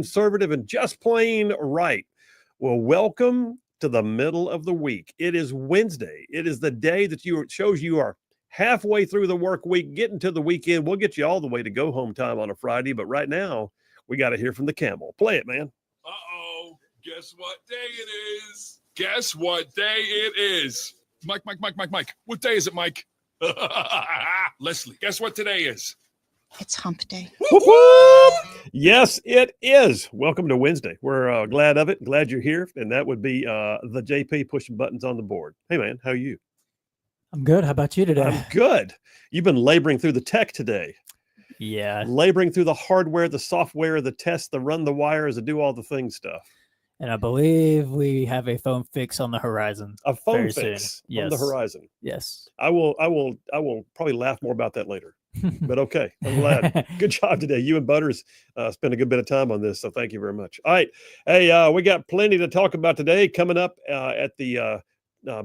conservative and just plain right. Well, welcome to the middle of the week. It is Wednesday. It is the day that shows you are halfway through the work week, getting to the weekend. We'll get you all the way to go home time on a Friday, but right now we got to hear from the camel. Play it, man. Uh-oh. Guess what day it is? Guess what day it is? Mike. What day is it, Mike? Leslie, guess what today is? It's hump day. Whoop, whoop. Yes, it is. Welcome to Wednesday. We're glad of it. Glad you're here. And that would be the JP pushing buttons on the board. Hey, man, how are you? I'm good. How about you today? I'm good. You've been laboring through the tech today. Yeah. Laboring through the hardware, the software, the tests, the run the wires, the do all the things stuff. And I believe we have a phone fix on the horizon. A phone very soon. fix on the Yes. horizon. Yes. I will probably laugh more about that later. But okay, I'm glad. Good job today. You and Butters spent a good bit of time on this, so thank you very much. All right. Hey, we got plenty to talk about today coming up at the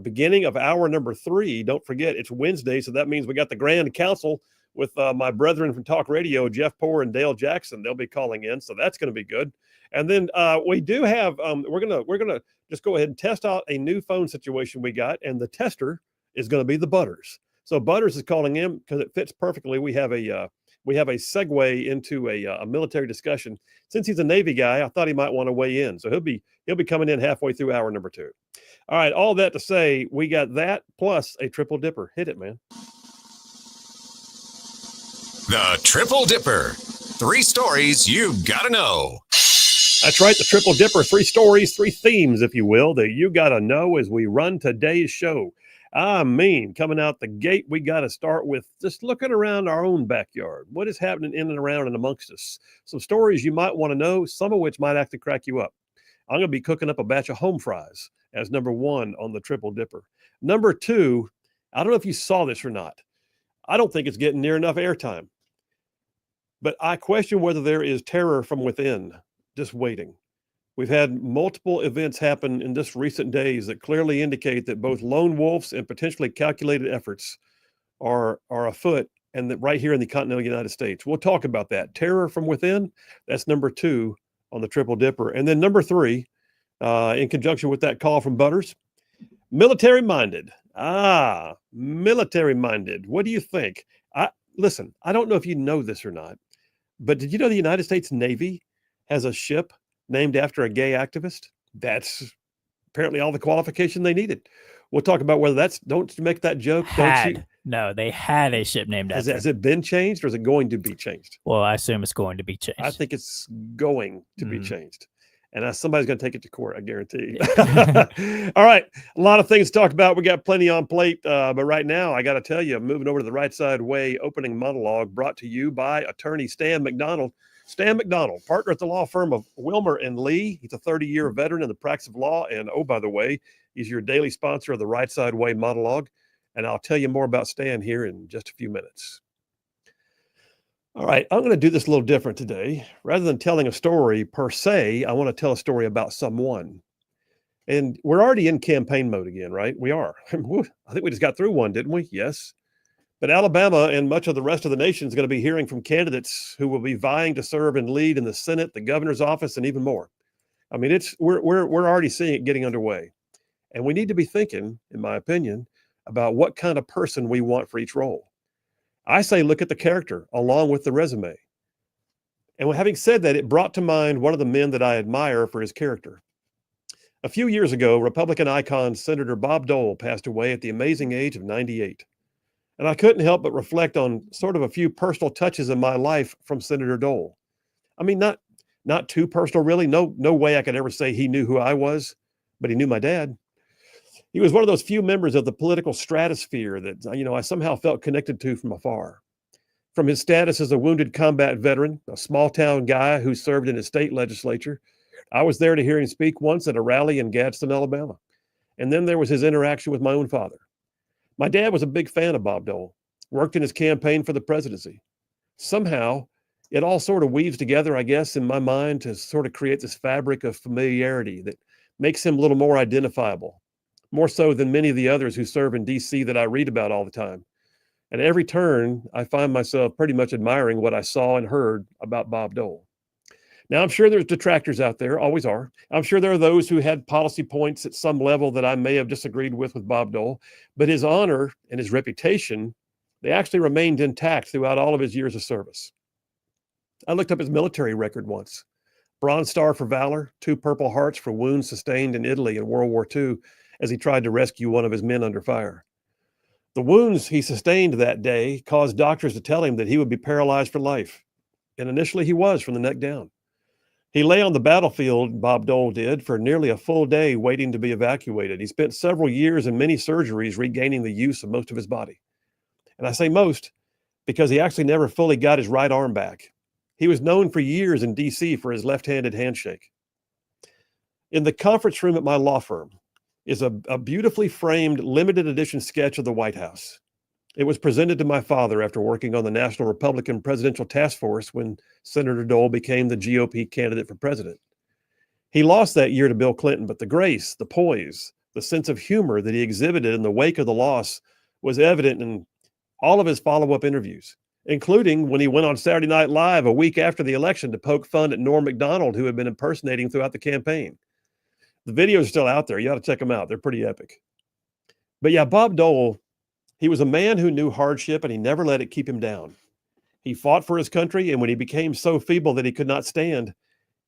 beginning of hour number 3. Don't forget, it's Wednesday, so that means we got the Grand Council with my brethren from Talk Radio, Jeff Poor and Dale Jackson. They'll be calling in, so that's going to be good. And then we do have we're gonna just go ahead and test out a new phone situation we got, and the tester is going to be the Butters. So Butters is calling in because it fits perfectly. We have a segue into a military discussion. Since he's a Navy guy, I thought he might want to weigh in. So he'll be coming in halfway through hour number 2. All right, all that to say, we got that plus a triple dipper. Hit it, man. The Triple Dipper. 3 stories you gotta know. That's right, the Triple Dipper. 3 stories, 3 themes, if you will, that you gotta know as we run today's show. Coming out the gate, we got to start with just looking around our own backyard. What is happening in and around and amongst us? Some stories you might want to know, some of which might actually crack you up. I'm going to be cooking up a batch of home fries as number 1 on the Triple Dipper. Number 2, I don't know if you saw this or not. I don't think it's getting near enough airtime. But I question whether there is terror from within just waiting. We've had multiple events happen in just recent days that clearly indicate that both lone wolves and potentially calculated efforts are afoot, and that right here in the continental United States. We'll talk about that. Terror from within, that's number 2 on the Triple Dipper. And then number 3, in conjunction with that call from Butters, military-minded. Military-minded. What do you think? Listen, I don't know if you know this or not, but did you know the United States Navy has a ship named after a gay activist? That's apparently all the qualification they needed. We'll talk about whether that's, don't make that joke. No, they had a ship named after. Has it been changed or is it going to be changed? Well, I assume it's going to be changed. I think it's going to be changed. And somebody's going to take it to court, I guarantee. All right. A lot of things to talk about. We got plenty on plate. But right now, I got to tell you, I'm moving over to the Rightside Way opening monologue brought to you by attorney Stan McDonald. Stan McDonald, partner at the law firm of Wilmer and Lee. He's a 30-year veteran in the practice of law. And oh, by the way, he's your daily sponsor of the Rightside Way monologue. And I'll tell you more about Stan here in just a few minutes. All right, I'm going to do this a little different today. Rather than telling a story per se, I want to tell a story about someone. And we're already in campaign mode again, right? We are. I think we just got through one, didn't we? Yes. But Alabama and much of the rest of the nation is going to be hearing from candidates who will be vying to serve and lead in the Senate, the governor's office, and even more. I mean, we're already seeing it getting underway. And we need to be thinking, in my opinion, about what kind of person we want for each role. I say look at the character along with the resume. And having said that, it brought to mind one of the men that I admire for his character. A few years ago, Republican icon Senator Bob Dole passed away at the amazing age of 98. And I couldn't help but reflect on sort of a few personal touches in my life from Senator Dole. I mean, not too personal, really. No way I could ever say he knew who I was, but he knew my dad. He was one of those few members of the political stratosphere that, I somehow felt connected to from afar. From his status as a wounded combat veteran, a small town guy who served in his state legislature, I was there to hear him speak once at a rally in Gadsden, Alabama. And then there was his interaction with my own father. My dad was a big fan of Bob Dole, worked in his campaign for the presidency. Somehow, it all sort of weaves together, I guess, in my mind to sort of create this fabric of familiarity that makes him a little more identifiable, more so than many of the others who serve in D.C. that I read about all the time. And every turn, I find myself pretty much admiring what I saw and heard about Bob Dole. Now, I'm sure there's detractors out there, always are. I'm sure there are those who had policy points at some level that I may have disagreed with Bob Dole, but his honor and his reputation, they actually remained intact throughout all of his years of service. I looked up his military record once. Bronze Star for valor, 2 Purple Hearts for wounds sustained in Italy in World War II as he tried to rescue one of his men under fire. The wounds he sustained that day caused doctors to tell him that he would be paralyzed for life. And initially he was from the neck down. He lay on the battlefield, Bob Dole did, for nearly a full day waiting to be evacuated. He spent several years and many surgeries regaining the use of most of his body. And I say most because he actually never fully got his right arm back. He was known for years in D.C. for his left-handed handshake. In the conference room at my law firm is a beautifully framed limited edition sketch of the White House. It was presented to my father after working on the National Republican Presidential Task Force when Senator Dole became the GOP candidate for president. He lost that year to Bill Clinton, but the grace, the poise, the sense of humor that he exhibited in the wake of the loss was evident in all of his follow-up interviews, including when he went on Saturday Night Live a week after the election to poke fun at Norm Macdonald, who had been impersonating throughout the campaign. The videos are still out there. You ought to check them out. They're pretty epic. But yeah, Bob Dole, he was a man who knew hardship and he never let it keep him down. He fought for his country, and when he became so feeble that he could not stand,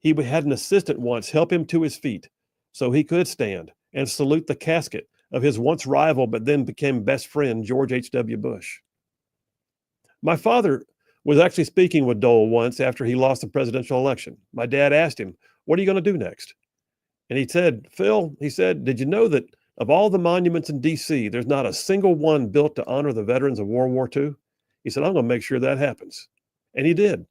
he had an assistant once help him to his feet so he could stand and salute the casket of his once rival but then became best friend, George H.W. Bush. My father was actually speaking with Dole once after he lost the presidential election. My dad asked him, "What are you going to do next?" And he said, "Phil," he said, "did you know that of all the monuments in D.C., there's not a single one built to honor the veterans of World War II?" He said, "I'm going to make sure that happens." And he did.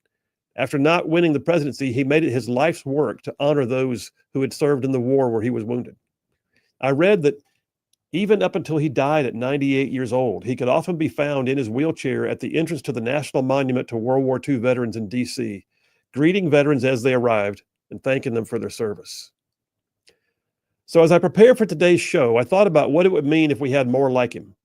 After not winning the presidency, he made it his life's work to honor those who had served in the war where he was wounded. I read that even up until he died at 98 years old, he could often be found in his wheelchair at the entrance to the National Monument to World War II veterans in D.C., greeting veterans as they arrived and thanking them for their service. So as I prepared for today's show, I thought about what it would mean if we had more like him.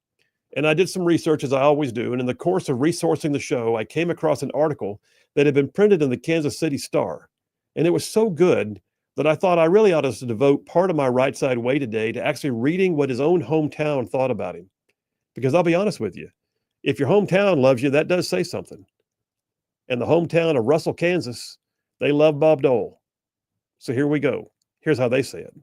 And I did some research, as I always do. And in the course of resourcing the show, I came across an article that had been printed in the Kansas City Star. And it was so good that I thought I really ought to devote part of my Rightside Way today to actually reading what his own hometown thought about him. Because I'll be honest with you, if your hometown loves you, that does say something. And the hometown of Russell, Kansas, they love Bob Dole. So here we go. Here's how they say it.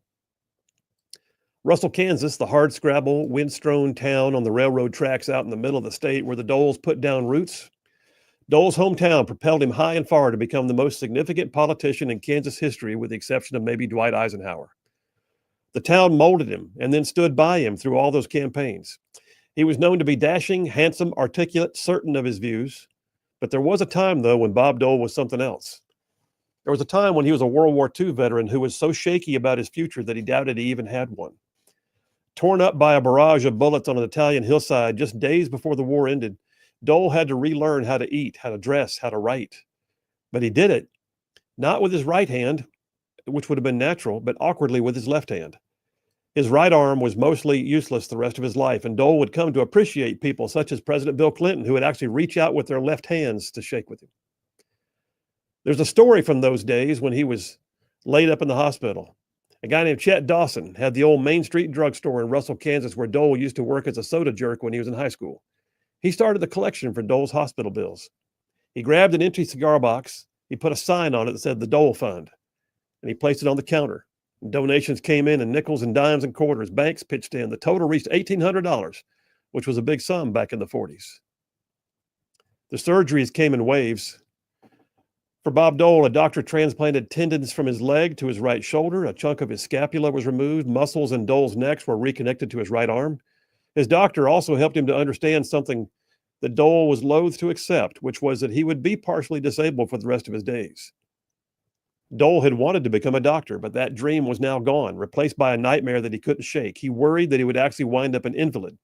Russell, Kansas, the hardscrabble, wind-strewn town on the railroad tracks out in the middle of the state where the Doles put down roots. Dole's hometown propelled him high and far to become the most significant politician in Kansas history, with the exception of maybe Dwight Eisenhower. The town molded him and then stood by him through all those campaigns. He was known to be dashing, handsome, articulate, certain of his views. But there was a time, though, when Bob Dole was something else. There was a time when he was a World War II veteran who was so shaky about his future that he doubted he even had one. Torn up by a barrage of bullets on an Italian hillside just days before the war ended, Dole had to relearn how to eat, how to dress, how to write. But he did it, not with his right hand, which would have been natural, but awkwardly with his left hand. His right arm was mostly useless the rest of his life, and Dole would come to appreciate people such as President Bill Clinton, who would actually reach out with their left hands to shake with him. There's a story from those days when he was laid up in the hospital. A guy named Chet Dawson had the old Main Street drugstore in Russell, Kansas, where Dole used to work as a soda jerk when he was in high school. He started the collection for Dole's hospital bills. He grabbed an empty cigar box. He put a sign on it that said the Dole Fund, and he placed it on the counter. And donations came in nickels and dimes and quarters. Banks pitched in. The total reached $1,800, which was a big sum back in the 40s. The surgeries came in waves. For Bob Dole, a doctor transplanted tendons from his leg to his right shoulder. A chunk of his scapula was removed. Muscles in Dole's neck were reconnected to his right arm. His doctor also helped him to understand something that Dole was loath to accept, which was that he would be partially disabled for the rest of his days. Dole had wanted to become a doctor, but that dream was now gone, replaced by a nightmare that he couldn't shake. He worried that he would actually wind up an invalid.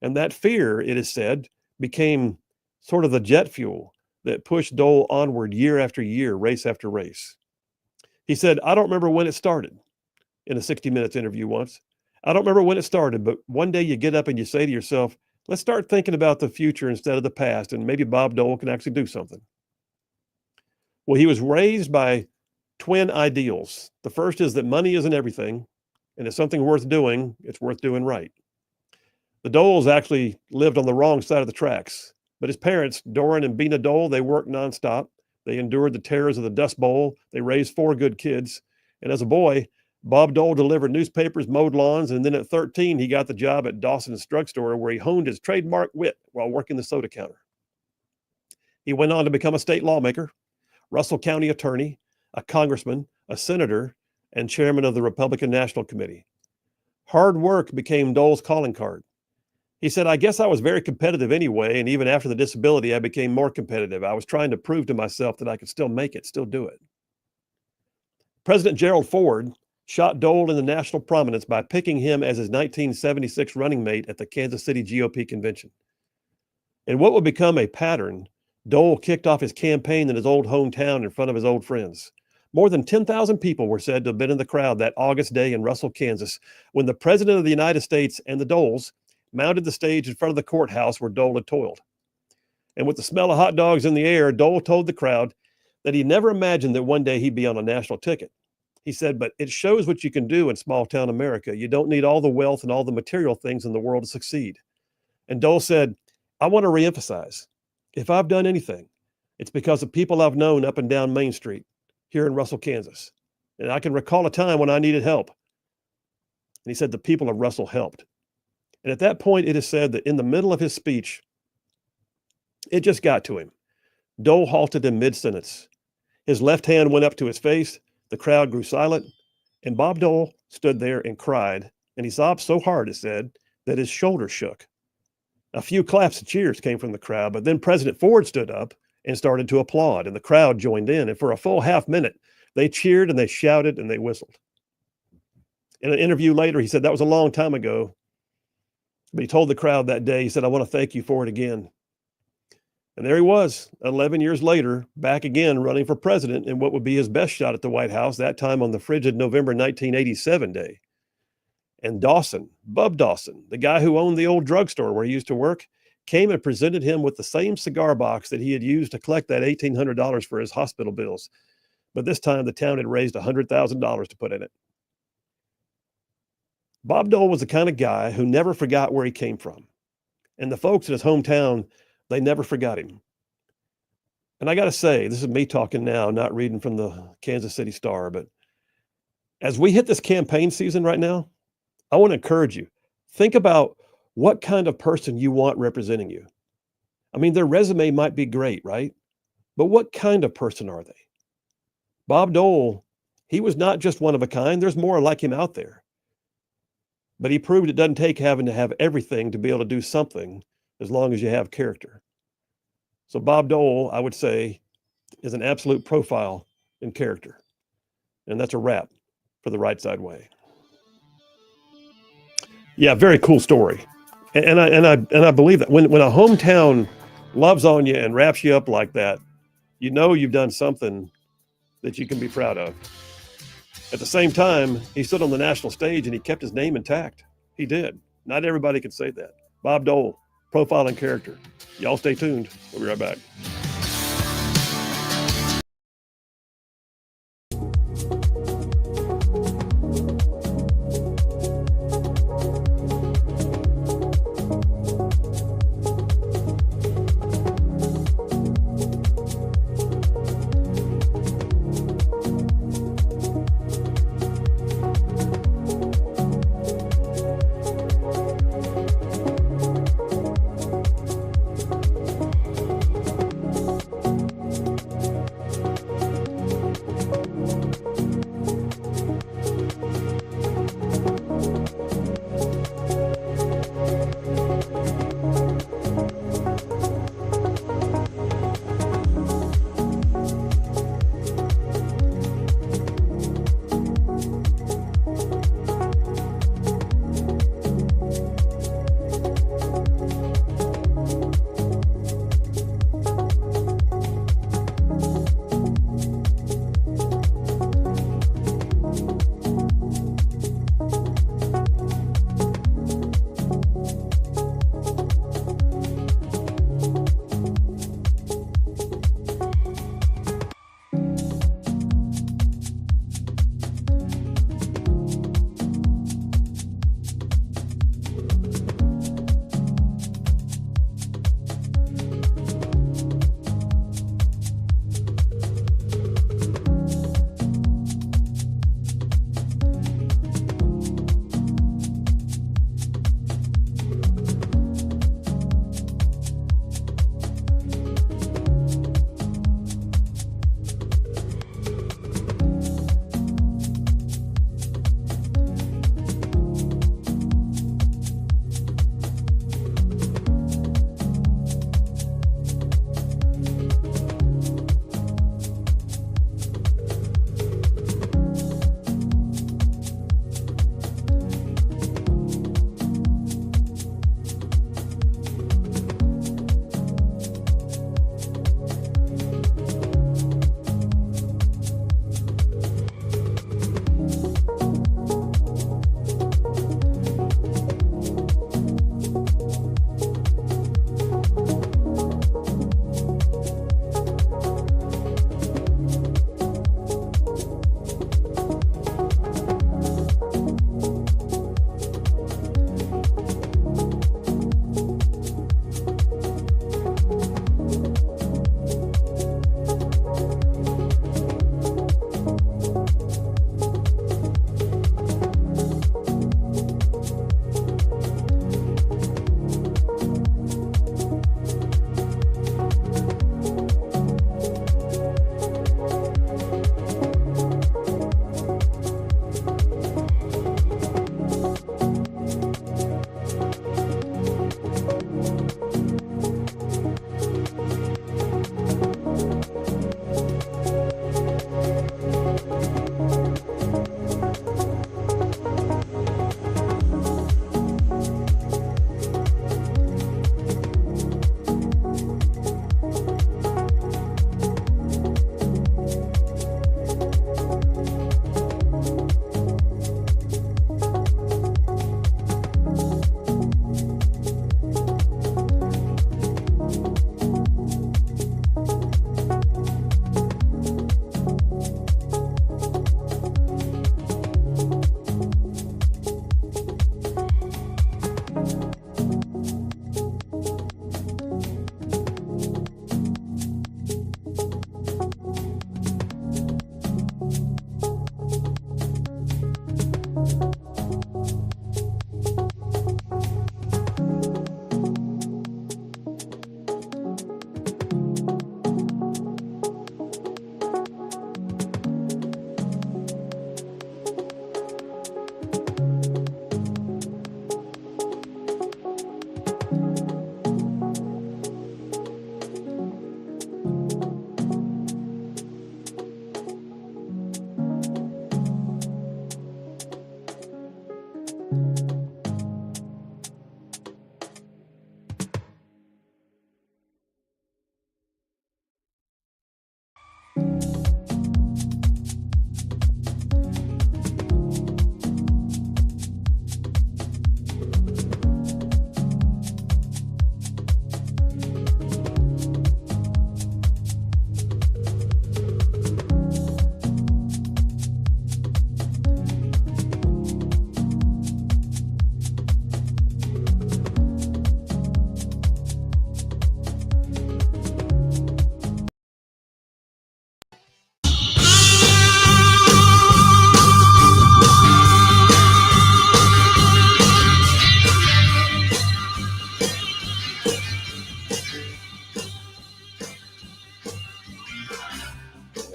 And that fear, it is said, became sort of the jet fuel that pushed Dole onward year after year, race after race. He said, "I don't remember when it started," in a 60 Minutes interview once. "I don't remember when it started, but one day you get up and you say to yourself, let's start thinking about the future instead of the past, and maybe Bob Dole can actually do something." Well, he was raised by twin ideals. The first is that money isn't everything, and if something worth doing, it's worth doing right. The Doles actually lived on the wrong side of the tracks. But his parents, Doran and Bina Dole, they worked nonstop. They endured the terrors of the Dust Bowl. They raised 4 good kids. And as a boy, Bob Dole delivered newspapers, mowed lawns, and then at 13, he got the job at Dawson's drugstore, where he honed his trademark wit while working the soda counter. He went on to become a state lawmaker, Russell County attorney, a congressman, a senator, and chairman of the Republican National Committee. Hard work became Dole's calling card. He said, "I guess I was very competitive anyway, and even after the disability, I became more competitive. I was trying to prove to myself that I could still make it, still do it." President Gerald Ford shot Dole into national prominence by picking him as his 1976 running mate at the Kansas City GOP convention. In what would become a pattern, Dole kicked off his campaign in his old hometown in front of his old friends. More than 10,000 people were said to have been in the crowd that August day in Russell, Kansas, when the President of the United States and the Doles mounted the stage in front of the courthouse where Dole had toiled. And with the smell of hot dogs in the air, Dole told the crowd that he never imagined that one day he'd be on a national ticket. He said, but it shows what you can do in small town America. You don't need all the wealth and all the material things in the world to succeed. And Dole said, I want to reemphasize, if I've done anything, it's because of people I've known up and down Main Street here in Russell, Kansas. And I can recall a time when I needed help. And he said, the people of Russell helped. And at that point, it is said that in the middle of his speech, it just got to him. Dole halted in mid-sentence. His left hand went up to his face. The crowd grew silent. And Bob Dole stood there and cried. And he sobbed so hard, it said, that his shoulders shook. A few claps and cheers came from the crowd, but then President Ford stood up and started to applaud, and the crowd joined in. And for a full half minute, they cheered and they shouted and they whistled. In an interview later, he said, that was a long time ago. But he told the crowd that day, he said, I want to thank you for it again. And there he was, 11 years later, back again running for president in what would be his best shot at the White House, that time on the frigid November 1987 day. And Dawson, Bub Dawson, the guy who owned the old drugstore where he used to work, came and presented him with the same cigar box that he had used to collect that $1,800 for his hospital bills. But this time the town had raised $100,000 to put in it. Bob Dole was the kind of guy who never forgot where he came from. And the folks in his hometown, they never forgot him. And I got to say, this is me talking now, not reading from the Kansas City Star, but as we hit this campaign season right now, I want to encourage you, think about what kind of person you want representing you. I mean, their resume might be great, right? But what kind of person are they? Bob Dole, he was not just one of a kind. There's more like him out there. But he proved it doesn't take having to have everything to be able to do something as long as you have character. So Bob Dole, I would say, is an absolute profile in character. And that's a wrap for the Rightside Way. Yeah, very cool story. And I believe that when a hometown loves on you and wraps you up like that, you know you've done something that you can be proud of. At the same time, he stood on the national stage and he kept his name intact. He did. Not everybody can say that. Bob Dole, profile and character. Y'all stay tuned. We'll be right back.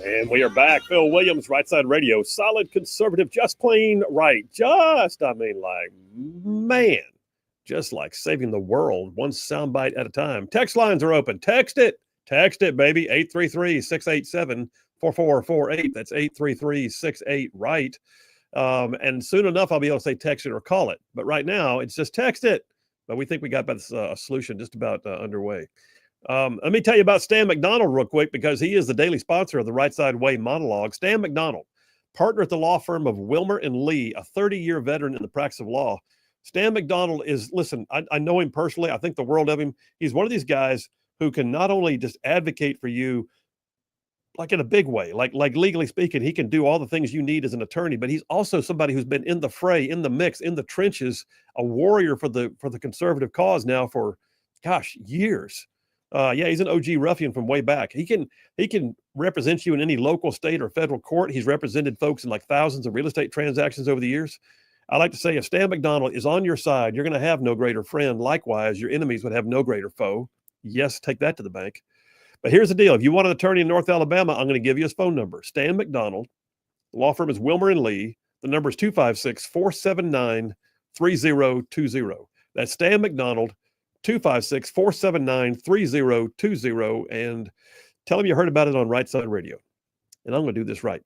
And we are back. Phil Williams, Rightside Radio. Solid conservative, just plain right. Man, just like saving the world, one soundbite at a time. Text lines are open. Text it, baby. 833-687-4448. That's 833-68-RIGHT. And soon enough, I'll be able to say text it or call it. But right now, it's just text it. But we think we got this solution just about underway. Let me tell you about Stan McDonald real quick, because he is the daily sponsor of the Right Side Way monologue. Stan McDonald, partner at the law firm of Wilmer and Lee, a 30-year veteran in the practice of law. Stan McDonald is, listen, I know him personally. I think the world of him. He's one of these guys who can not only just advocate for you, like in a big way, like legally speaking, he can do all the things you need as an attorney, but he's also somebody who's been in the fray, in the mix, in the trenches, a warrior for the conservative cause now for, years. He's an OG ruffian from way back. He can represent you in any local, state, or federal court. He's represented folks in like thousands of real estate transactions over the years. I like to say, if Stan McDonald is on your side, you're going to have no greater friend. Likewise, your enemies would have no greater foe. Yes, take that to the bank. But here's the deal. If you want an attorney in North Alabama, I'm going to give you his phone number. Stan McDonald. The law firm is Wilmer and Lee. The number is 256-479-3020. That's Stan McDonald, 256-479-3020. And tell him you heard about it on Right Side Radio. And I'm going to do this right.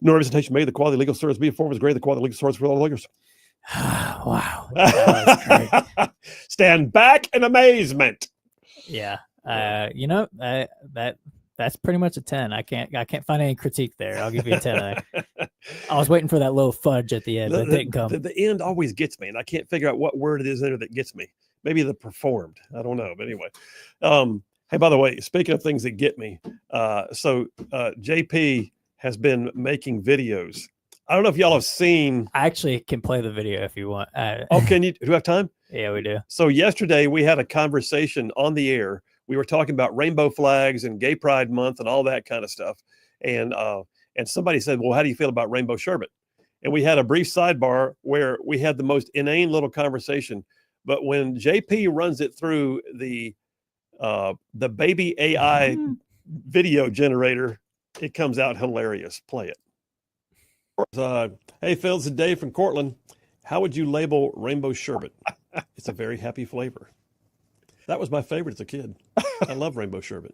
No representation made. The quality of legal service be informed is great. The quality of legal service for all lawyers. Wow. That was great. Stand back in amazement. Yeah. That's pretty much a 10. I can't find any critique there. I'll give you a 10. I was waiting for that little fudge at the end, but it didn't come. The end always gets me, and I can't figure out what word it is there that gets me. Maybe the performed. I don't know. But anyway. Hey, by the way, speaking of things that get me, JP has been making videos. I don't know if y'all have seen. I actually can play the video if you want. Can you? Do you have time? Yeah, we do. So yesterday we had a conversation on the air. We were talking about rainbow flags and Gay Pride Month and all that kind of stuff. And somebody said, well, how do you feel about rainbow sherbet? And we had a brief sidebar where we had the most inane little conversation. But when JP runs it through the baby AI video generator, it comes out hilarious. Play it. Hey, Phil, it's Dave from Cortland. How would you label rainbow sherbet? It's a very happy flavor. That was my favorite as a kid. I love rainbow sherbet.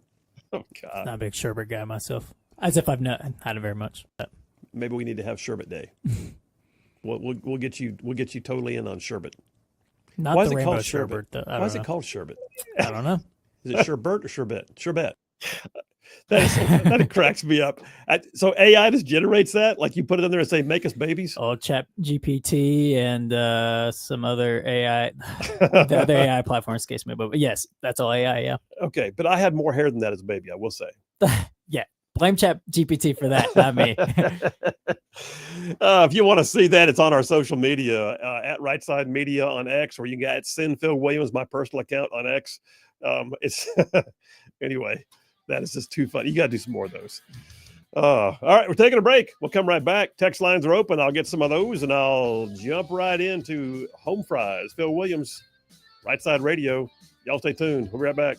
Oh God! Not a big sherbet guy myself. As if I've not had it very much. Maybe we need to have sherbet day. We'll get you totally in on sherbet. Not Why the is it rainbow called sherbet? Why is it called sherbet? I don't know. Is it sherbet or sherbet? Sherbet. That cracks me up. So AI just generates that? Like you put it in there and say, make us babies? Oh, Chat GPT and some other AI. The other AI platforms escapes me. But yes, that's all AI, yeah. Okay, but I had more hair than that as a baby, I will say. Yeah, blame Chat GPT for that, not me. If you want to see that, it's on our social media, at Rightside Media on X, or you can get at Sin Phil Williams, my personal account on X. It's anyway. That is just too funny. You got to do some more of those. All right, we're taking a break. We'll come right back. Text lines are open. I'll get some of those, and I'll jump right into home fries. Phil Williams, Right Side Radio. Y'all stay tuned. We'll be right back.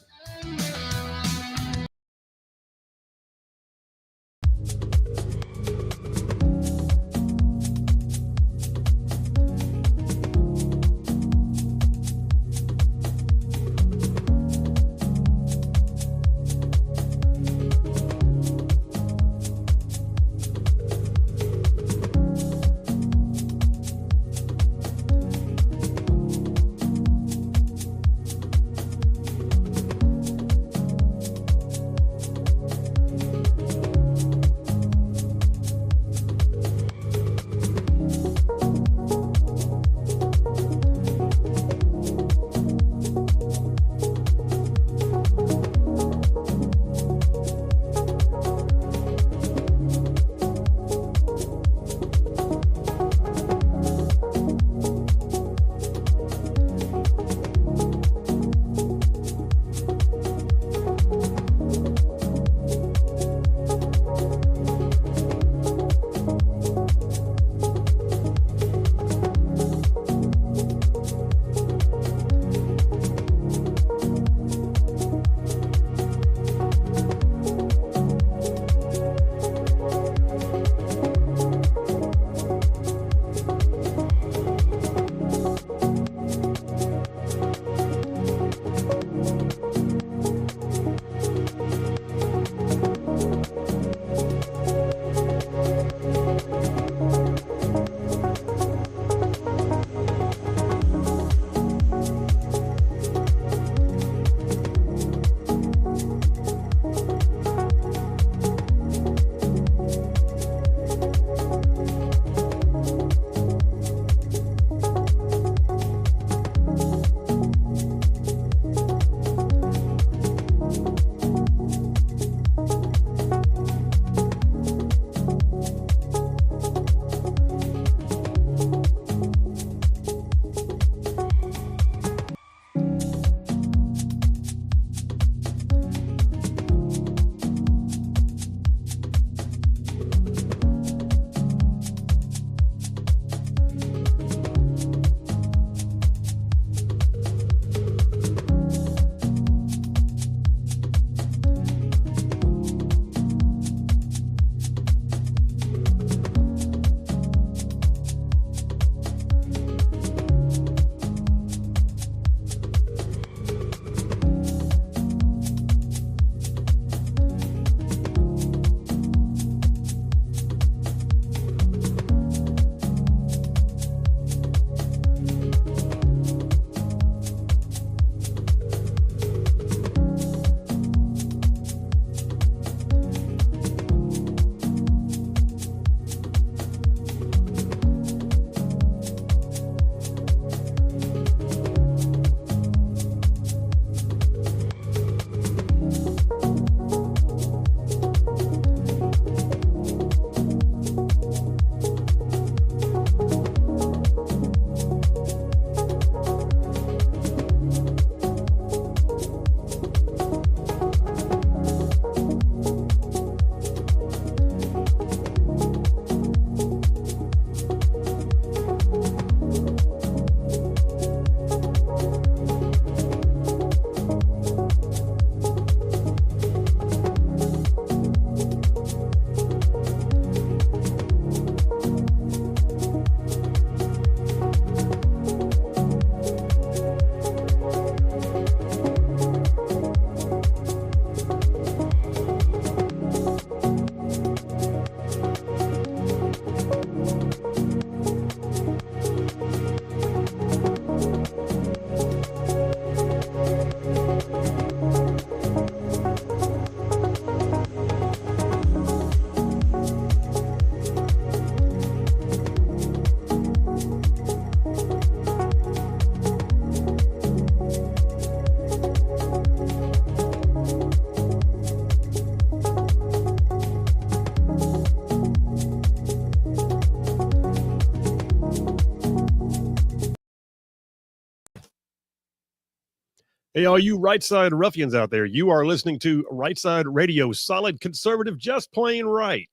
Hey, all you right side ruffians out there, you are listening to Right Side Radio, solid conservative, just plain right.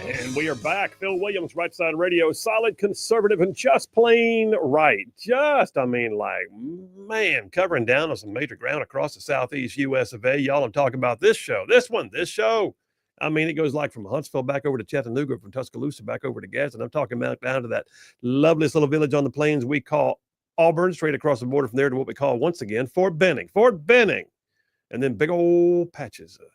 And we are back. Phil Williams, Right Side Radio, solid conservative and just plain right. Man, covering down on some major ground across the southeast U.S. of A. Y'all, I'm talking about this show. This show. I mean, it goes like from Huntsville back over to Chattanooga, from Tuscaloosa back over to Gadsden. I'm talking about down to that loveliest little village on the plains we call Auburn, straight across the border from there to what we call, once again, Fort Benning. And then big old patches of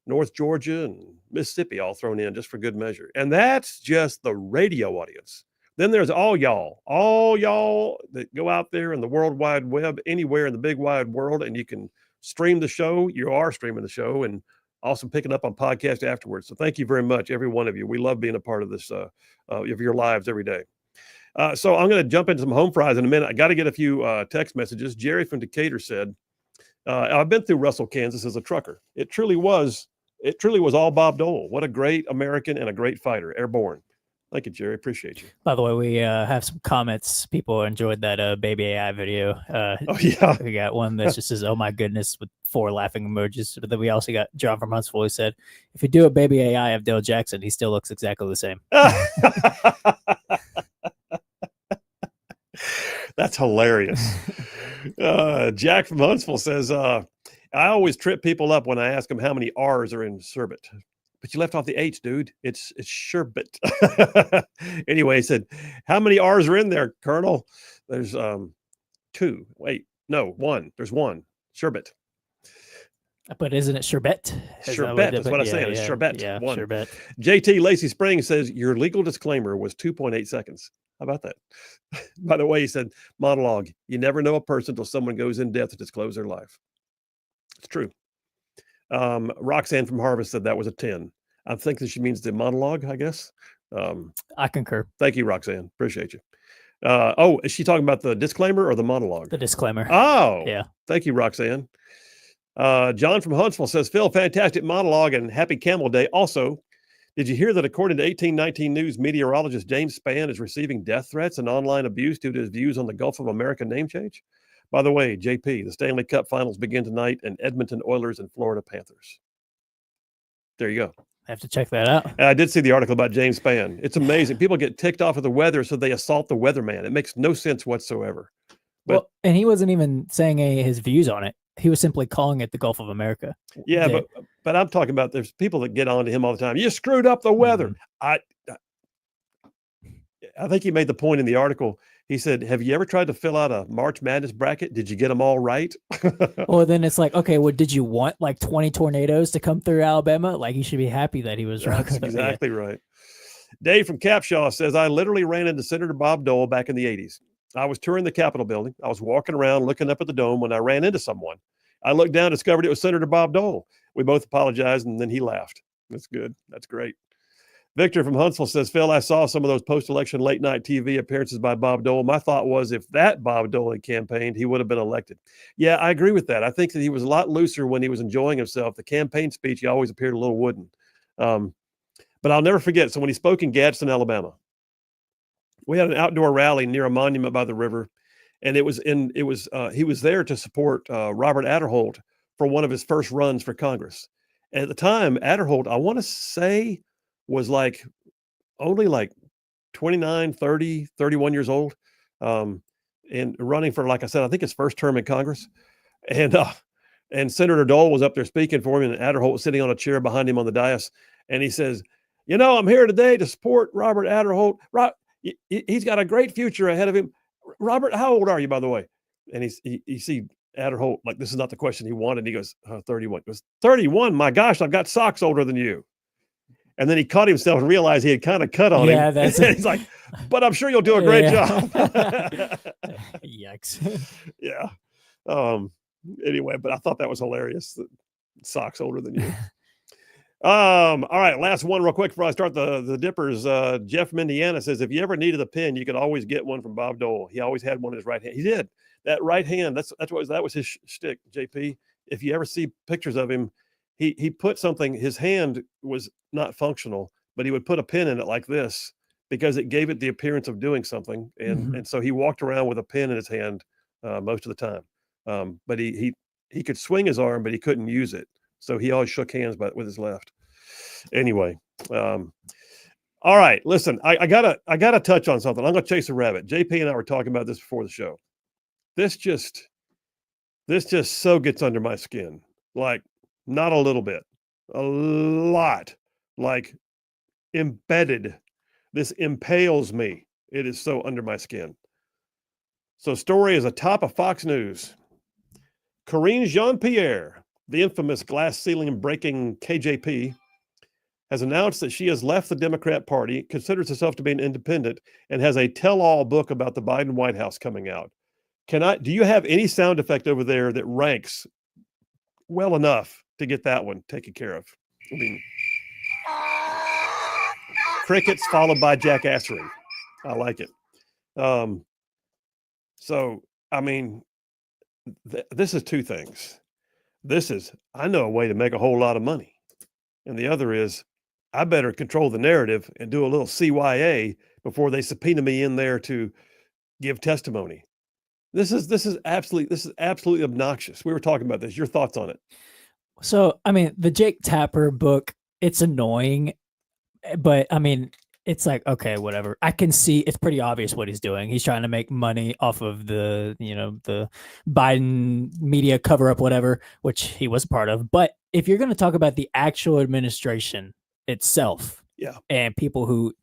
North Georgia and Mississippi all thrown in just for good measure. And that's just the radio audience. Then there's all y'all that go out there in the World Wide Web, anywhere in the big wide world, and you can stream the show. You are streaming the show and also picking up on podcast afterwards. So thank you very much, every one of you. We love being a part of this, of your lives every day. So I'm going to jump into some home fries in a minute. I got to get a few text messages. Jerry from Decatur said, I've been through Russell, Kansas as a trucker. It truly was all Bob Dole. What a great American and a great fighter, airborne. Thank you, Jerry. Appreciate you. By the way, we have some comments. People enjoyed that baby AI video. Oh, yeah. We got one that just says, "Oh my goodness," with 4 laughing emojis. But then we also got John from Huntsville who said, "If you do a baby AI of Dale Jackson, he still looks exactly the same." That's hilarious. Jack from Huntsville says, I always trip people up when I ask them how many R's are in sherbet. But you left off the H, dude. It's sherbet. Anyway, he said, how many R's are in there, Colonel? There's 2. Wait, no, 1. There's 1. Sherbet. But isn't it sherbet? Sherbet. That's what I'm saying. It's sherbet. Yeah, 1. sherbet. JT Lacey Springs says, your legal disclaimer was 2.8 seconds. How about that? By the way, he said, monologue. You never know a person until someone goes in depth to disclose their life. It's true. Roxanne from Harvest said that was a 10. I think that she means the monologue, I guess. I concur. Thank you, Roxanne. Appreciate you. Is she talking about the disclaimer or the monologue? The disclaimer. Oh, yeah. Thank you, Roxanne. John from Huntsville says, Phil, fantastic monologue and happy Camel Day. Also, did you hear that according to 1819 News, meteorologist James Spann is receiving death threats and online abuse due to his views on the Gulf of America name change? By the way, JP, the Stanley Cup Finals begin tonight, and Edmonton Oilers and Florida Panthers. There you go. I have to check that out. And I did see the article about James Spann. It's amazing. People get ticked off of the weather, so they assault the weatherman. It makes no sense whatsoever. But, and he wasn't even saying any of his views on it. He was simply calling it the Gulf of America. Yeah, but I'm talking about there's people that get on to him all the time. You screwed up the weather. Mm-hmm. I think he made the point in the article. He said, have you ever tried to fill out a March Madness bracket? Did you get them all right? Well, then it's like, okay, well, did you want like 20 tornadoes to come through Alabama? Like, you should be happy that he was wrong. That's exactly right. Dave from Capshaw says, I literally ran into Senator Bob Dole back in the 80s. I was touring the Capitol building. I was walking around looking up at the dome when I ran into someone. I looked down, discovered it was Senator Bob Dole. We both apologized, and then he laughed. That's good. That's great. Victor from Huntsville says, Phil, I saw some of those post-election late-night TV appearances by Bob Dole. My thought was if that Bob Dole had campaigned, he would have been elected. Yeah, I agree with that. I think that he was a lot looser when he was enjoying himself. The campaign speech, he always appeared a little wooden. But I'll never forget. So when he spoke in Gadsden, Alabama, we had an outdoor rally near a monument by the river. And he was there to support Robert Adderholt for one of his first runs for Congress. And at the time, Adderholt, I want to say, was like only like 29, 30, 31 years old, and running for, like I said, I think his first term in Congress. And Senator Dole was up there speaking for him, and Adderholt was sitting on a chair behind him on the dais. And he says, I'm here today to support Robert Adderholt. He's got a great future ahead of him. Robert, how old are you, by the way? And he see Adderholt, like, this is not the question he wanted. He goes, 31. He goes, 31? My gosh, I've got socks older than you. And then he caught himself and realized he had kind of cut on him. And he's like, but I'm sure you'll do a great job. Yikes. Yeah. Anyway, but I thought that was hilarious. Socks older than you. All right, last one real quick before I start the dippers. Jeff from Indiana says, if you ever needed a pen, you could always get one from Bob Dole. He always had one in his right hand. He did. that right hand. That was his shtick, JP. If you ever see pictures of him, he put something. His hand was not functional, but he would put a pin in it like this because it gave it the appearance of doing something, and so he walked around with a pin in his hand most of the time. But he could swing his arm, but he couldn't use it, so he always shook hands with his left. Anyway, all right. Listen, I gotta touch on something. I'm gonna chase a rabbit. JP and I were talking about this before the show. This just so gets under my skin. Like, not a little bit, a lot. Like, embedded. This impales me. It is so under my skin. So, story is atop of Fox News. Karine Jean-Pierre, the infamous glass ceiling breaking KJP, has announced that she has left the Democrat Party, considers herself to be an independent, and has a tell-all book about the Biden White House coming out. Do you have any sound effect over there that ranks well enough to get that one taken care of? I mean, crickets followed by jackassery. I like it. So, I mean, this is two things. This is, I know a way to make a whole lot of money. And the other is, I better control the narrative and do a little CYA before they subpoena me in there to give testimony. This is absolutely obnoxious. We were talking about this. Your thoughts on it? So, I mean, the Jake Tapper book, it's annoying, but I mean, it's like, okay, whatever. I can see it's pretty obvious what he's doing. He's trying to make money off of the Biden media cover up, whatever, which he was a part of. But if you're going to talk about the actual administration itself, and people who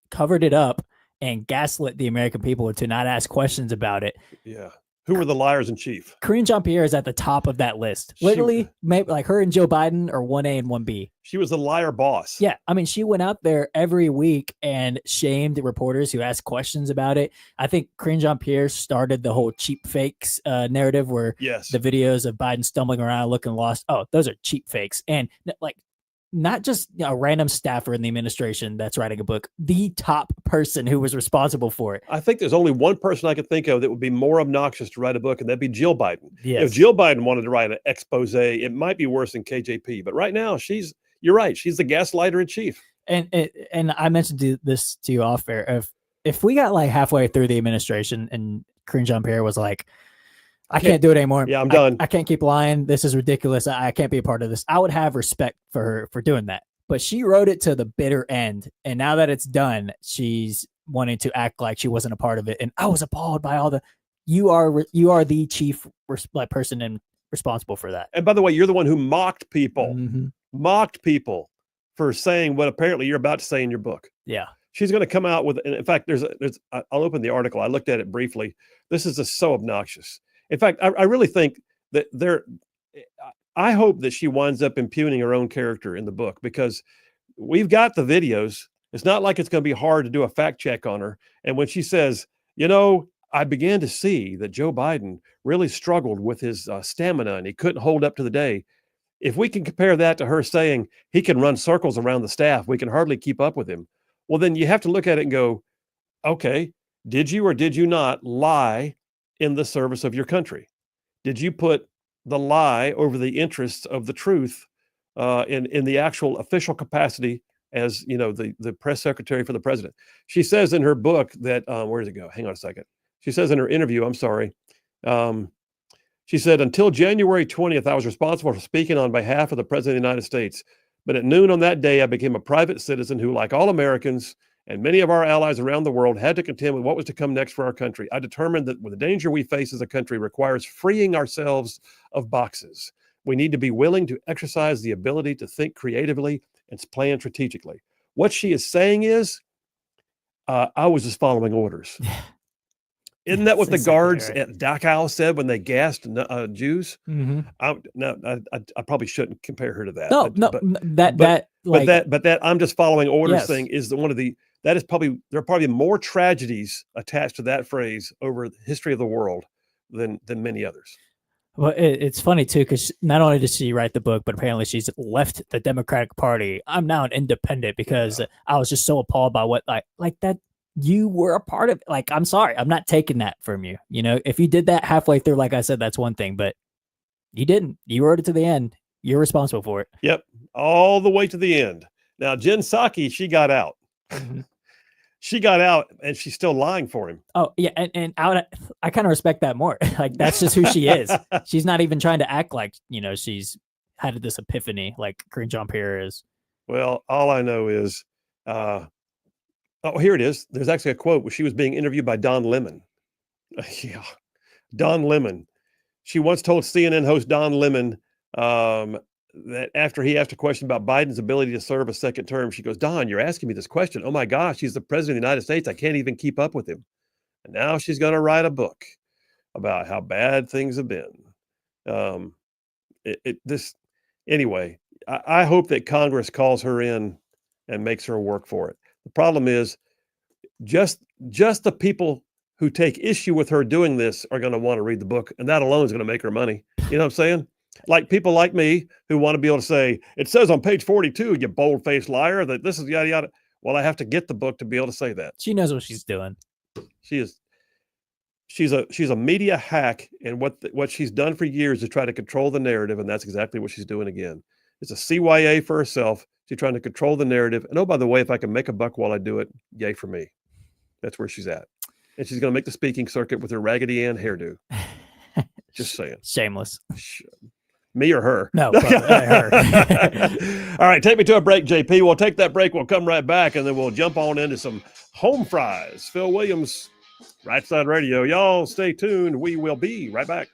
covered it up and gaslit the American people to not ask questions about it. Yeah. Who were the liars in chief? Karine Jean-Pierre is at the top of that list. Literally, maybe like her and Joe Biden are 1A and 1B. She was the liar boss. Yeah. I mean, she went out there every week and shamed reporters who asked questions about it. I think Karine Jean-Pierre started the whole cheap fakes narrative where the videos of Biden stumbling around looking lost. Oh, those are cheap fakes. And like, not just a random staffer in the administration that's writing a book, the top person who was responsible for it. I think there's only one person I could think of that would be more obnoxious to write a book, and that'd be Jill Biden. Yes. If Jill Biden wanted to write an expose, it might be worse than KJP. But right now, you're right. She's the gaslighter in chief. And I mentioned this to you off air. If we got like halfway through the administration and Karine Jean-Pierre was like, I can't do it anymore. Yeah, I'm done. I can't keep lying. This is ridiculous. I can't be a part of this. I would have respect for her for doing that. But she wrote it to the bitter end. And now that it's done, she's wanting to act like she wasn't a part of it. And I was appalled by all you are the chief person and responsible for that. And by the way, you're the one who mocked people for saying what apparently you're about to say in your book. Yeah. She's going to come out with, in fact, I'll open the article. I looked at it briefly. This is just so obnoxious. In fact, I really think that I hope that she winds up impugning her own character in the book, because we've got the videos. It's not like it's going to be hard to do a fact check on her. And when she says, I began to see that Joe Biden really struggled with his stamina and he couldn't hold up to the day. If we can compare that to her saying he can run circles around the staff, we can hardly keep up with him. Well, then you have to look at it and go, okay, did you or did you not lie in the service of your country? Did you put the lie over the interests of the truth in the actual official capacity as, the press secretary for the president? She says in her book that, where does it go? Hang on a second. She says in her interview, I'm sorry. She said, until January 20th, I was responsible for speaking on behalf of the president of the United States. But at noon on that day, I became a private citizen who, like all Americans and many of our allies around the world, had to contend with what was to come next for our country. I determined that the danger we face as a country requires freeing ourselves of boxes. We need to be willing to exercise the ability to think creatively and plan strategically. What she is saying is, I was just following orders. Isn't that what the guards at Dachau said when they gassed Jews? Mm-hmm. I probably shouldn't compare her to that. But that I'm just following orders yes. thing is there are probably more tragedies attached to that phrase over the history of the world than many others. Well, it's funny too, because not only did she write the book, but apparently she's left the Democratic Party. I'm now an independent because I was just so appalled by what like that. you were a part of it. Like, I'm sorry, I'm not taking that from you. You know, if you did that halfway through, like I said, that's one thing, but you didn't. You wrote it to the end. You're responsible for it. Yep, all the way to the end. Now, Jen Psaki, she got out. She got out, and she's still lying for him. Oh yeah, and I kind of respect that more. Like, that's just who she is. She's not even trying to act like, you know, she's had this epiphany like Green Jean Pierre is. Well, all I know is, oh, here it is. There's actually a quote where she was being interviewed by Don Lemon. Yeah, Don Lemon. She once told CNN host Don Lemon that after he asked a question about Biden's ability to serve a second term, she goes, Don, you're asking me this question. Oh my gosh, he's the president of the United States. I can't even keep up with him. And now she's going to write a book about how bad things have been. Anyway, I hope that Congress calls her in and makes her work for it. The problem is just the people who take issue with her doing this are going to want to read the book, and that alone is going to make her money. You know what I'm saying? Like people like me who want to be able to say, it says on page 42, you bold-faced liar, that this is yada, yada. Well, I have to get the book to be able to say that. She knows what she's doing. She's a media hack, and what she's done for years is try to control the narrative, and that's exactly what she's doing again. It's a CYA for herself. She's trying to control the narrative. And oh, by the way, if I can make a buck while I do it, yay for me. That's where she's at. And she's going to make the speaking circuit with her Raggedy Ann hairdo. Just saying. Shameless. Me or her? No, her. All right, take me to a break, JP. We'll take that break. We'll come right back, and then we'll jump on into some home fries. Phil Williams, Rightside Radio. Y'all stay tuned. We will be right back.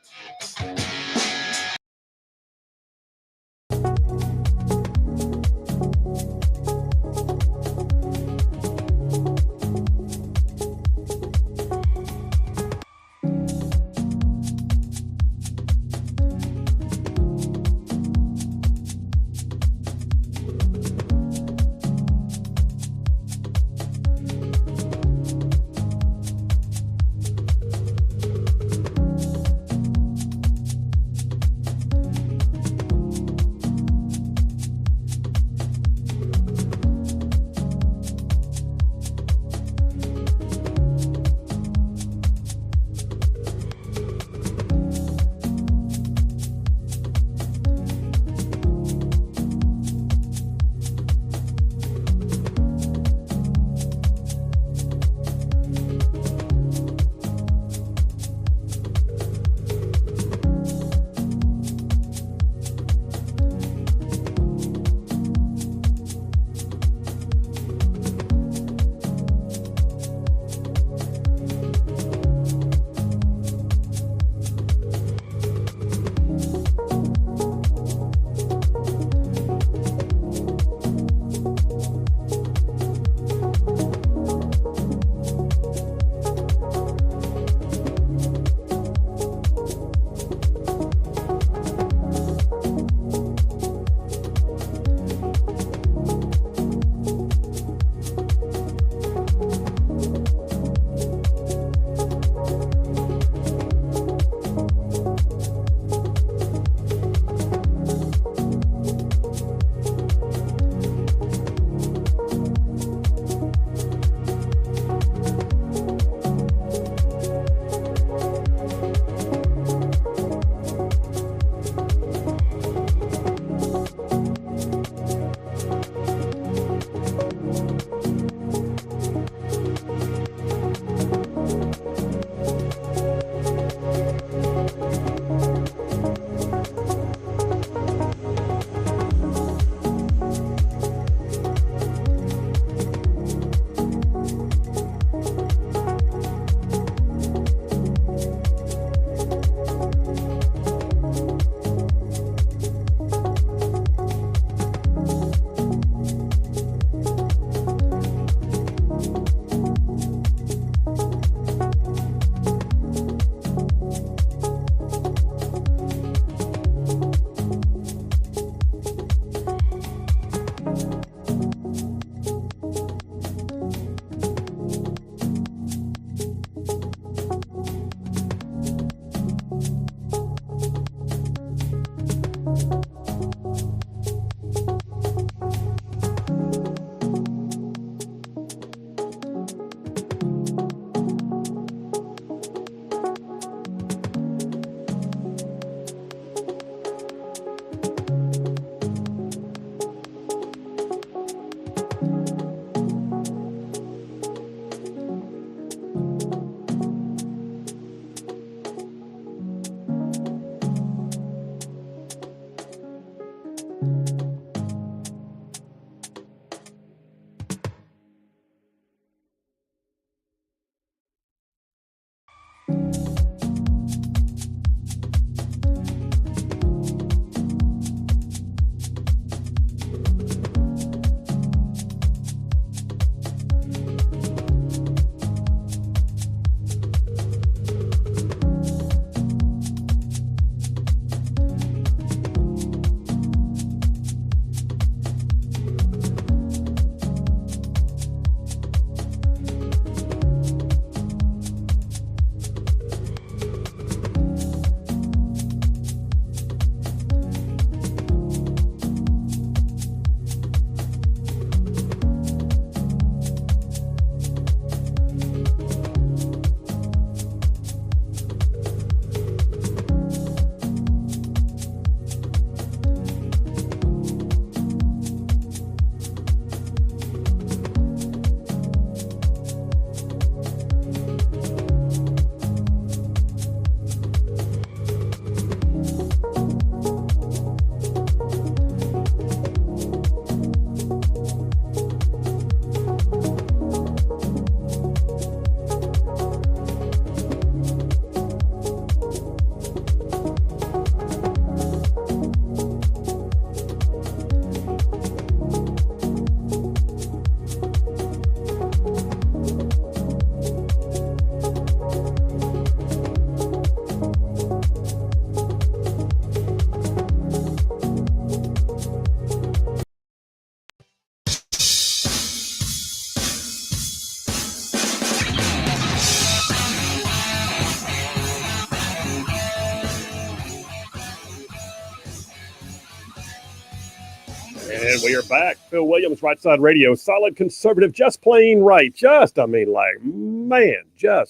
And we are back. Phil Williams, Rightside Radio. Solid conservative, just plain right. Just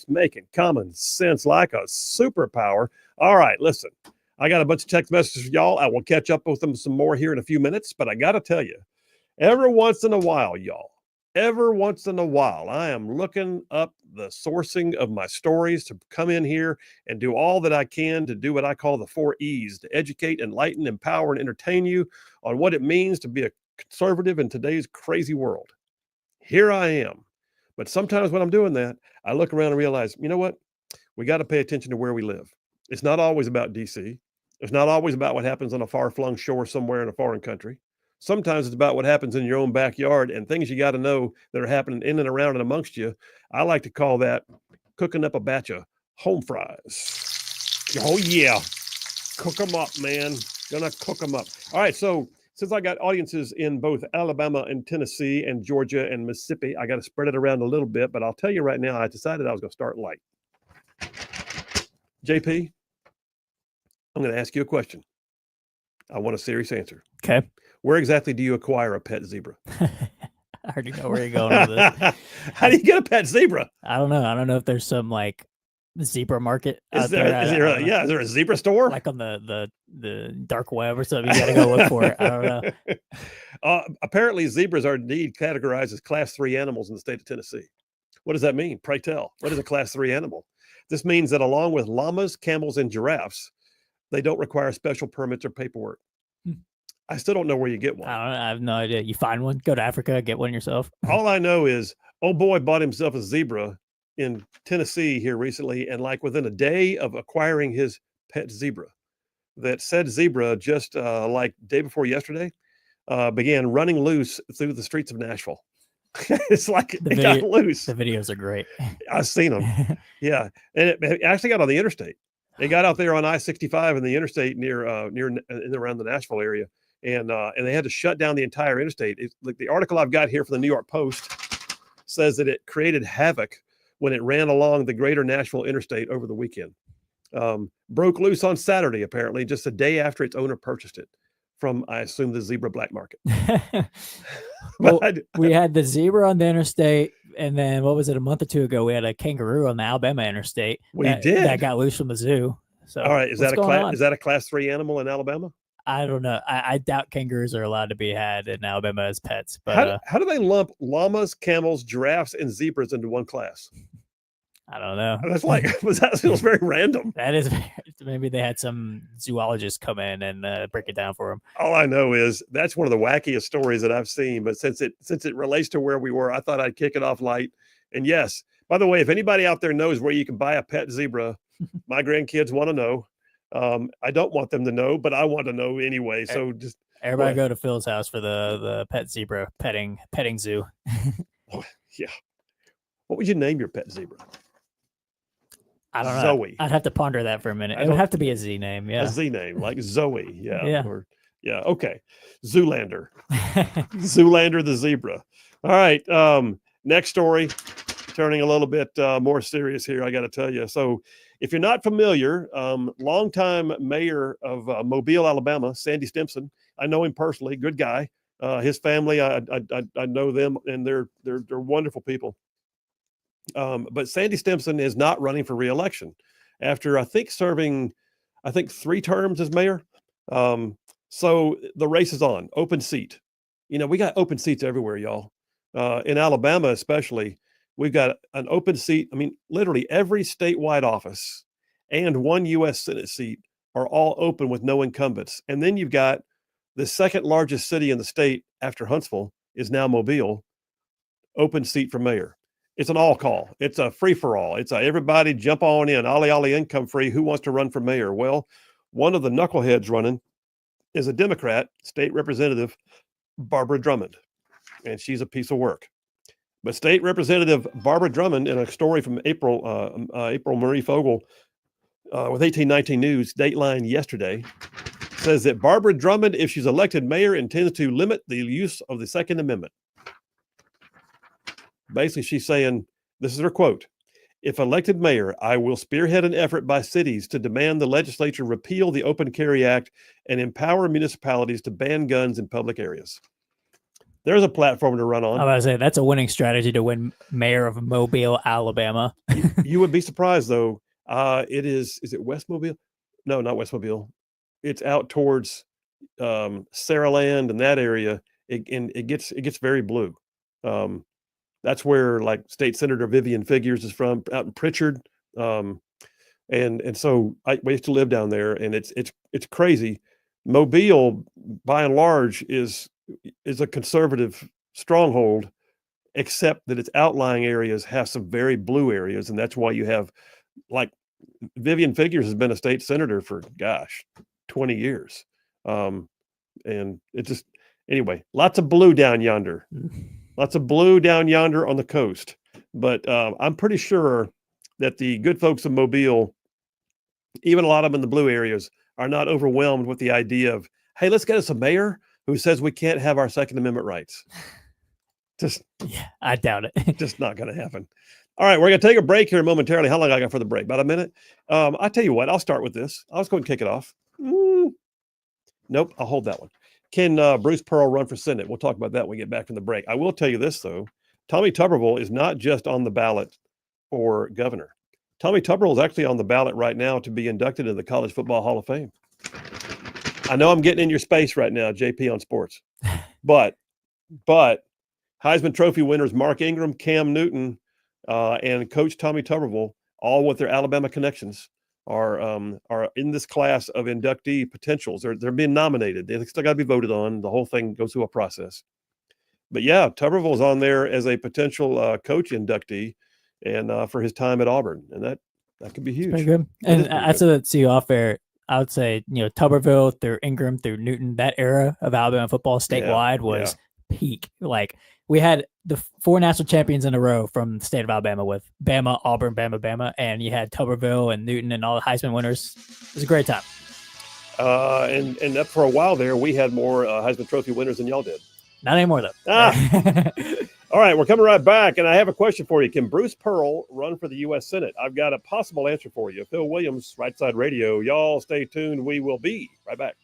making common sense like a superpower. All right, listen. I got a bunch of text messages for y'all. I will catch up with them some more here in a few minutes, but I got to tell you, every once in a while, I am looking up the sourcing of my stories to come in here and do all that I can to do what I call the 4 E's, to educate, enlighten, empower, and entertain you on what it means to be a conservative in today's crazy world. Here I am. But sometimes when I'm doing that, I look around and realize, you know what? We got to pay attention to where we live. It's not always about DC. It's not always about what happens on a far-flung shore somewhere in a foreign country. Sometimes it's about what happens in your own backyard and things you got to know that are happening in and around and amongst you. I like to call that cooking up a batch of home fries. Oh, yeah. Cook them up, man. Gonna cook them up. All right. So since I got audiences in both Alabama and Tennessee and Georgia and Mississippi, I got to spread it around a little bit. But I'll tell you right now, I decided I was going to start light. JP, I'm going to ask you a question. I want a serious answer. Okay. Where exactly do you acquire a pet zebra? I already know where you're going with this. How do you get a pet zebra? I don't know. I don't know if there's some like zebra market out Is there a zebra store? Like on the dark web or something. You got to go look for it. I don't know. Apparently, zebras are indeed categorized as Class 3 animals in the state of Tennessee. What does that mean? Pray tell. What is a Class 3 animal? This means that along with llamas, camels, and giraffes, they don't require special permits or paperwork. I still don't know where you get one. I don't know. I have no idea. You find one, go to Africa, get one yourself. All I know is, old boy bought himself a zebra in Tennessee here recently, and like within a day of acquiring his pet zebra, that said zebra just like day before yesterday began running loose through the streets of Nashville. It's like it got loose. The videos are great. I've seen them. Yeah, and it actually got on the interstate. They got out there on I-65 in the interstate near around the Nashville area. And they had to shut down the entire interstate. Like the article I've got here from the New York Post says that it created havoc when it ran along the greater Nashville interstate over the weekend. Broke loose on Saturday, apparently, just a day after its owner purchased it from, I assume, the zebra black market. Well, we had the zebra on the interstate, and then what was it, a month or two ago, we had a kangaroo on the Alabama interstate. That got loose from the zoo. So, all right, is that a Class 3 animal in Alabama? I don't know. I doubt kangaroos are allowed to be had in Alabama as pets. But how do they lump llamas, camels, giraffes, and zebras into one class? I don't know. That's like that feels very random. That is maybe they had some zoologist come in and break it down for them. All I know is that's one of the wackiest stories that I've seen. But since it relates to where we were, I thought I'd kick it off light. And yes, by the way, if anybody out there knows where you can buy a pet zebra, my grandkids want to know. I don't want them to know, but I want to know anyway. So just everybody go to Phil's house for the pet zebra petting zoo. Oh, yeah. What would you name your pet zebra? I don't know. Zoe. I'd have to ponder that for a minute. It would have to be a Z name. Yeah. A Z name, like Zoe. Yeah. Yeah. Okay. Zoolander. Zoolander the zebra. All right. Next story, turning a little bit more serious here, I got to tell you. So if you're not familiar, longtime mayor of Mobile, Alabama, Sandy Stimpson, I know him personally, good guy. His family, I know them, and they're wonderful people. But Sandy Stimpson is not running for re-election after serving 3 terms as mayor. So the race is on, open seat. We got open seats everywhere, y'all. In Alabama, especially, we've got an open seat. I mean, literally every statewide office and 1 U.S. Senate seat are all open with no incumbents. And then you've got the second largest city in the state after Huntsville is now Mobile, open seat for mayor. It's an all call. It's a free for all. It's everybody jump on in. Ollie income free. Who wants to run for mayor? Well, one of the knuckleheads running is a Democrat, state representative Barbara Drummond, and she's a piece of work. But State Representative Barbara Drummond, in a story from April Marie Fogel with 1819 News, Dateline yesterday, says that Barbara Drummond, if she's elected mayor, intends to limit the use of the Second Amendment. Basically, she's saying, this is her quote, If elected mayor, I will spearhead an effort by cities to demand the legislature repeal the Open Carry Act and empower municipalities to ban guns in public areas. There's a platform to run I on. was about to say that's a winning strategy to win mayor of Mobile, Alabama. You would be surprised though. Is it West Mobile? No, not West Mobile. It's out towards Saraland and that area. It gets very blue. That's where like State Senator Vivian Figures is from, out in Pritchard. And so we used to live down there, and it's crazy. Mobile, by and large, is a conservative stronghold, except that its outlying areas have some very blue areas, and that's why you have like Vivian Figures has been a state senator for 20 years, and it just anyway, lots of blue down yonder. Lots of blue down yonder on the coast. But I'm pretty sure that the good folks of Mobile, even a lot of them in the blue areas, are not overwhelmed with the idea of, hey, let's get us a mayor who says we can't have our Second Amendment rights. Yeah, I doubt it. Just not going to happen. All right, we're going to take a break here momentarily. How long I got for the break? About a minute? I tell you what, I'll start with this. I'll just go and kick it off. Nope, I'll hold that one. Can Bruce Pearl run for Senate? We'll talk about that when we get back from the break. I will tell you this, though. Tommy Tuberville is not just on the ballot for governor. Tommy Tuberville is actually on the ballot right now to be inducted into the College Football Hall of Fame. I know I'm getting in your space right now, JP on sports. But Heisman Trophy winners Mark Ingram, Cam Newton, and Coach Tommy Tuberville, all with their Alabama connections, are in this class of inductee potentials. They're being nominated. They still got to be voted on. The whole thing goes through a process. But yeah, Tuberville is on there as a potential coach inductee, and for his time at Auburn, and that could be huge. Pretty good. And I said that to you off air. I would say, Tuberville through Ingram through Newton, that era of Alabama football statewide was peak. Like, we had the 4 national champions in a row from the state of Alabama with Bama, Auburn, Bama, and you had Tuberville and Newton and all the Heisman winners. It was a great time. And that for a while there, we had more Heisman Trophy winners than y'all did. Not anymore, though. All right, we're coming right back, and I have a question for you. Can Bruce Pearl run for the U.S. Senate? I've got a possible answer for you. Phil Williams, Rightside Radio. Y'all stay tuned. We will be right back.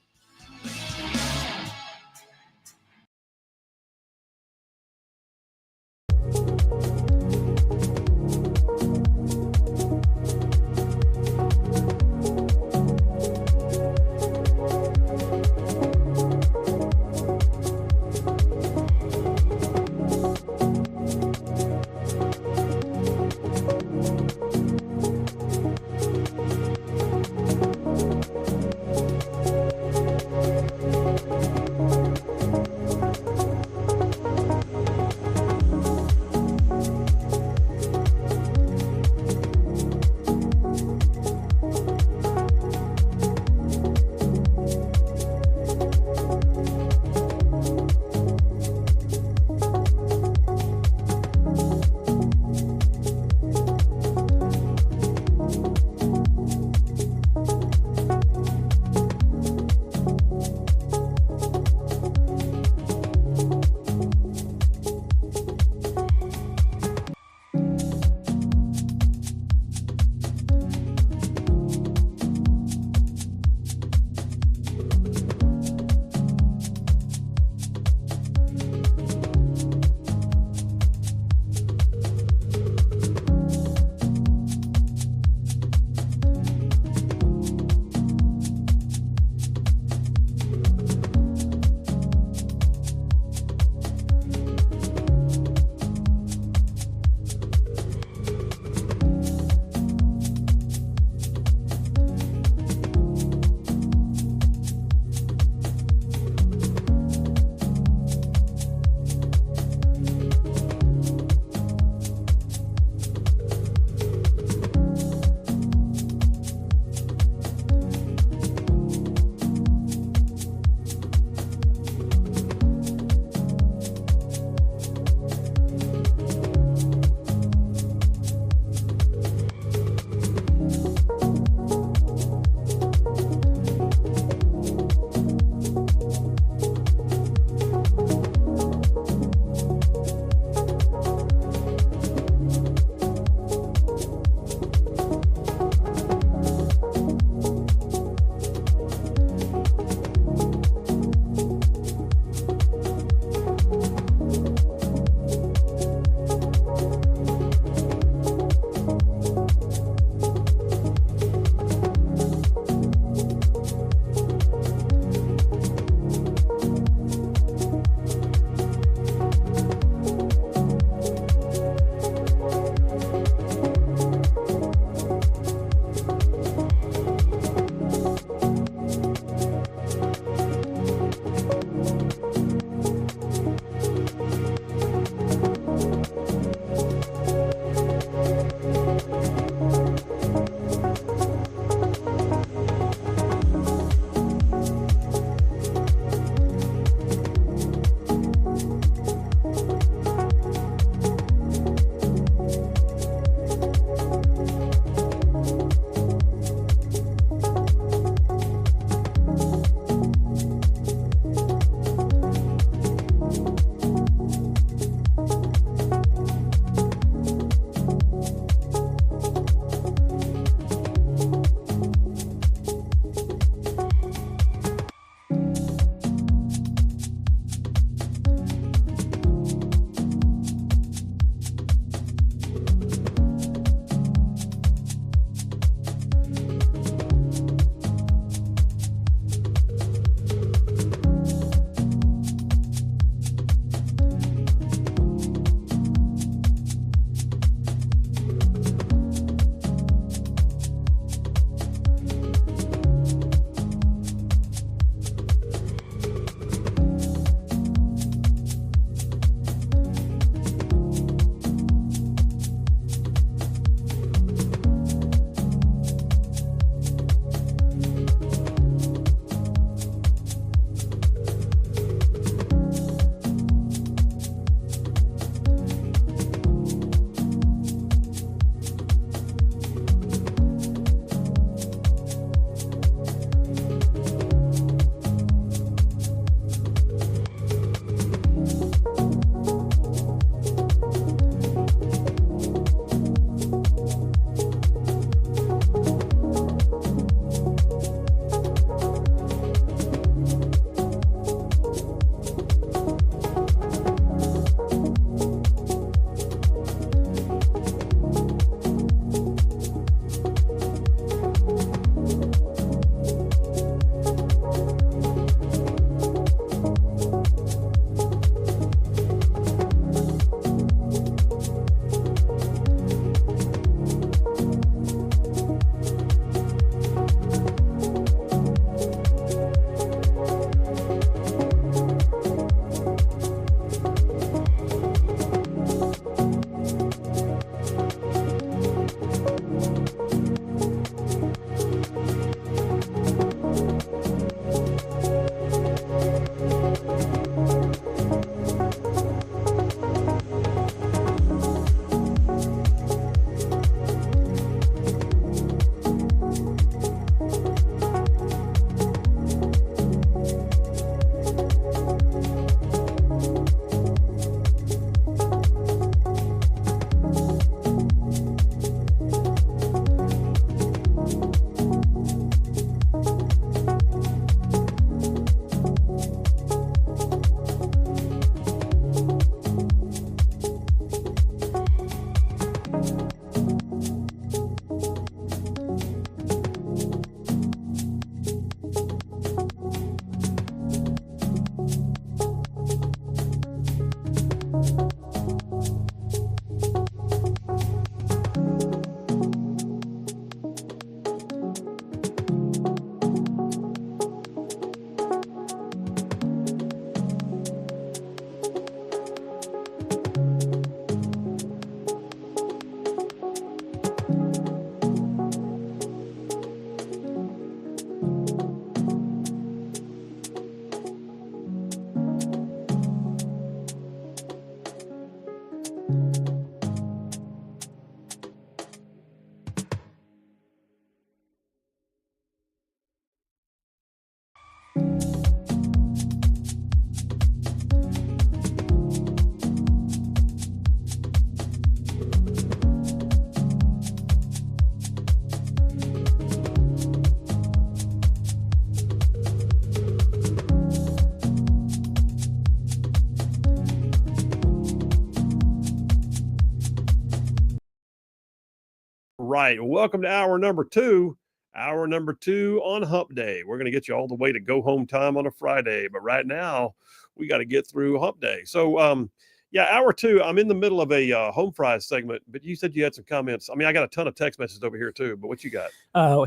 right. Welcome to hour number 2. Hour number 2 on Hump Day. We're going to get you all the way to go home time on a Friday. But right now, we got to get through Hump Day. So, yeah, hour 2, I'm in the middle of a home fries segment, but you said you had some comments. I mean, I got a ton of text messages over here too, but what you got?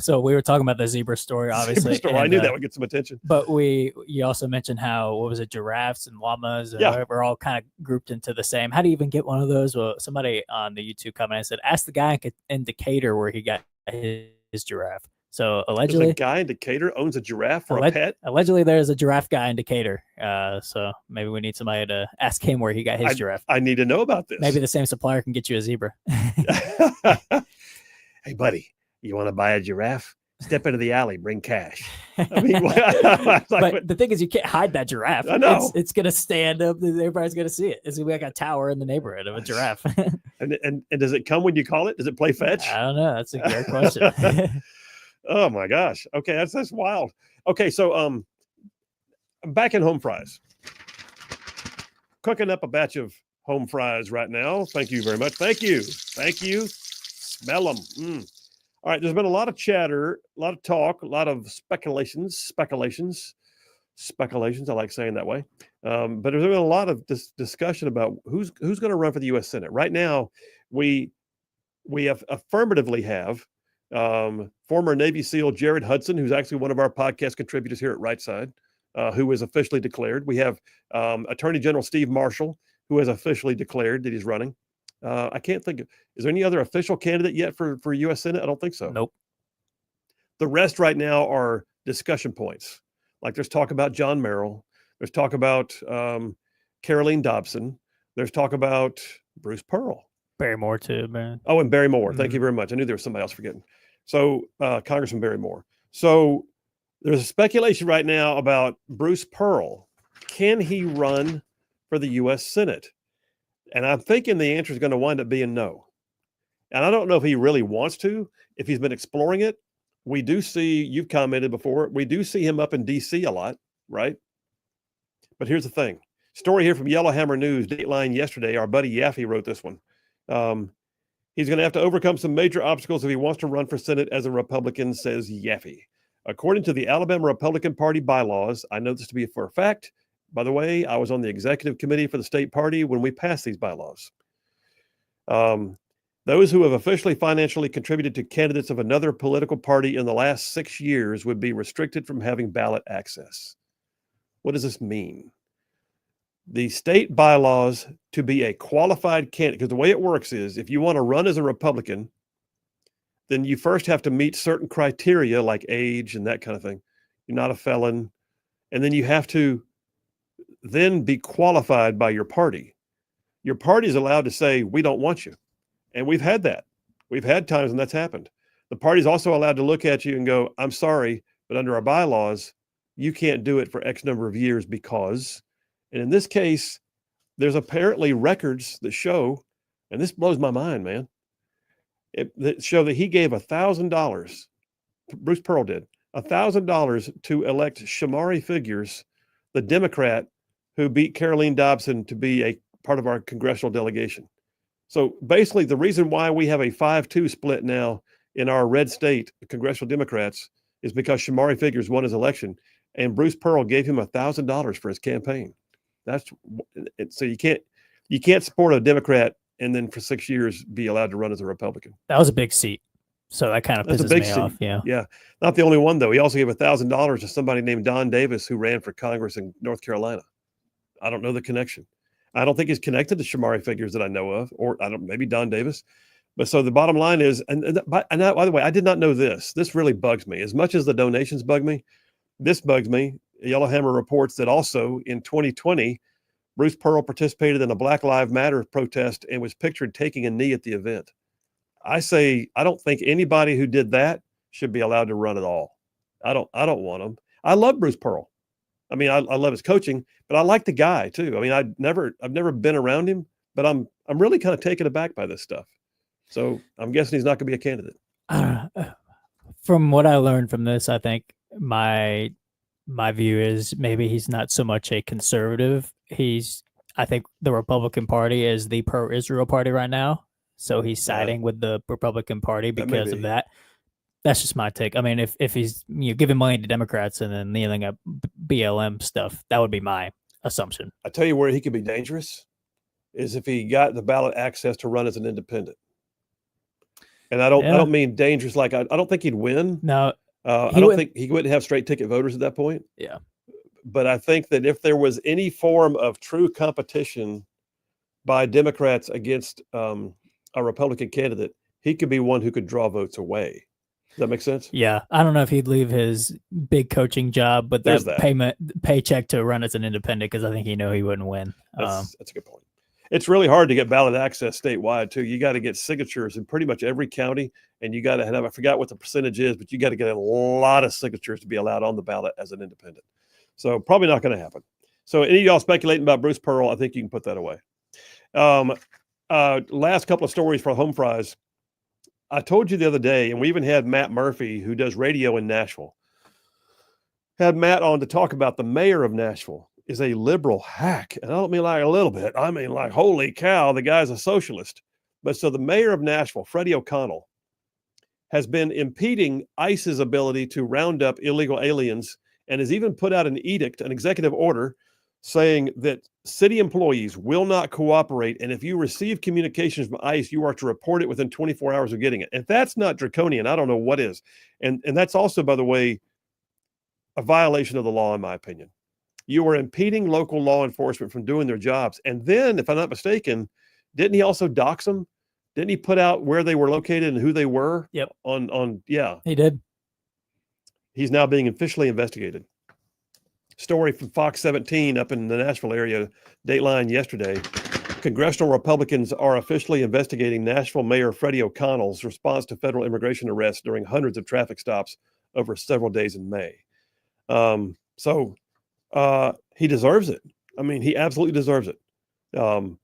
So we were talking about the zebra story, obviously. Zebra story. I knew that would get some attention. But you also mentioned how, what was it, giraffes and llamas and whatever, all kind of grouped into the same. How do you even get one of those? Well, somebody on the YouTube comment said, ask the guy in Decatur where he got his giraffe. So allegedly, there's a guy in Decatur owns a giraffe for a pet. Allegedly, there's a giraffe guy in Decatur. So maybe we need somebody to ask him where he got his giraffe. I need to know about this. Maybe the same supplier can get you a zebra. Hey, buddy, you want to buy a giraffe? Step into the alley, bring cash. I mean, but the thing is, you can't hide that giraffe. I know. It's going to stand up. Everybody's going to see it. It's going to be like a tower in the neighborhood of a giraffe. and does it come when you call it? Does it play fetch? I don't know. That's a great question. Oh my gosh. Okay, that's wild. Okay, so back in home fries. Cooking up a batch of home fries right now. Thank you very much. Thank you. Smell them. All right, there's been a lot of chatter, a lot of talk, a lot of speculations. I like saying that way. But there's been a lot of discussion about who's going to run for the U.S. Senate. Right now, we have affirmatively have former Navy SEAL Jared Hudson, who's actually one of our podcast contributors here at Rightside, who is officially declared. We have Attorney General Steve Marshall, who has officially declared that he's running. I can't think of, is there any other official candidate yet for U.S. Senate? I don't think so. Nope. The rest right now are discussion points. Like there's talk about John Merrill. There's talk about Caroline Dobson. There's talk about Bruce Pearl. Barry Moore too, man. Oh, and Barry Moore. Thank you very much. I knew there was somebody else forgetting. So Congressman Barry Moore. So there's a speculation right now about Bruce Pearl. Can he run for the U.S. Senate? And I'm thinking the answer is going to wind up being no. And I don't know if he really wants to, if he's been exploring it. We do see, you've commented before, we do see him up in D.C. a lot, right? But here's the thing. Story here from Yellowhammer News, Dateline yesterday. Our buddy Yaffe wrote this one. He's going to have to overcome some major obstacles if he wants to run for Senate as a Republican, says Yaffe. According to the Alabama Republican Party bylaws, I know this to be for a fact. By the way, I was on the executive committee for the state party when we passed these bylaws. Those who have officially financially contributed to candidates of another political party in the last 6 years would be restricted from having ballot access. What does this mean? The state bylaws to be a qualified candidate, because the way it works is if you want to run as a Republican, then you first have to meet certain criteria like age and that kind of thing. You're not a felon. And then you have to then be qualified by your party. Your party is allowed to say, we don't want you. And we've had that. We've had times when that's happened. The party's also allowed to look at you and go, I'm sorry, but under our bylaws, you can't do it for X number of years because, and in this case, there's apparently records that show, and this blows my mind, man, that show that he gave $1,000, Bruce Pearl did, $1,000 to elect Shamari Figures, the Democrat who beat Caroline Dobson to be a part of our congressional delegation. So basically, the reason why we have a 5-2 split now in our red state, congressional Democrats, is because Shamari Figures won his election, and Bruce Pearl gave him $1,000 for his campaign. So you can't support a Democrat and then for 6 years be allowed to run as a Republican. That was a big seat, so that kind of pisses me off. Yeah, not the only one though. He also gave $1,000 to somebody named Don Davis who ran for Congress in North Carolina. I don't know the connection. I don't think he's connected to Shamari Figures that I know of, or maybe Don Davis. But so the bottom line is, and by the way, I did not know this. This really bugs me. As much as the donations bug me, this bugs me. Yellowhammer reports that also in 2020, Bruce Pearl participated in a Black Lives Matter protest and was pictured taking a knee at the event. I don't think anybody who did that should be allowed to run at all. I don't want him. I love Bruce Pearl. I mean, I love his coaching, but I like the guy too. I mean, I've never been around him, but I'm really kind of taken aback by this stuff. So I'm guessing he's not going to be a candidate. From what I learned from this, I think my view is maybe he's not so much a conservative. I think the Republican Party is the pro-Israel party right now. so he's siding with the Republican Party That may because of be. that. That's just my take. I mean, if he's giving money to Democrats and then kneeling at BLM stuff, that would be my assumption. I tell you where he could be dangerous is if he got the ballot access to run as an independent. And I don't mean dangerous like I don't think he'd win. No, I don't think he wouldn't have straight ticket voters at that point. Yeah. But I think that if there was any form of true competition by Democrats against a Republican candidate, he could be one who could draw votes away. Does that make sense? Yeah. I don't know if he'd leave his big coaching job, but There's that paycheck to run as an independent, because I think he wouldn't win. That's a good point. It's really hard to get ballot access statewide too. You got to get signatures in pretty much every county, and you got to have, I forgot what the percentage is, but you got to get a lot of signatures to be allowed on the ballot as an independent. So probably not going to happen. So any of y'all speculating about Bruce Pearl, I think you can put that away. Last couple of stories for Home Fries. I told you the other day, and we even had Matt Murphy, who does radio in Nashville, had Matt on to talk about the mayor of Nashville is a liberal hack. And I don't mean like a little bit. I mean like, holy cow, the guy's a socialist. But so the mayor of Nashville, Freddie O'Connell, has been impeding ICE's ability to round up illegal aliens and has even put out an edict, an executive order, saying that city employees will not cooperate. And if you receive communications from ICE, you are to report it within 24 hours of getting it. If that's not draconian, I don't know what is. And that's also, by the way, a violation of the law, in my opinion. You are impeding local law enforcement from doing their jobs. And then, if I'm not mistaken, didn't he also dox them? Didn't he put out where they were located and who they were? Yep. Yeah. He did. He's now being officially investigated. Story from Fox 17 up in the Nashville area, Dateline yesterday. Congressional Republicans are officially investigating Nashville Mayor Freddie O'Connell's response to federal immigration arrests during hundreds of traffic stops over several days in May. He deserves it. I mean, he absolutely deserves it. The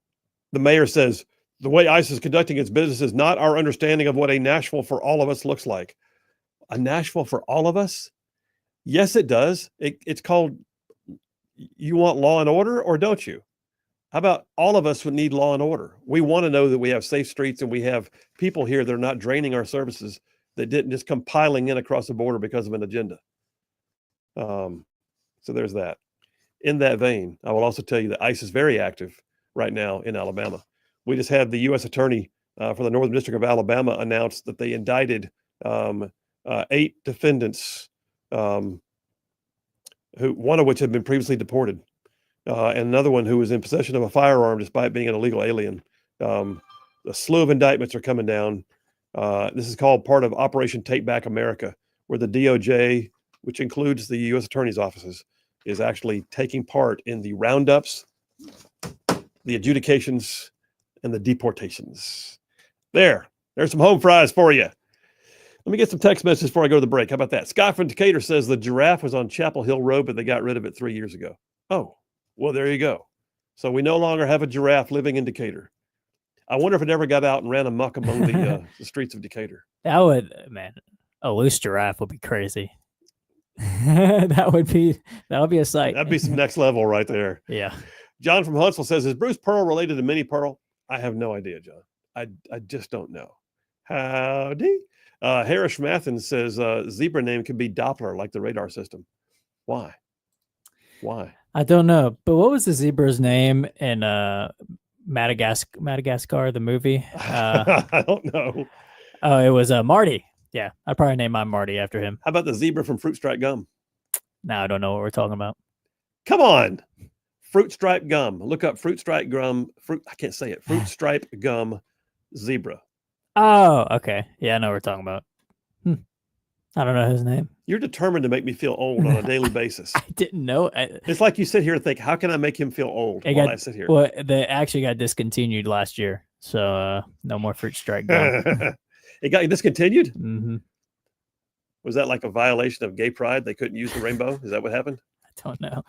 mayor says, the way ICE is conducting its business is not our understanding of what a Nashville for all of us looks like. A Nashville for all of us? Yes, it does. It's called, you want law and order or don't you? How about all of us would need law and order? We want to know that we have safe streets and we have people here that are not draining our services, that didn't just come piling in across the border because of an agenda. So there's that. In that vein, I will also tell you that ICE is very active right now in Alabama. We just had the U.S. Attorney for the Northern District of Alabama announce that they indicted 8 defendants, one of which had been previously deported, and another one who was in possession of a firearm despite being an illegal alien. A slew of indictments are coming down. This is called part of Operation Take Back America, where the DOJ, which includes the U.S. Attorney's offices, is actually taking part in the roundups, the adjudications, and the deportations. There's some home fries for you. Let me get some text messages before I go to the break. How about that? Scott from Decatur says the giraffe was on Chapel Hill Road, but they got rid of it 3 years ago. Oh, well, there you go. So we no longer have a giraffe living in Decatur. I wonder if it ever got out and ran amok among the streets of Decatur. That would, man, a loose giraffe would be crazy. that would be a sight. That'd be some next level right there. Yeah. John from Huntsville says, is Bruce Pearl related to Minnie Pearl? I have no idea, John. I just don't know. Howdy. Harris from Athens says zebra name could be Doppler, like the radar system. Why? I don't know. But what was the zebra's name in Madagascar, the movie? I don't know. Oh, it was Marty. Yeah, I'd probably name mine Marty after him. How about the zebra from Fruit Stripe Gum? No, I don't know what we're talking about. Come on. Fruit Stripe Gum. Look up Fruit Stripe Gum. I can't say it. Fruit Stripe Gum zebra. Oh, okay. Yeah, I know what we're talking about. I don't know his name. You're determined to make me feel old on a daily basis. I didn't know. It's like you sit here and think, how can I make him feel old while I sit here? Well, they actually got discontinued last year. So no more Fruit Stripe Gum. It got discontinued? Mm-hmm. Was that like a violation of gay pride? They couldn't use the rainbow? Is that what happened? I don't know.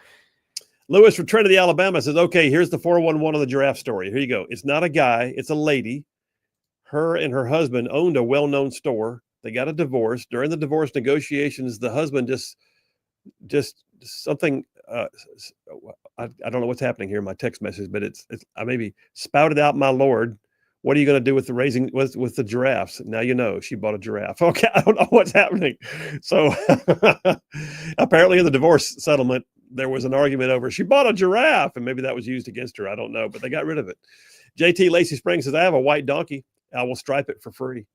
Lewis from Trinity, Alabama says, okay, here's the 411 of the giraffe story. Here you go. It's not a guy. It's a lady. Her and her husband owned a well-known store. They got a divorce. During the divorce negotiations, the husband just something, I don't know what's happening here in my text message, but it's I maybe spouted out, my Lord, What are you going to do with the raising with the giraffes? Now you know she bought a giraffe. Okay, I don't know what's happening. So apparently in the divorce settlement, there was an argument over she bought a giraffe, and maybe that was used against her. I don't know, but they got rid of it. JT Lacey Spring says, I have a white donkey. I will stripe it for free.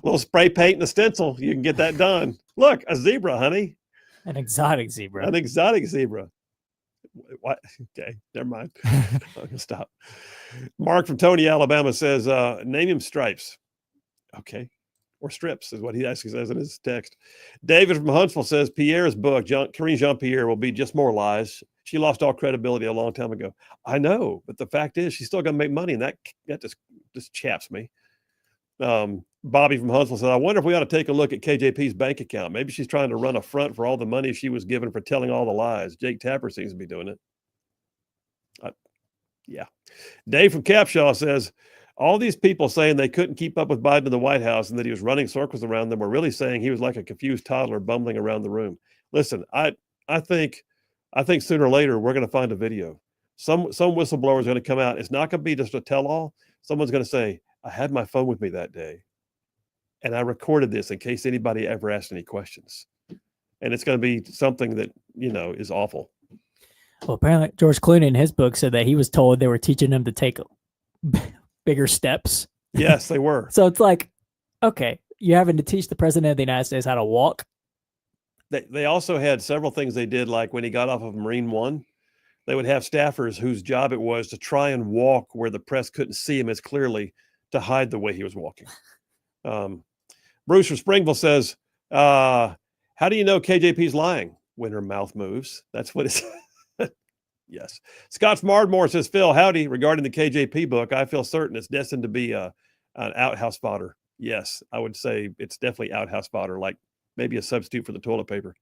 Little spray paint and a stencil. You can get that done. Look, a zebra, honey. An exotic zebra. An exotic zebra. What? Okay, never mind. I'm gonna stop. Mark from Tony, Alabama says, name him Stripes. Okay. Or Strips is what he actually says in his text. David from Huntsville says Pierre's book, Karine Jean-Pierre, will be just more lies. She lost all credibility a long time ago. I know, but the fact is she's still gonna make money, and that just chaps me. Bobby from Huntsville said, I wonder if we ought to take a look at KJP's bank account. Maybe she's trying to run a front for all the money she was given for telling all the lies. Jake Tapper seems to be doing it. Yeah. Dave from Capshaw says, all these people saying they couldn't keep up with Biden in the White House and that he was running circles around them were really saying he was like a confused toddler bumbling around the room. Listen, I think sooner or later we're going to find a video. Some whistleblower is going to come out. It's not going to be just a tell-all. Someone's going to say, I had my phone with me that day, and I recorded this in case anybody ever asked any questions. And it's going to be something that, is awful. Well, apparently George Clooney in his book said that he was told they were teaching him to take bigger steps. Yes, they were. So it's like, okay, you're having to teach the president of the United States how to walk. They also had several things they did, like when he got off of Marine One, they would have staffers whose job it was to try and walk where the press couldn't see him as clearly to hide the way he was walking. Bruce from Springville says, how do you know KJP's lying? When her mouth moves. That's what it's. Yes. Scott from Ardmore says, Phil, howdy. Regarding the KJP book, I feel certain it's destined to be an outhouse fodder. Yes, I would say it's definitely outhouse fodder, like maybe a substitute for the toilet paper.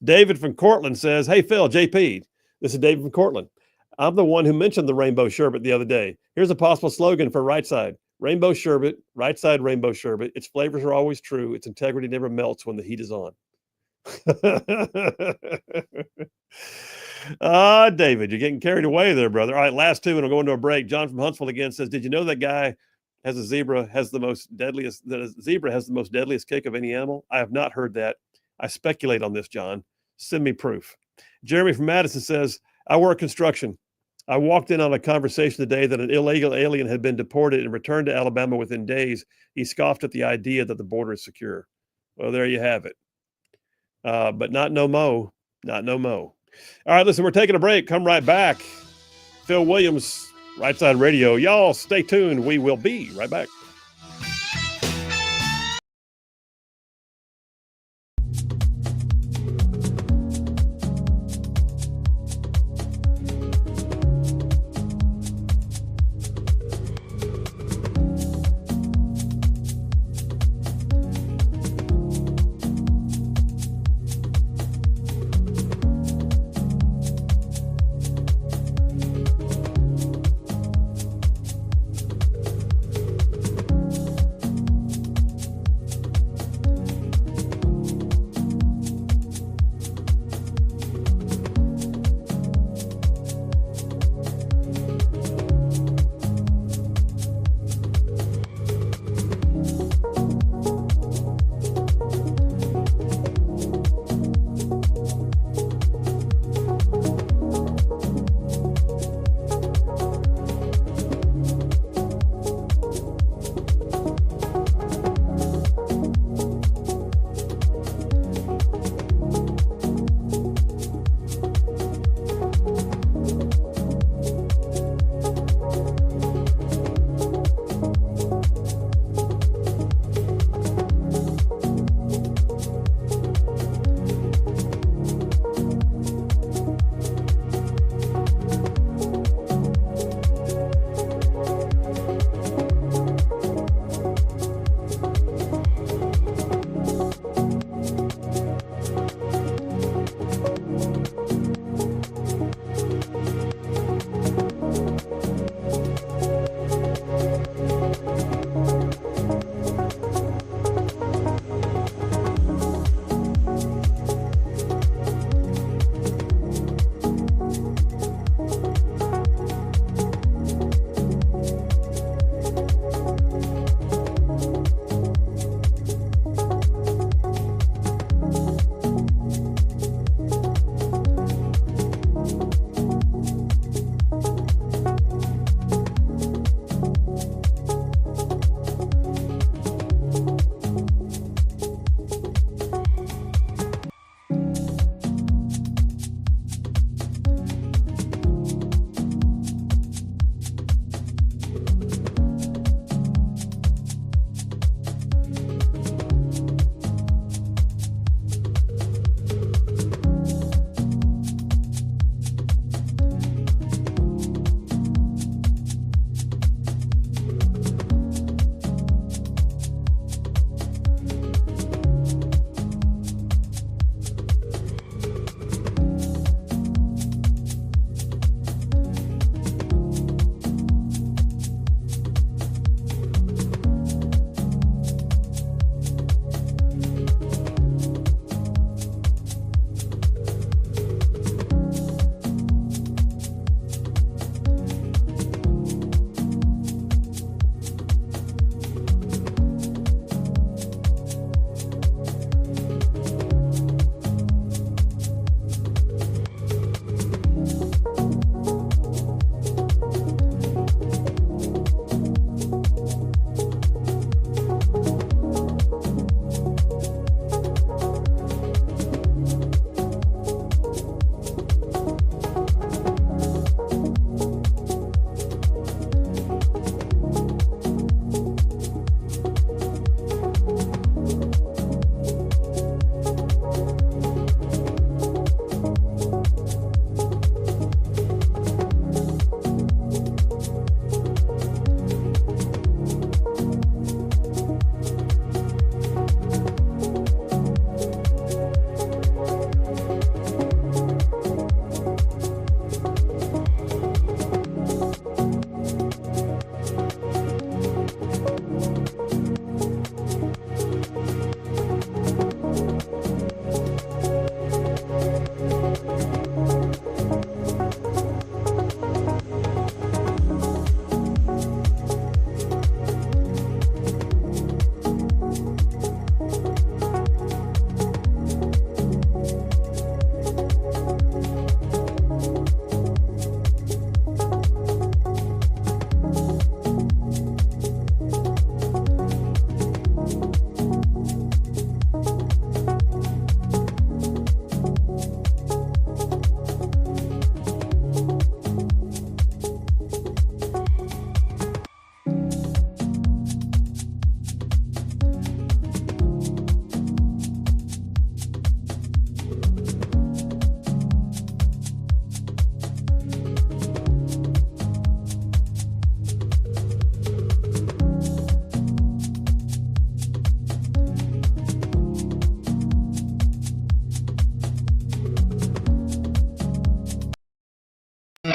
David from Cortland says, hey, Phil, JP. This is David from Cortland. I'm the one who mentioned the rainbow sherbet the other day. Here's a possible slogan for Rightside. Rainbow sherbet, Rightside rainbow sherbet. Its flavors are always true. Its integrity never melts when the heat is on. David, you're getting carried away there, brother. All right, last two, and I'll go into a break. John from Huntsville again says, did you know that guy has a zebra has the most deadliest kick of any animal? I have not heard that. I speculate on this, John. Send me proof. Jeremy from Madison says, I work construction. I walked in on a conversation today that an illegal alien had been deported and returned to Alabama within days. He scoffed at the idea that the border is secure. Well, there you have it. But not no mo. All right, listen, we're taking a break. Come right back. Phil Williams, Rightside Radio. Y'all stay tuned. We will be right back.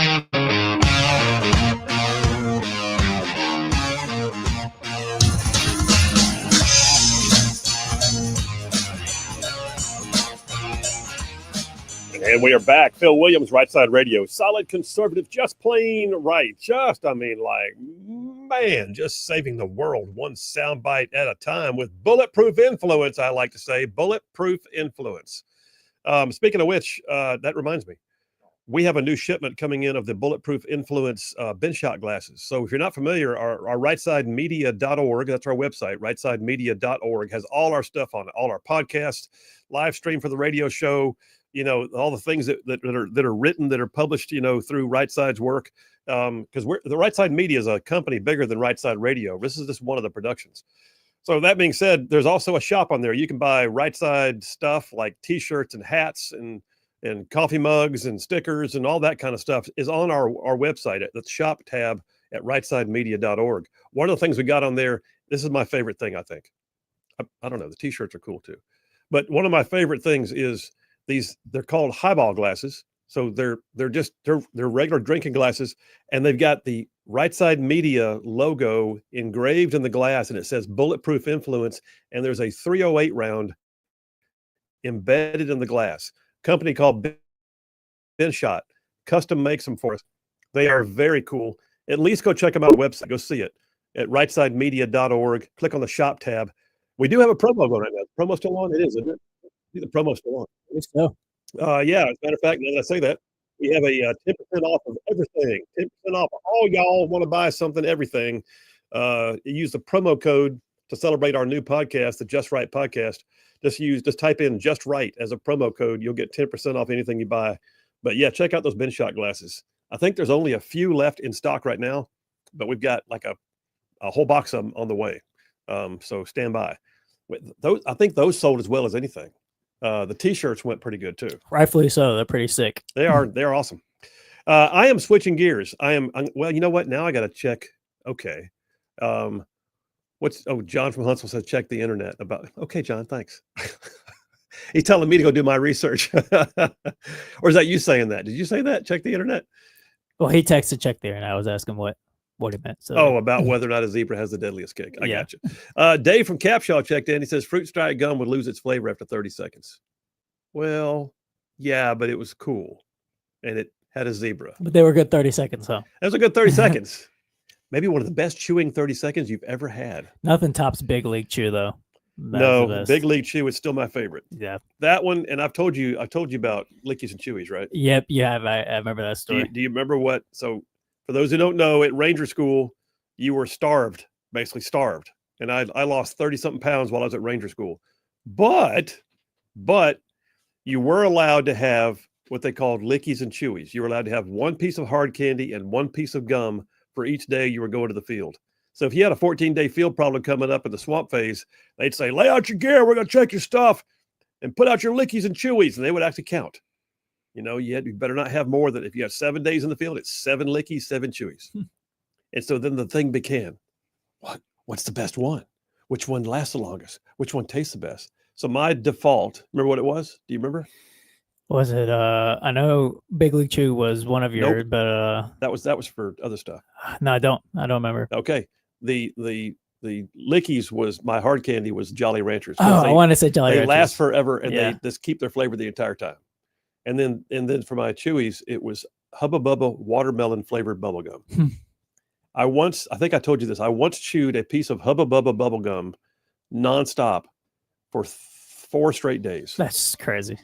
And we are back. Phil Williams, Rightside Radio. Solid conservative, just plain right. Just saving the world one soundbite at a time with bulletproof influence, I like to say. Bulletproof influence. Speaking of which, that reminds me. We have a new shipment coming in of the Bulletproof Influence bench shot glasses. So if you're not familiar, our rightsidemedia.org, that's our website, rightsidemedia.org, has all our stuff on it, all our podcasts, live stream for the radio show, all the things that are written, that are published, through Rightside's work. Because the Rightside Media is a company bigger than Rightside Radio. This is just one of the productions. So that being said, there's also a shop on there. You can buy Rightside stuff like T-shirts and hats and coffee mugs and stickers and all that kind of stuff is on our website at the shop tab at rightsidemedia.org. One of the things we got on there, this is my favorite thing, I think. I don't know, the T-shirts are cool too. But one of my favorite things is they're called highball glasses. So they're regular drinking glasses, and they've got the Rightside Media logo engraved in the glass, and it says Bulletproof Influence, and there's a 308 round embedded in the glass. Company called Ben Shot custom makes them for us. They are very cool. At least go check them out on the website. Go see it at rightsidemedia.org. Click on the shop tab. We do have a promo going right now. The promo's still on? It is, isn't it? I think the promo's still on. I think so. Yeah, as a matter of fact, now that I say that, we have a 10% off of everything. 10% off of all y'all want to buy something, everything. Use the promo code to celebrate our new podcast, the Just Right podcast. Just type in Just Right as a promo code. You'll get 10% off anything you buy. But yeah, check out those bench shot glasses. I think there's only a few left in stock right now, but we've got like a whole box of them on the way. So stand by. I think those sold as well as anything. The T-shirts went pretty good too. Rightfully so. They're pretty sick. They're awesome. I am switching gears. Well, you know what? Now I got to check. Okay. John from Huntsville says, check the internet about. Okay, John, thanks. He's telling me to go do my research. Or is that you saying that? Did you say that? Check the internet? Well, he texted check there, and I was asking what he meant. So. Oh, about whether or not a zebra has the deadliest kick. I got you. Dave from Capshaw checked in. He says fruit stripe gum would lose its flavor after 30 seconds. Well, yeah, but it was cool. And it had a zebra. But they were good 30 seconds, huh? That was a good 30 seconds. Maybe one of the best chewing 30 seconds you've ever had. Nothing tops Big League Chew, though. No, Big League Chew is still my favorite. Yeah. That one, and I've told you about Lickies and Chewies, right? Yep, you have. I remember that story. Do you remember what? So for those who don't know, at Ranger School, you were basically starved. And I lost 30-something pounds while I was at Ranger School. But you were allowed to have what they called Lickies and Chewies. You were allowed to have one piece of hard candy and one piece of gum for each day you were going to the field. So if you had a 14-day field problem coming up in the swamp phase, they'd say, lay out your gear, we're going to check your stuff, and put out your Lickies and Chewies, and they would actually count. You better not have more than, if you have 7 days in the field, it's 7 Lickies, 7 Chewies. And so then the thing became, what's the best one? Which one lasts the longest? Which one tastes the best? So my default, remember what it was? Do you remember? Was it I know Big League Chew was one of yours, Nope. but that was for other stuff. No, I don't remember. Okay. The Lickies was my hard candy was Jolly Ranchers. I wanted to say Jolly They Ranchers. last forever and Yeah. they just keep their flavor the entire time. And then for my Chewies, it was Hubba Bubba watermelon flavored bubble gum. I think I told you this. I once chewed a piece of Hubba Bubba bubble gum nonstop for 4 straight days. That's crazy.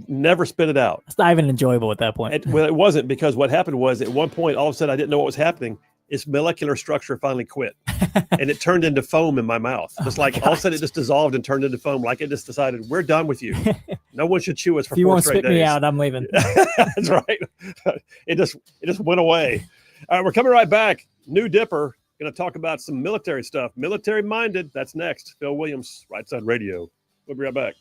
Never spit it out. It's not even enjoyable at that point. It wasn't, because what happened was at one point, all of a sudden, I didn't know what was happening. Its molecular structure finally quit, and it turned into foam in my mouth. It's all of a sudden it just dissolved and turned into foam. Like it just decided, we're done with you. No one should chew us for 4 straight days. If you won't spit me out, I'm leaving. That's right. It just went away. All right, we're coming right back. New Dipper. Going to talk about some military stuff. Military minded. That's next. Phil Williams, Rightside Radio. We'll be right back.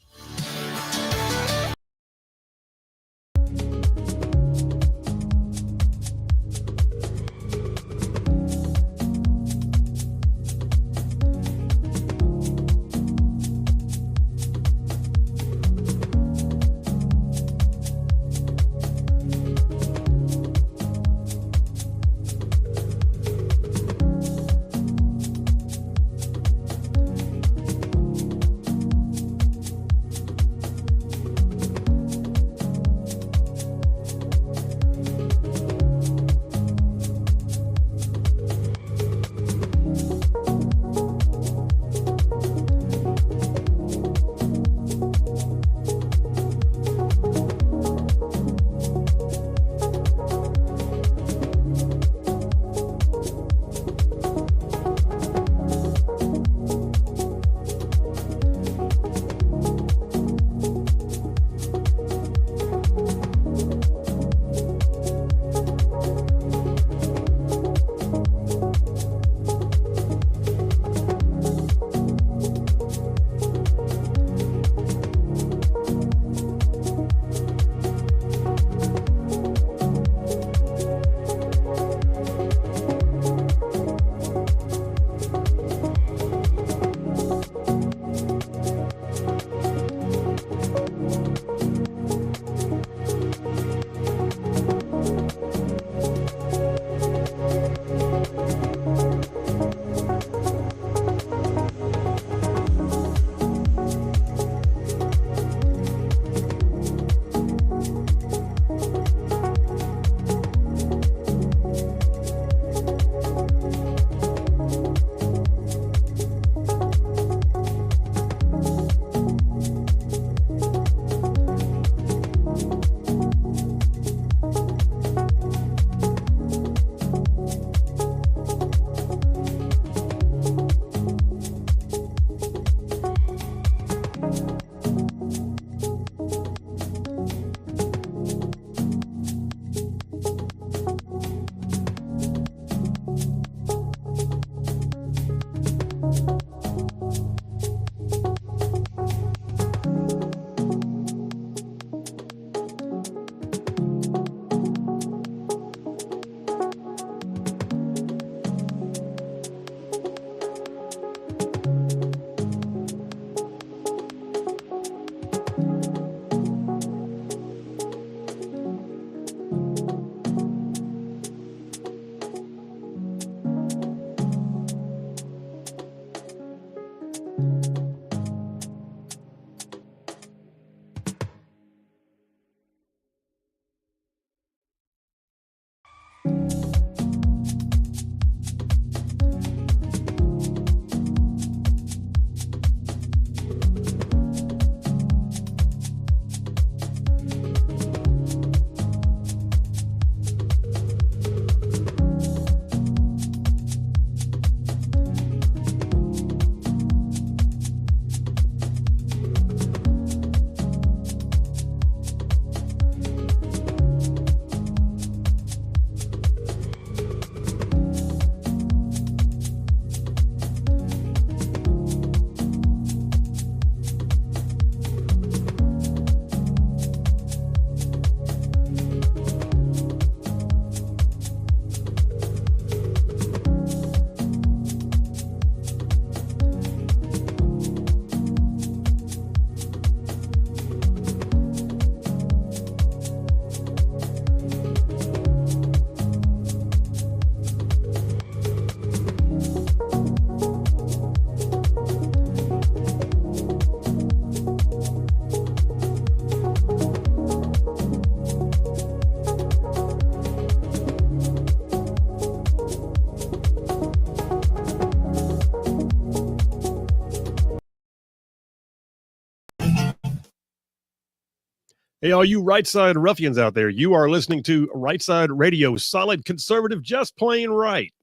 Hey, all you right side ruffians out there, you are listening to Rightside Radio, solid conservative, just plain right.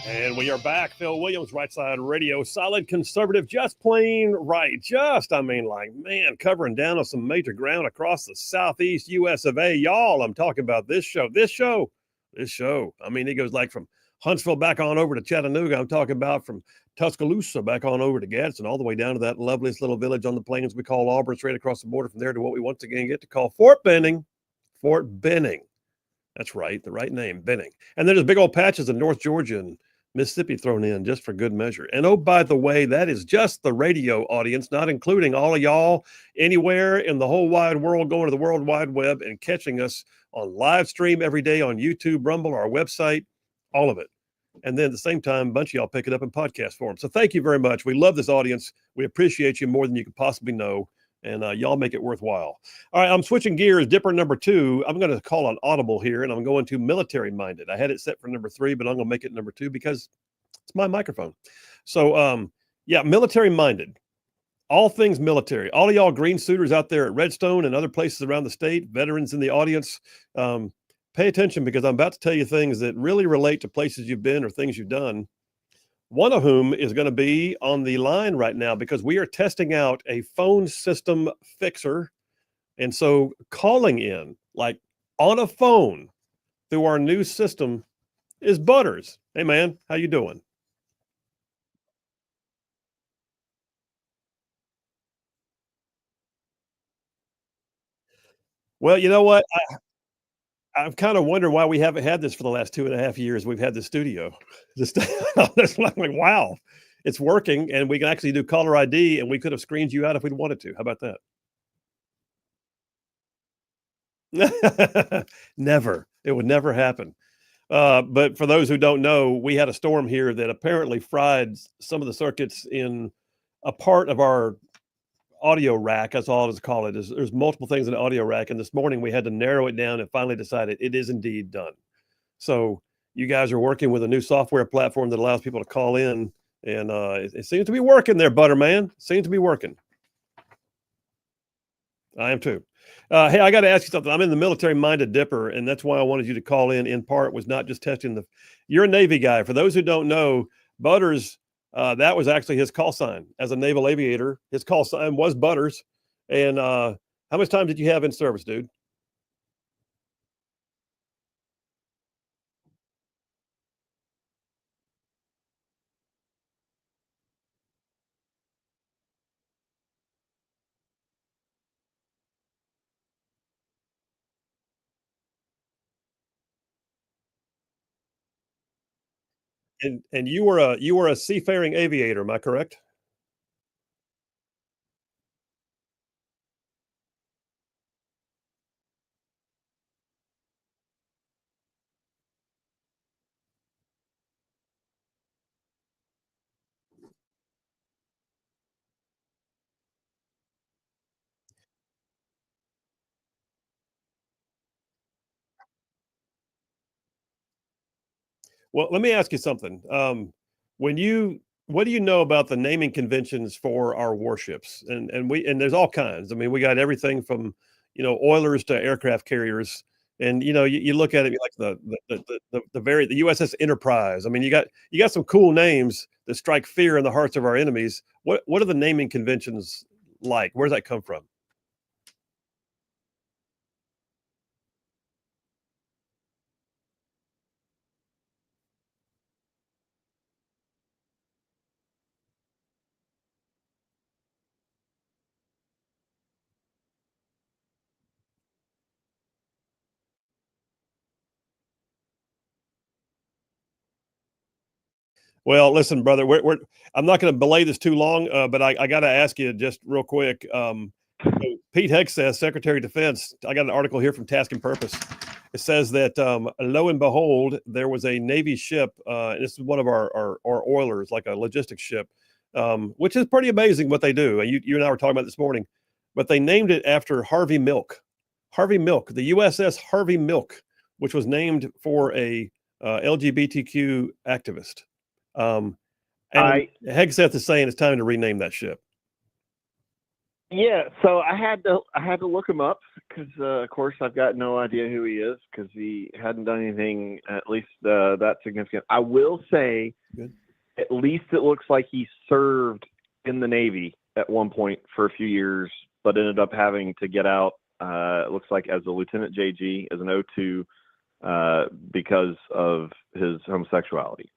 And we are back. Phil Williams, Right Side Radio, solid conservative, just plain right. Man, covering down on some major ground across the southeast US of A. Y'all, I'm talking about this show. I mean, it goes like from Huntsville back on over to Chattanooga. I'm talking about from Tuscaloosa back on over to Gadsden, all the way down to that loveliest little village on the plains we call Auburn, straight across the border from there to what we once again get to call Fort Benning. Fort Benning. That's right, the right name, Benning. And then there's big old patches in North Georgia and Mississippi thrown in just for good measure. And oh, by the way, that is just the radio audience, not including all of y'all anywhere in the whole wide world going to the World Wide Web and catching us on live stream every day on YouTube, Rumble, our website, all of it. And then at the same time, a bunch of y'all pick it up in podcast form. So thank you very much. We love this audience. We appreciate you more than you could possibly know. And y'all make it worthwhile. All right, I'm switching gears. Dipper number 2. I'm going to call on audible here, and I'm going to military minded. I had it set for number 3, but I'm going to make it number 2 because it's my microphone. So, military minded. All things military. All of y'all green suiters out there at Redstone and other places around the state, veterans in the audience, pay attention because I'm about to tell you things that really relate to places you've been or things you've done. One of whom is going to be on the line right now because we are testing out a phone system fixer. And so calling in, like on a phone through our new system, is Butters. Hey, man, how you doing? Well, you know what? I'm kind of wondering why we haven't had this for the last 2.5 years. We've had the studio. Just that's like, wow, it's working, and we can actually do caller ID, and we could have screened you out if we'd wanted to. How about that? Never. It would never happen. But for those who don't know, we had a storm here that apparently fried some of the circuits in a part of our audio rack. That's all I was call it. There's multiple things in the audio rack, and this morning we had to narrow it down and finally decided it is indeed done. So you guys are working with a new software platform that allows people to call in, and it seems to be working there, Butterman. Seems to be working. I am too. Hey, I got to ask you something. I'm in the military-minded dipper, and that's why I wanted you to call in. In part, was not just testing the. You're a Navy guy. For those who don't know, Butters, that was actually his call sign as a naval aviator. His call sign was Butters. And how much time did you have in service, dude? And you were a seafaring aviator, am I correct? Well, let me ask you something. When you what do you know about the naming conventions for our warships? And there's all kinds. I mean, we got everything from oilers to aircraft carriers. And you look at it like the USS Enterprise. I mean, you got some cool names that strike fear in the hearts of our enemies. What are the naming conventions like? Where does that come from? Well, listen, brother, I'm not going to belay this too long, but I got to ask you just real quick. So Pete Hegseth, Secretary of Defense, I got an article here from Task and Purpose. It says that lo and behold, there was a Navy ship. This is one of our oilers, like a logistics ship, which is pretty amazing what they do. You and I were talking about this morning, but they named it after Harvey Milk. Harvey Milk, the USS Harvey Milk, which was named for a LGBTQ activist. And Hegseth is saying it's time to rename that ship. Yeah, so I had to look him up because, of course, I've got no idea who he is because he hadn't done anything at least that significant. I will say, Good. At least it looks like he served in the Navy at one point for a few years, but ended up having to get out. It looks like as a Lieutenant JG, as an O2, because of his homosexuality.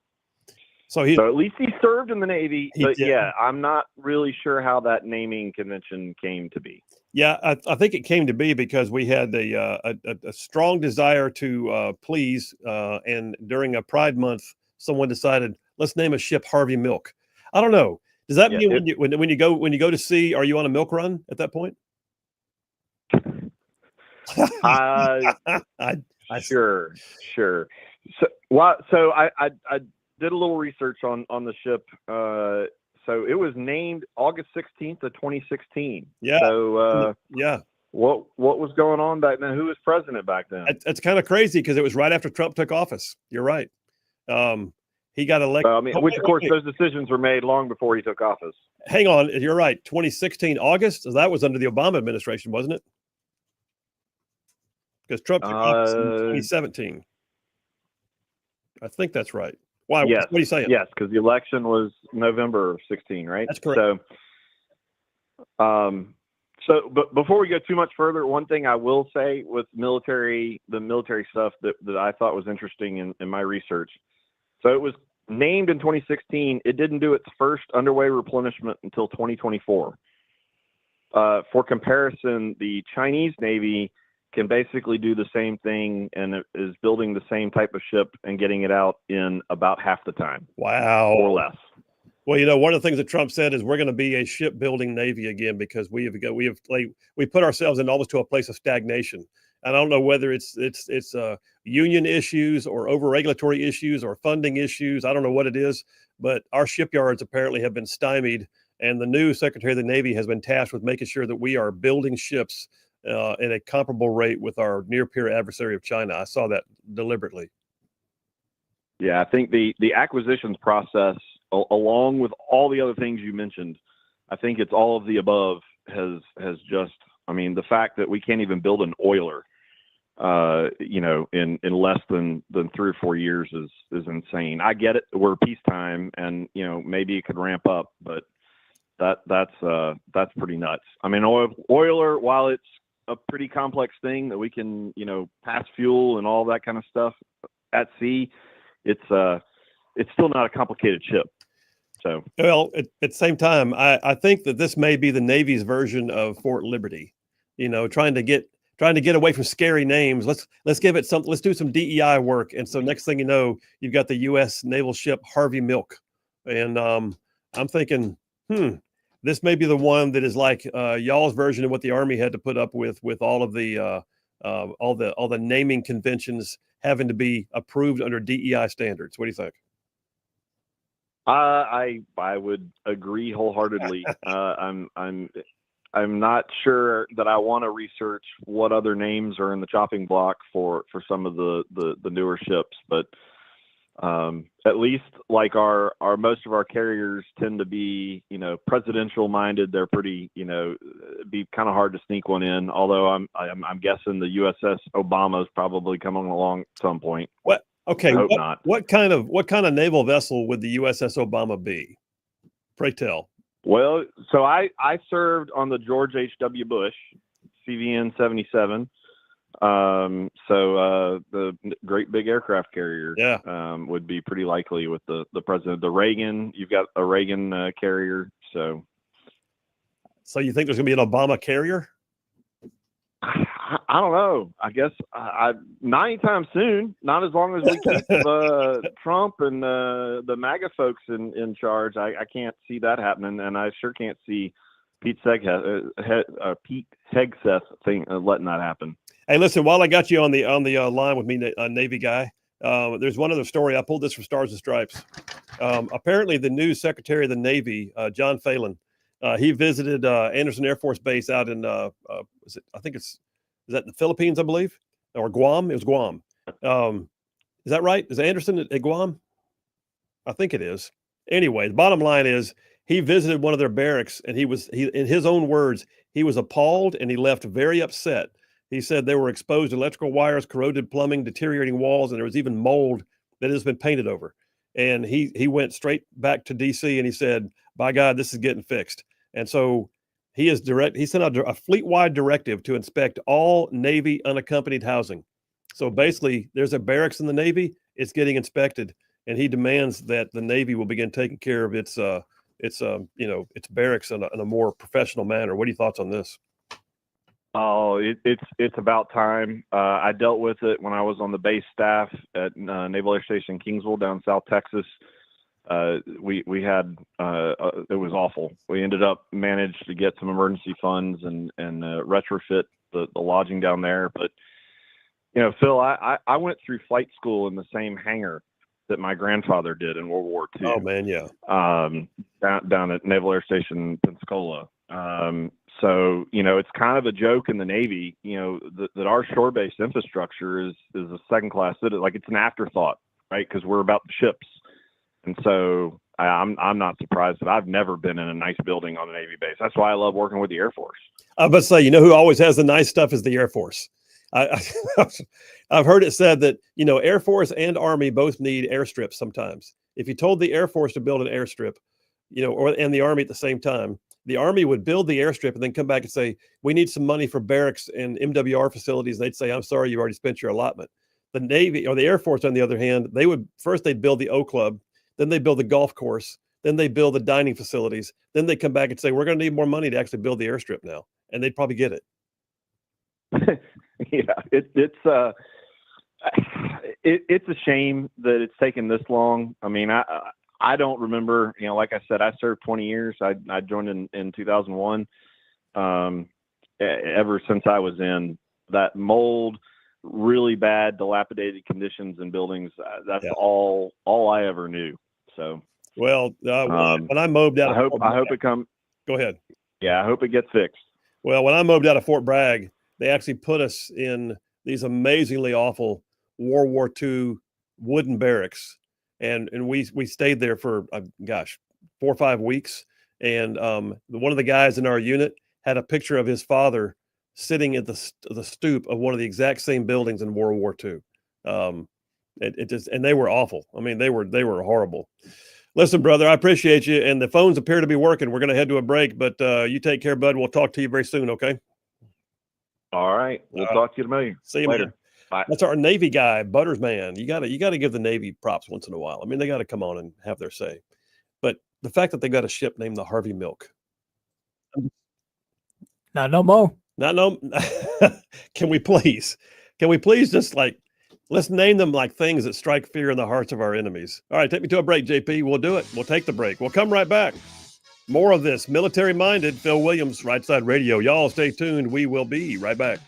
So at least he served in the Navy, but yeah, I'm not really sure how that naming convention came to be. Yeah, I think it came to be because we had a strong desire to please, and during a Pride Month, someone decided let's name a ship Harvey Milk. I don't know. Does that mean when you go to sea, are you on a milk run at that point? Sure. So I did a little research on the ship. So it was named August 16th of 2016. Yeah. So yeah. What was going on back then? Who was president back then? It's kind of crazy because it was right after Trump took office. You're right. He got elected. Which of course those decisions were made long before he took office. Hang on, you're right. 2016 August. That was under the Obama administration, wasn't it? Because Trump took office in 2017. I think that's right. Why? Yes. What are you saying? Yes, because the election was November of 16, right? That's correct. But before we go too much further, one thing I will say with the military stuff that I thought was interesting in my research. So it was named in 2016. It didn't do its first underway replenishment until 2024. For comparison, the Chinese Navy can basically do the same thing and is building the same type of ship and getting it out in about half the time. Wow. Or less. Well, one of the things that Trump said is we're going to be a shipbuilding Navy again because we put ourselves in almost to a place of stagnation. I don't know whether it's union issues or over regulatory issues or funding issues. I don't know what it is, but our shipyards apparently have been stymied, and the new Secretary of the Navy has been tasked with making sure that we are building ships at a comparable rate with our near-peer adversary of China. I saw that deliberately. Yeah, I think the acquisitions process, along with all the other things you mentioned, I think it's all of the above has just, the fact that we can't even build an oiler, in less than 3 or 4 years is insane. I get it. We're peacetime and, maybe it could ramp up, but that's pretty nuts. Oiler, while it's a pretty complex thing that we can, pass fuel and all that kind of stuff at sea, it's still not a complicated ship. So, well, at the same time, I think that this may be the Navy's version of Fort Liberty, trying to get away from scary names. Let's give it something. Let's do some DEI work. And so next thing you know, you've got the U.S. naval ship Harvey Milk. And I'm thinking, this may be the one that is like y'all's version of what the Army had to put up with all of the all the naming conventions having to be approved under DEI standards. What do you think? I would agree wholeheartedly. I'm not sure that I want to research what other names are in the chopping block for some of the newer ships, but At least like our most of our carriers tend to be, presidential minded. They're pretty, be kind of hard to sneak one in. Although I'm guessing the USS Obama's probably coming along at some point. What? Okay. I hope not. What kind of naval vessel would the USS Obama be? Pray tell. Well, so I served on the George H.W. Bush CVN 77. So the great big aircraft carrier, would be pretty likely with the president. The Reagan, you've got a Reagan carrier. So you think there's going to be an Obama carrier? I don't know. I guess not anytime soon. Not as long as we keep Trump and the MAGA folks in charge. I can't see that happening, and I sure can't see Pete Hegseth thing letting that happen. Hey, listen, while I got you on the line with me, Navy guy, there's one other story. I pulled this from Stars and Stripes. Apparently, the new Secretary of the Navy, John Phelan, he visited Anderson Air Force Base out in, is that the Philippines, I believe, or Guam? It was Guam. Is that right? Is Anderson at Guam? I think it is. Anyway, the bottom line is he visited one of their barracks, and he in his own words, he was appalled, and he left very upset. He said they were exposed to electrical wires, corroded plumbing, deteriorating walls, and there was even mold that has been painted over. And he went straight back to D.C. and he said, "By God, this is getting fixed." And so he sent out a fleet-wide directive to inspect all Navy unaccompanied housing. So basically, there's a barracks in the Navy; it's getting inspected, and he demands that the Navy will begin taking care of its barracks in a more professional manner. What are your thoughts on this? Oh, it's about time. I dealt with it when I was on the base staff at Naval Air Station Kingsville down in South Texas. We had it was awful. We ended up managed to get some emergency funds and retrofit the lodging down there. But Phil, I went through flight school in the same hangar that my grandfather did in World War II. Oh man, yeah. Down at Naval Air Station Pensacola. So, it's kind of a joke in the Navy, that our shore-based infrastructure is a second-class citizen. Like, it's an afterthought, right? Because we're about the ships. And so I'm not surprised that I've never been in a nice building on a Navy base. That's why I love working with the Air Force. I was about to say, who always has the nice stuff is the Air Force. I've heard it said that, Air Force and Army both need airstrips sometimes. If you told the Air Force to build an airstrip, and the Army at the same time, the Army would build the airstrip and then come back and say, "We need some money for barracks and MWR facilities." They'd say, "I'm sorry, you've already spent your allotment." The Navy or the Air Force, on the other hand, they'd build the O Club, then they build the golf course, then they build the dining facilities, then they come back and say, "We're going to need more money to actually build the airstrip now," and they'd probably get it. Yeah, it's a shame that it's taken this long. I mean, I don't remember, like I said, I served 20 years. I joined in 2001. Ever since I was in that mold, really bad, dilapidated conditions in buildings. That's all I ever knew. So, well, when I moved out, I hope it comes. Go ahead. Yeah, I hope it gets fixed. Well, when I moved out of Fort Bragg, they actually put us in these amazingly awful World War II wooden barracks. And we stayed there for 4 or 5 weeks. And one of the guys in our unit had a picture of his father sitting at the stoop of one of the exact same buildings in World War II. And they were awful. I mean, they were horrible. Listen, brother, I appreciate you. And the phones appear to be working. We're going to head to a break, but you take care, bud. We'll talk to you very soon. Okay. All right. We'll talk to you tomorrow. See you later. Bye. That's our Navy guy, Butters man. You gotta give the Navy props once in a while. I mean, they got to come on and have their say. But the fact that they got a ship named the Harvey Milk. Not no more. Not no. Can we please just let's name them like things that strike fear in the hearts of our enemies. All right, take me to a break, JP. We'll do it. We'll take the break. We'll come right back. More of this military-minded Phil Williams, Rightside Radio. Y'all stay tuned. We will be right back.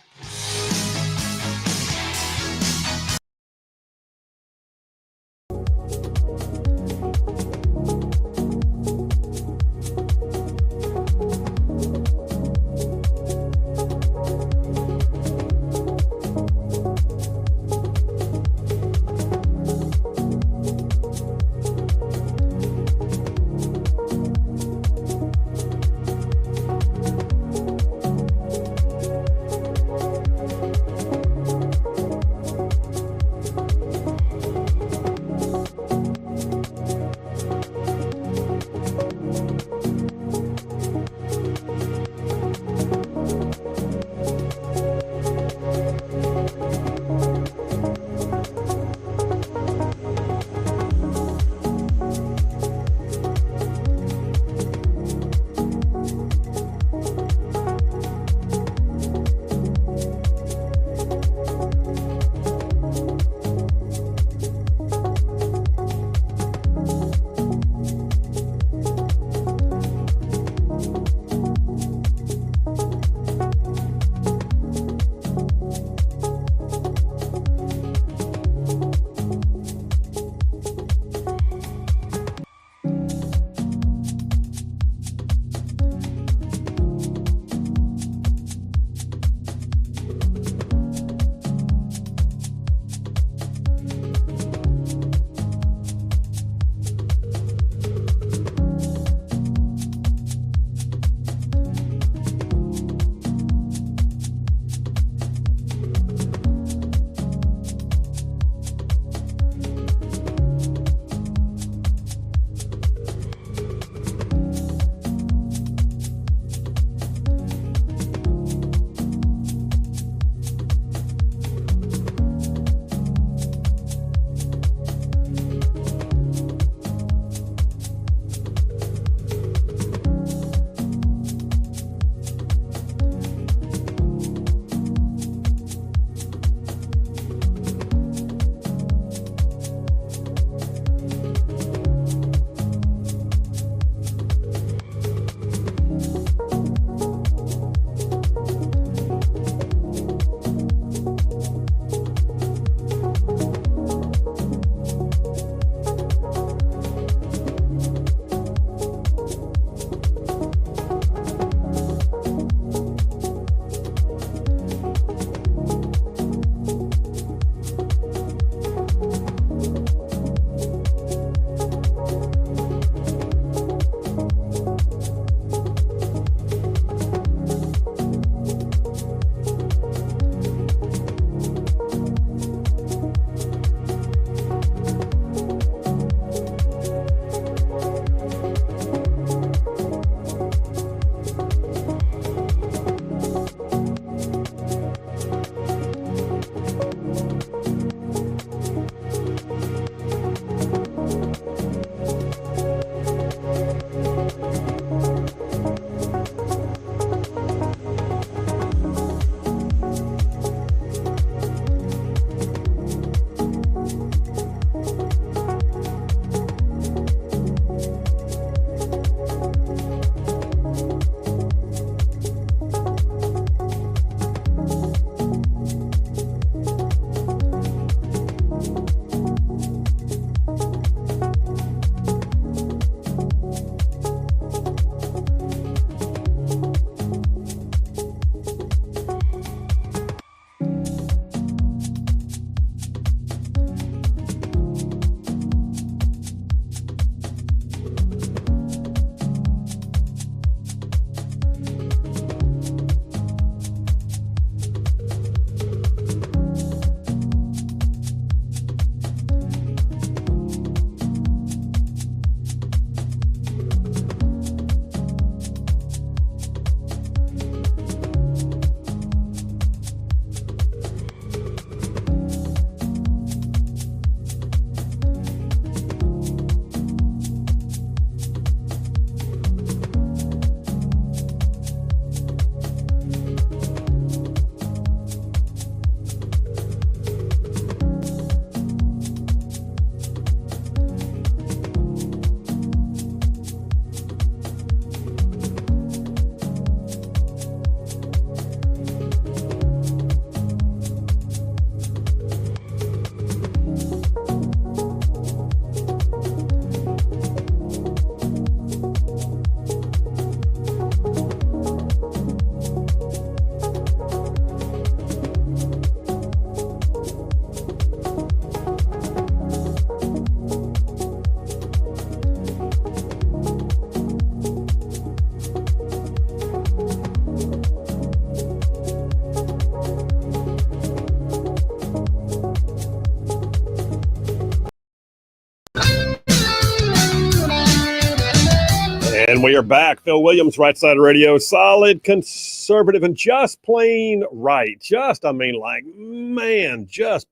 And we are back. Phil Williams, Rightside Radio. Solid, conservative, and just plain right. Just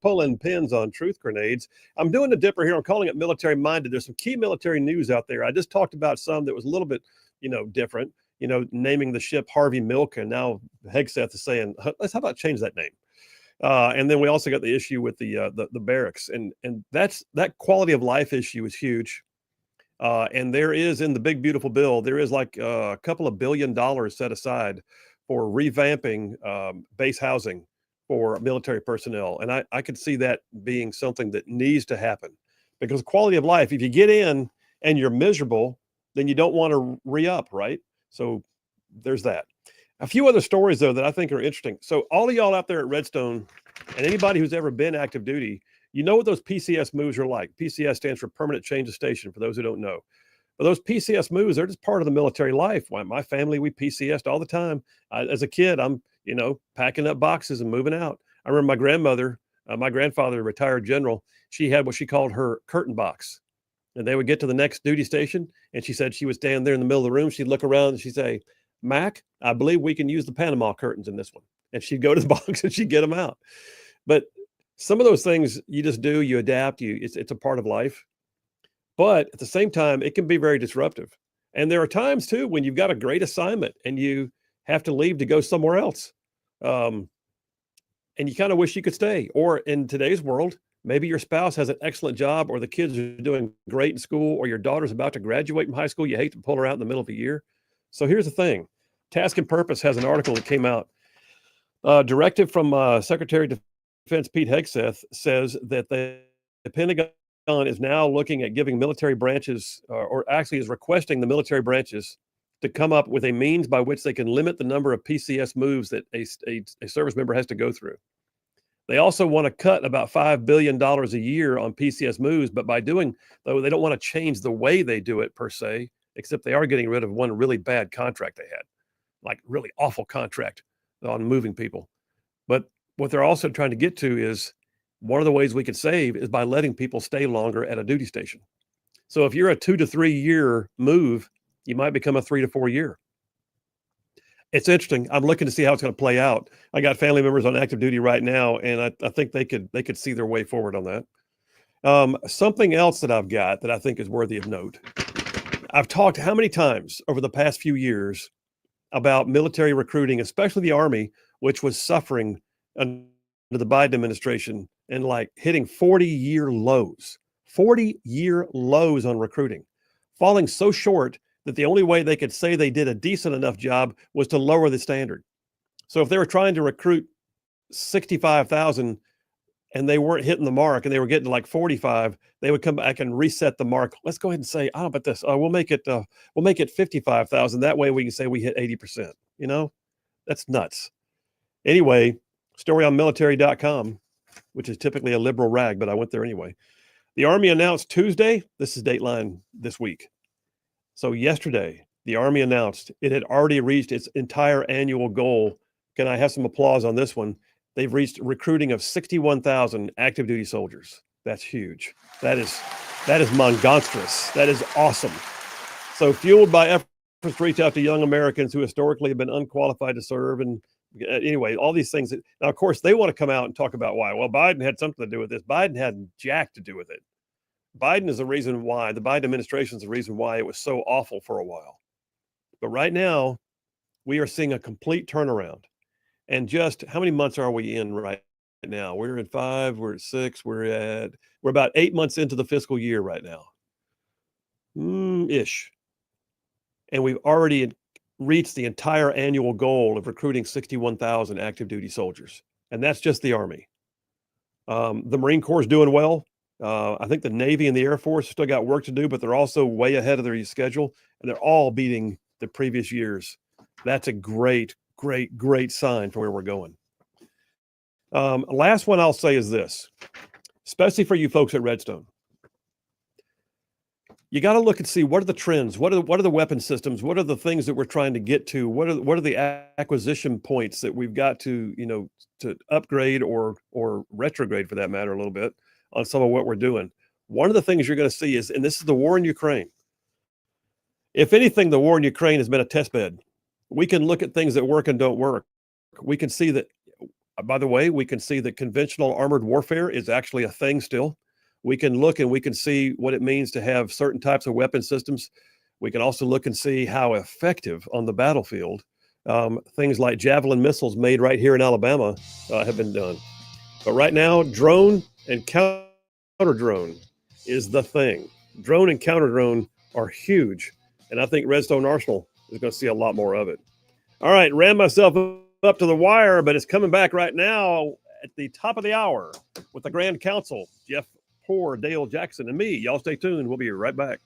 pulling pins on truth grenades. I'm doing the dipper here. I'm calling it military minded. There's some key military news out there. I just talked about some that was a little bit, different. Naming the ship Harvey Milk, and now Hegseth is saying, how about change that name? And then we also got the issue with the barracks, and that quality of life issue is huge. And there is, in the big beautiful bill, there is like a couple of $1 billion set aside for revamping base housing for military personnel, and I could see that being something that needs to happen, because quality of life. If you get in and you're miserable, then you don't want to re-up, right? So there's that. A few other stories, though, that I think are interesting. So all of y'all out there at Redstone, and anybody who's ever been active duty, you know what those PCS moves are like. PCS stands for permanent change of station, for those who don't know. But those PCS moves, they're just part of the military life. My family, we PCSed all the time. As a kid, I'm, packing up boxes and moving out. I remember my grandmother, my grandfather, a retired general, she had what she called her curtain box. And they would get to the next duty station, and she said she would stand there in the middle of the room. She'd look around and she'd say, Mac, I believe we can use the Panama curtains in this one. And she'd go to the box and she'd get them out. But some of those things you just do, you adapt, it's a part of life. But at the same time, it can be very disruptive. And there are times too when you've got a great assignment and you have to leave to go somewhere else. And you kind of wish you could stay. Or in today's world, maybe your spouse has an excellent job, or the kids are doing great in school, or your daughter's about to graduate from high school. You hate to pull her out in the middle of the year. So here's the thing. Task and Purpose has an article that came out. Directive from Secretary of Defense Pete Hegseth says that the Pentagon is now looking at giving military branches, or actually is requesting the military branches to come up with a means by which they can limit the number of PCS moves that a service member has to go through. They also want to cut about $5 billion a year on PCS moves, but by doing, though, they don't want to change the way they do it per se, except they are getting rid of one really bad contract they had, like really awful contract on moving people. But what they're also trying to get to is, one of the ways we could save is by letting people stay longer at a duty station. So if you're a 2 to 3 year move, you might become a 3 to 4 year. It's interesting. I'm looking to see how it's going to play out. I got family members on active duty right now, and I think they could see their way forward on that. Something else that I've got that I think is worthy of note. I've talked how many times over the past few years about military recruiting, especially the Army, which was suffering under the Biden administration and like hitting 40-year lows on recruiting, falling so short that the only way they could say they did a decent enough job was to lower the standard. So if they were trying to recruit 65,000 and they weren't hitting the mark and they were getting like 45, they would come back and reset the mark. Let's go ahead and say, how about this? We'll make it 55,000. That way we can say we hit 80%. That's nuts. Anyway, story on military.com, which is typically a liberal rag, but I went there anyway. The Army announced Tuesday, this is Dateline this week. So yesterday, the Army announced it had already reached its entire annual goal. Can I have some applause on this one? They've reached recruiting of 61,000 active duty soldiers. That's huge. That is monstrous. That is awesome. So fueled by efforts to reach out to young Americans who historically have been unqualified to serve. And anyway, all these things. Now, of course, they want to come out and talk about why. Well, Biden had something to do with this. Biden had jack to do with it. Biden is the reason why. The Biden administration is the reason why it was so awful for a while. But right now, we are seeing a complete turnaround. And just how many months are we in right now? We're at 5, we're at 6, we're about 8 months into the fiscal year right now. Ish. And we've already reached the entire annual goal of recruiting 61,000 active duty soldiers. And that's just the Army. The Marine Corps is doing well. I think the Navy and the Air Force still got work to do, but they're also way ahead of their schedule, and they're all beating the previous years. That's a great sign for where we're going. Last one I'll say is this, especially for you folks at Redstone. You got to look and see, what are the trends? What are the weapon systems? What are the things that we're trying to get to? What are the acquisition points that we've got to, to upgrade or retrograde, for that matter, a little bit on some of what we're doing? One of the things you're going to see is, and this is the war in Ukraine. If anything, the war in Ukraine has been a test bed. We can look at things that work and don't work. We can see that, by the way, we can see that conventional armored warfare is actually a thing still. We can look and we can see what it means to have certain types of weapon systems. We can also look and see how effective on the battlefield things like Javelin missiles made right here in Alabama have been done. But right now, drone and counter drone is the thing. Drone and counter drone are huge. And I think Redstone Arsenal is going to see a lot more of it. All right, ran myself up to the wire, but it's coming back right now at the top of the hour with the Grand Council, Jeff Poor, Dale Jackson, and me. Y'all stay tuned. We'll be right back.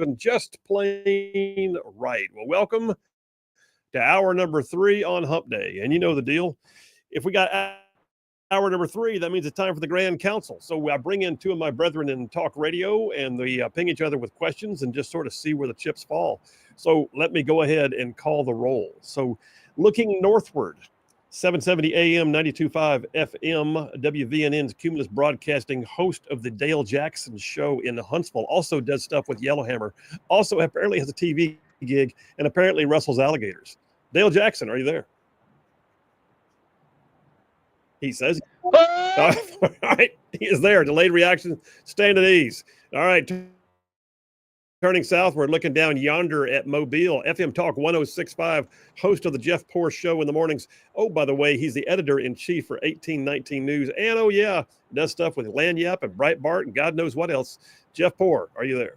and just plain right. Well, welcome to hour number 3 on Hump Day. And you know the deal. If we got hour number 3, that means it's time for the Grand Council. So I bring in 2 of my brethren in talk radio, and we ping each other with questions and just sort of see where the chips fall. So let me go ahead and call the roll. So looking northward, 770 AM, 92.5 FM, WVNN's Cumulus Broadcasting, host of the Dale Jackson Show in Huntsville, also does stuff with Yellowhammer, also apparently has a TV gig, and apparently wrestles alligators. Dale Jackson, are you there? He says, all right, he is there. Delayed reaction, stand at ease. All right, turning southward, looking down yonder at Mobile, FM Talk 106.5, host of the Jeff Poor Show in the mornings. Oh, by the way, he's the editor-in-chief for 1819 News. And, oh, yeah, does stuff with Lanyap and Breitbart and God knows what else. Jeff Poor, are you there?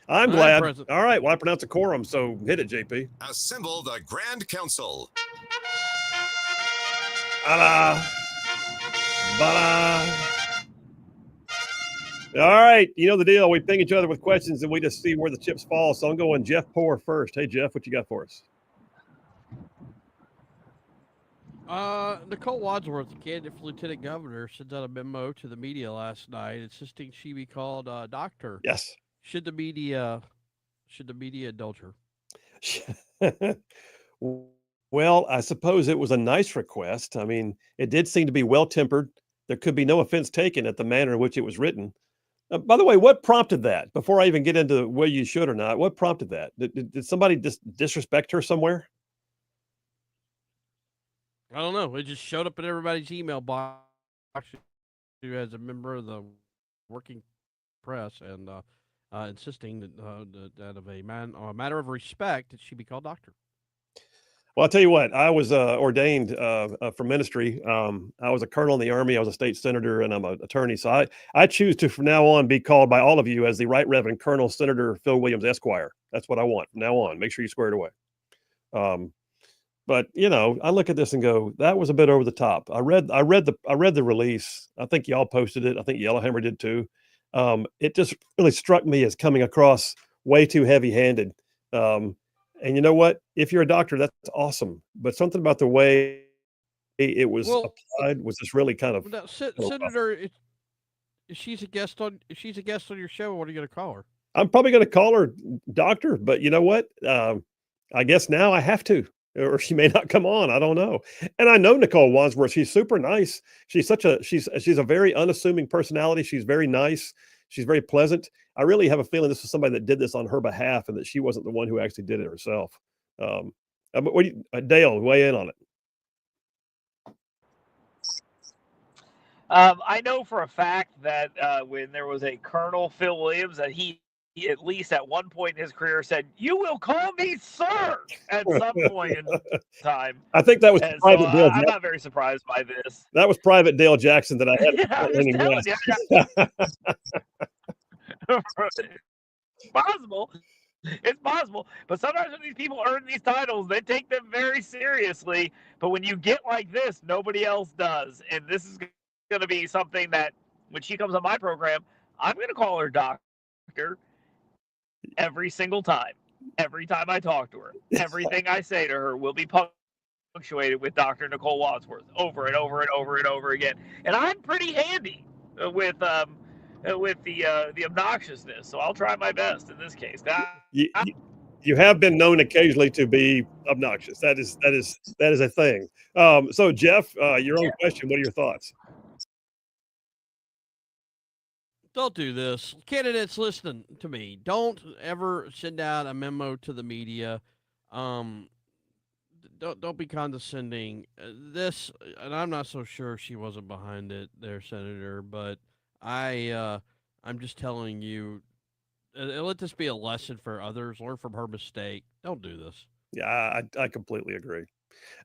I'm glad. All right, well, I pronounce a quorum, so hit it, JP. Assemble the Grand Council. Bala. All right, you know the deal. We ping each other with questions, and we just see where the chips fall. So I'm going Jeff Poor first. Hey, Jeff, what you got for us? Nicole Wadsworth, the candidate for lieutenant governor, sent out a memo to the media last night insisting she be called doctor. Yes. Should the media indulge her? Well, I suppose it was a nice request. I mean, it did seem to be well-tempered. There could be no offense taken at the manner in which it was written. By the way, what prompted that? Before I even get into whether you should or not, what prompted that? Did somebody disrespect her somewhere? I don't know. It just showed up in everybody's email box as a member of the working press and insisting that of a matter of respect that she be called doctor. Well, I'll tell you what, I was ordained for ministry. I was a colonel in the Army. I was a state senator, and I'm an attorney. So I choose to, from now on, be called by all of you as the Right Reverend Colonel Senator Phil Williams, Esquire. That's what I want from now on. Make sure you square it away. But you know, I look at this and go, that was a bit over the top. I read the release. I think y'all posted it. I think Yellowhammer did too. It just really struck me as coming across way too heavy-handed. And you know what? If you're a doctor, that's awesome. But something about the way it was applied was just really kind of. Now, Senator, if she's a guest on your show, what are you going to call her? I'm probably going to call her doctor, but you know what? I guess now I have to, or she may not come on. I don't know. And I know Nicole Wadsworth. She's super nice. She's a very unassuming personality. She's very nice. She's very pleasant. I really have a feeling this was somebody that did this on her behalf and that she wasn't the one who actually did it herself. But what do you, Dale, weigh in on it. I know for a fact that when there was a Colonel Phil Williams, that he at least at one point in his career said, "You will call me sir," at some point in time. I think that was private so, Dale I'm not very surprised by this. That was private Dale Jackson that I had. It's possible. It's possible. But sometimes when these people earn these titles, they take them very seriously. But when you get like this, nobody else does. And this is going to be something that when she comes on my program, I'm going to call her doctor every single time. Every time I talk to her, everything I say to her will be punctuated with Dr. Nicole Wadsworth over and over and over and over again. And I'm pretty handy with the obnoxiousness, so I'll try my best in this case. You have been known occasionally to be obnoxious. That is a thing. So Jeff, your own question. What are your thoughts? Don't do this. Candidates, listen to me. Don't ever send out a memo to the media. Don't be condescending. This, and I'm not so sure she wasn't behind it there, Senator, but I'm just telling you, let this be a lesson for others. Learn from her mistake. Don't do this. Yeah, I completely agree.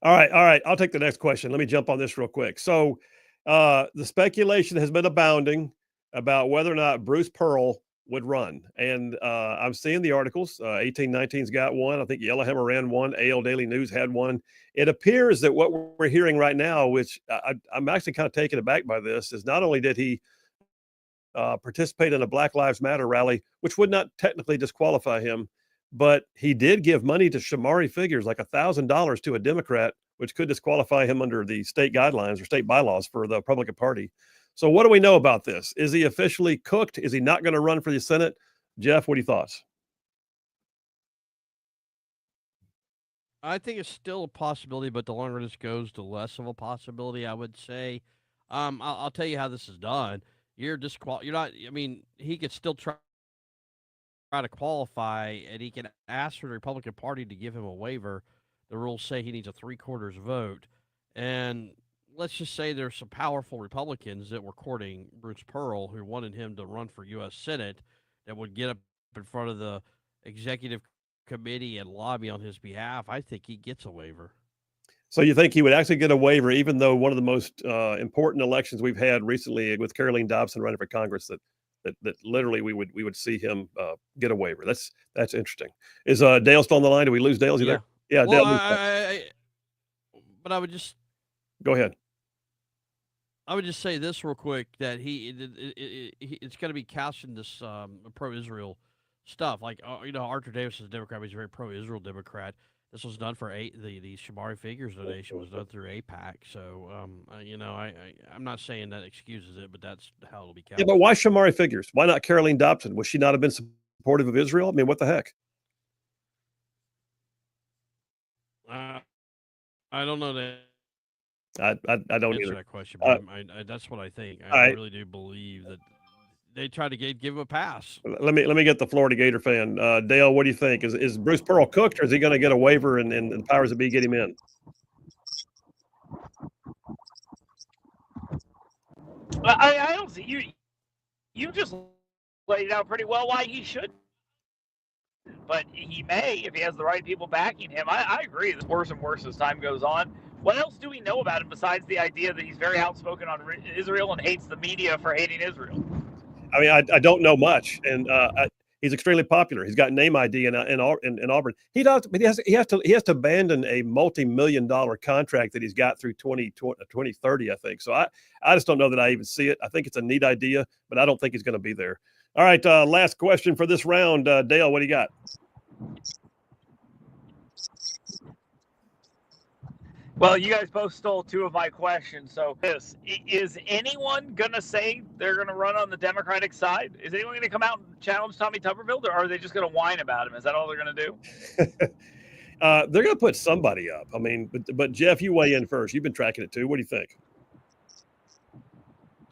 All right. I'll take the next question. Let me jump on this real quick. So the speculation has been abounding about whether or not Bruce Pearl would run. And I'm seeing the articles. 1819's got one. I think Yellowhammer ran one. AL Daily News had one. It appears that what we're hearing right now, which I'm actually kind of taken aback by this, is not only did he participate in a Black Lives Matter rally, which would not technically disqualify him. But he did give money to Shamari figures, like $1,000 to a Democrat, which could disqualify him under the state guidelines or state bylaws for the Republican Party. So what do we know about this? Is he officially cooked? Is he not going to run for the Senate? Jeff, what are your thoughts? I think it's still a possibility, but the longer this goes, the less of a possibility, I would say. I'll tell you how this is done. You're You're not. I mean, he could still try to qualify, and he can ask for the Republican Party to give him a waiver. The rules say he needs a 3/4 vote, and let's just say there's some powerful Republicans that were courting Bruce Pearl who wanted him to run for U.S. Senate that would get up in front of the executive committee and lobby on his behalf. I think he gets a waiver. So you think he would actually get a waiver, even though one of the most important elections we've had recently with Caroline Dobson running for Congress, that literally we would see him get a waiver. That's interesting. Is Dale still on the line? Did we lose Dale? Is he there? Yeah, Well, Dale. but I would just Go ahead. I would just say this real quick that it's going to be couched in this pro-Israel stuff. Like Arthur Davis is a Democrat, but he's a very pro-Israel Democrat. This was done for the Shamari Figures donation was done through APAC. So I'm not saying that excuses it, but that's how it'll be couched. Yeah, but why Shamari Figures? Why not Caroline Dobson? Would she not have been supportive of Israel? I mean, what the heck? I don't know that. I don't answer either. that question, but that's what I think. I really do believe that they try to give him a pass. Let me get the Florida Gator fan. Dale, what do you think? Is Bruce Pearl cooked, or is he going to get a waiver and the powers that be get him in? I don't see you. You just laid out pretty well why he should. But he may if he has the right people backing him. I agree. It's worse and worse as time goes on. What else do we know about him besides the idea that he's very outspoken on Israel and hates the media for hating Israel? I mean, I don't know much, and he's extremely popular. He's got name ID in Auburn. He has to abandon a multi-million-dollar contract that he's got through 2030, I think. So I just don't know that I even see it. I think it's a neat idea, but I don't think he's going to be there. All right, last question for this round, Dale. What do you got? Well, you guys both stole two of my questions. So, is anyone going to say they're going to run on the Democratic side? Is anyone going to come out and challenge Tommy Tuberville, or are they just going to whine about him? Is that all they're going to do? They're going to put somebody up. I mean, but Jeff, you weigh in first. You've been tracking it too. What do you think?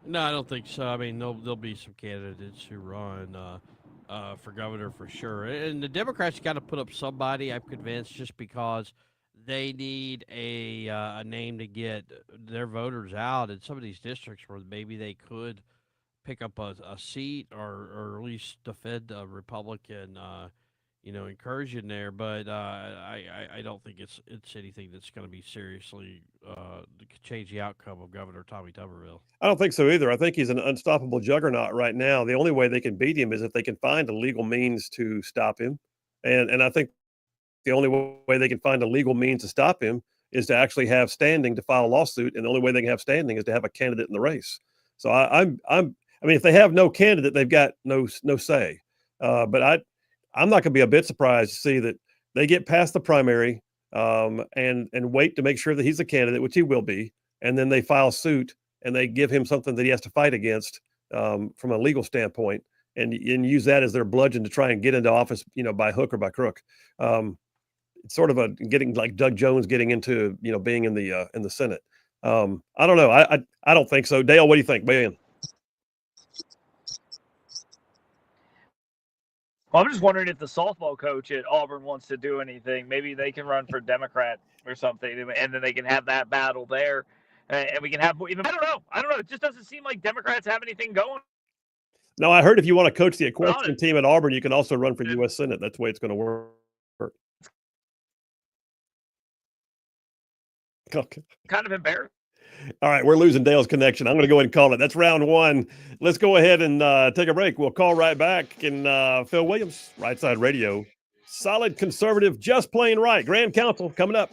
No, I don't think so. I mean, there'll be some candidates who run for governor for sure. And the Democrats got to put up somebody, I'm convinced, just because they need a name to get their voters out in some of these districts where maybe they could pick up a seat or at least defend a Republican, incursion there. But I don't think it's anything that's going to be seriously change the outcome of Governor Tommy Tuberville. I don't think so either. I think he's an unstoppable juggernaut right now. The only way they can beat him is if they can find a legal means to stop him, and I think the only way they can find a legal means to stop him is to actually have standing to file a lawsuit, and the only way they can have standing is to have a candidate in the race. So I mean, if they have no candidate, they've got no say. But I'm not going to be a bit surprised to see that they get past the primary and wait to make sure that he's a candidate, which he will be, and then they file suit and they give him something that he has to fight against from a legal standpoint, and use that as their bludgeon to try and get into office, by hook or by crook. It's sort of getting like Doug Jones getting into being in the Senate. I don't know. I don't think so. Dale, what do you think? Weigh in. Well, I'm just wondering if the softball coach at Auburn wants to do anything. Maybe they can run for Democrat or something, and then they can have that battle there, and we can have even. I don't know. It just doesn't seem like Democrats have anything going. No, I heard if you want to coach the equestrian team at Auburn, you can also run for U.S. Senate. That's the way it's going to work. Okay. Kind of embarrassing. All right, we're losing Dale's connection. I'm going to go ahead and call it. That's round one. Let's go ahead and take a break. We'll call right back. And Phil Williams, Rightside Radio, solid conservative, just plain right. Grand Council coming up.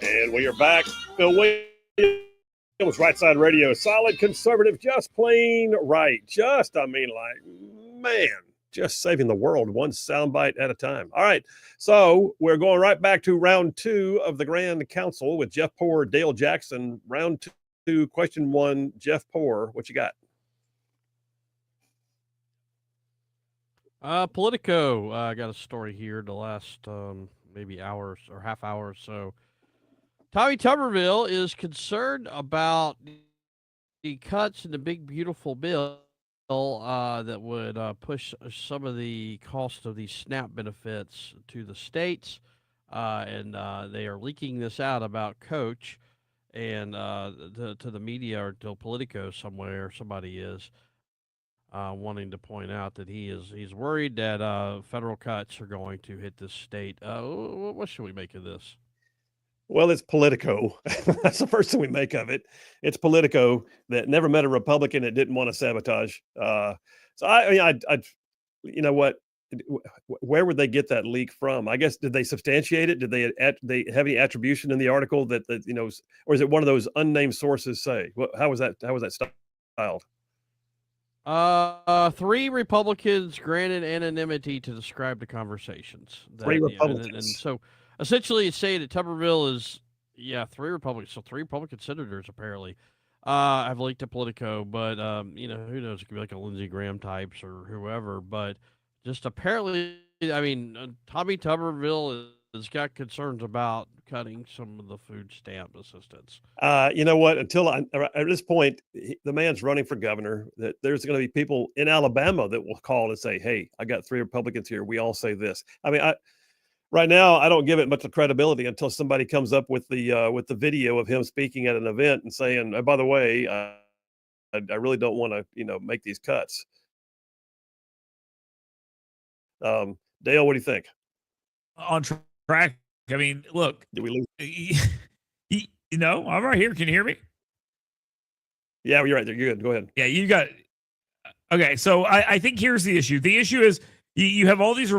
And we are back. Phil Williams, Rightside Radio. Solid conservative, just plain right. Just saving the world one soundbite at a time. All right. So we're going right back to round 2 of the Grand Council with Jeff Poor, Dale Jackson. Round 2, question 1, Jeff Poor. What you got? Politico. I got a story here the last maybe hours or half hour or so. Tommy Tuberville is concerned about the cuts in the big beautiful bill that would push some of the cost of these SNAP benefits to the states, and they are leaking this out about Coach and to the media or to Politico somewhere. Somebody is wanting to point out that he's worried that federal cuts are going to hit this state. What should we make of this? Well, it's Politico. That's the first thing we make of it. It's Politico that never met a Republican that didn't want to sabotage. So I you know what? Where would they get that leak from? I guess, did they substantiate it? Did they have any attribution in the article that or is it one of those unnamed sources say? How was that styled? 3 Republicans granted anonymity to describe the conversations. 3 Republicans. And so essentially it's saying that Tuberville is, 3 Republicans. So 3 Republican senators apparently have leaked to Politico, but who knows? It could be like a Lindsey Graham types or whoever, but just apparently, Tommy Tuberville has got concerns about cutting some of the food stamp assistance. You know what? At this point, the man's running for governor. That there's going to be people in Alabama that will call and say, "Hey, I got 3 Republicans here. We all say this." Right now, I don't give it much credibility until somebody comes up with the video of him speaking at an event and saying, "Oh, by the way, I really don't want to, make these cuts." Dale, what do you think? On track. I mean, look, Did we lose? I'm right here. Can you hear me? Yeah, you're right there. You're good. Go ahead. Yeah, you got. Okay, so I think here's the issue. The issue is you have all these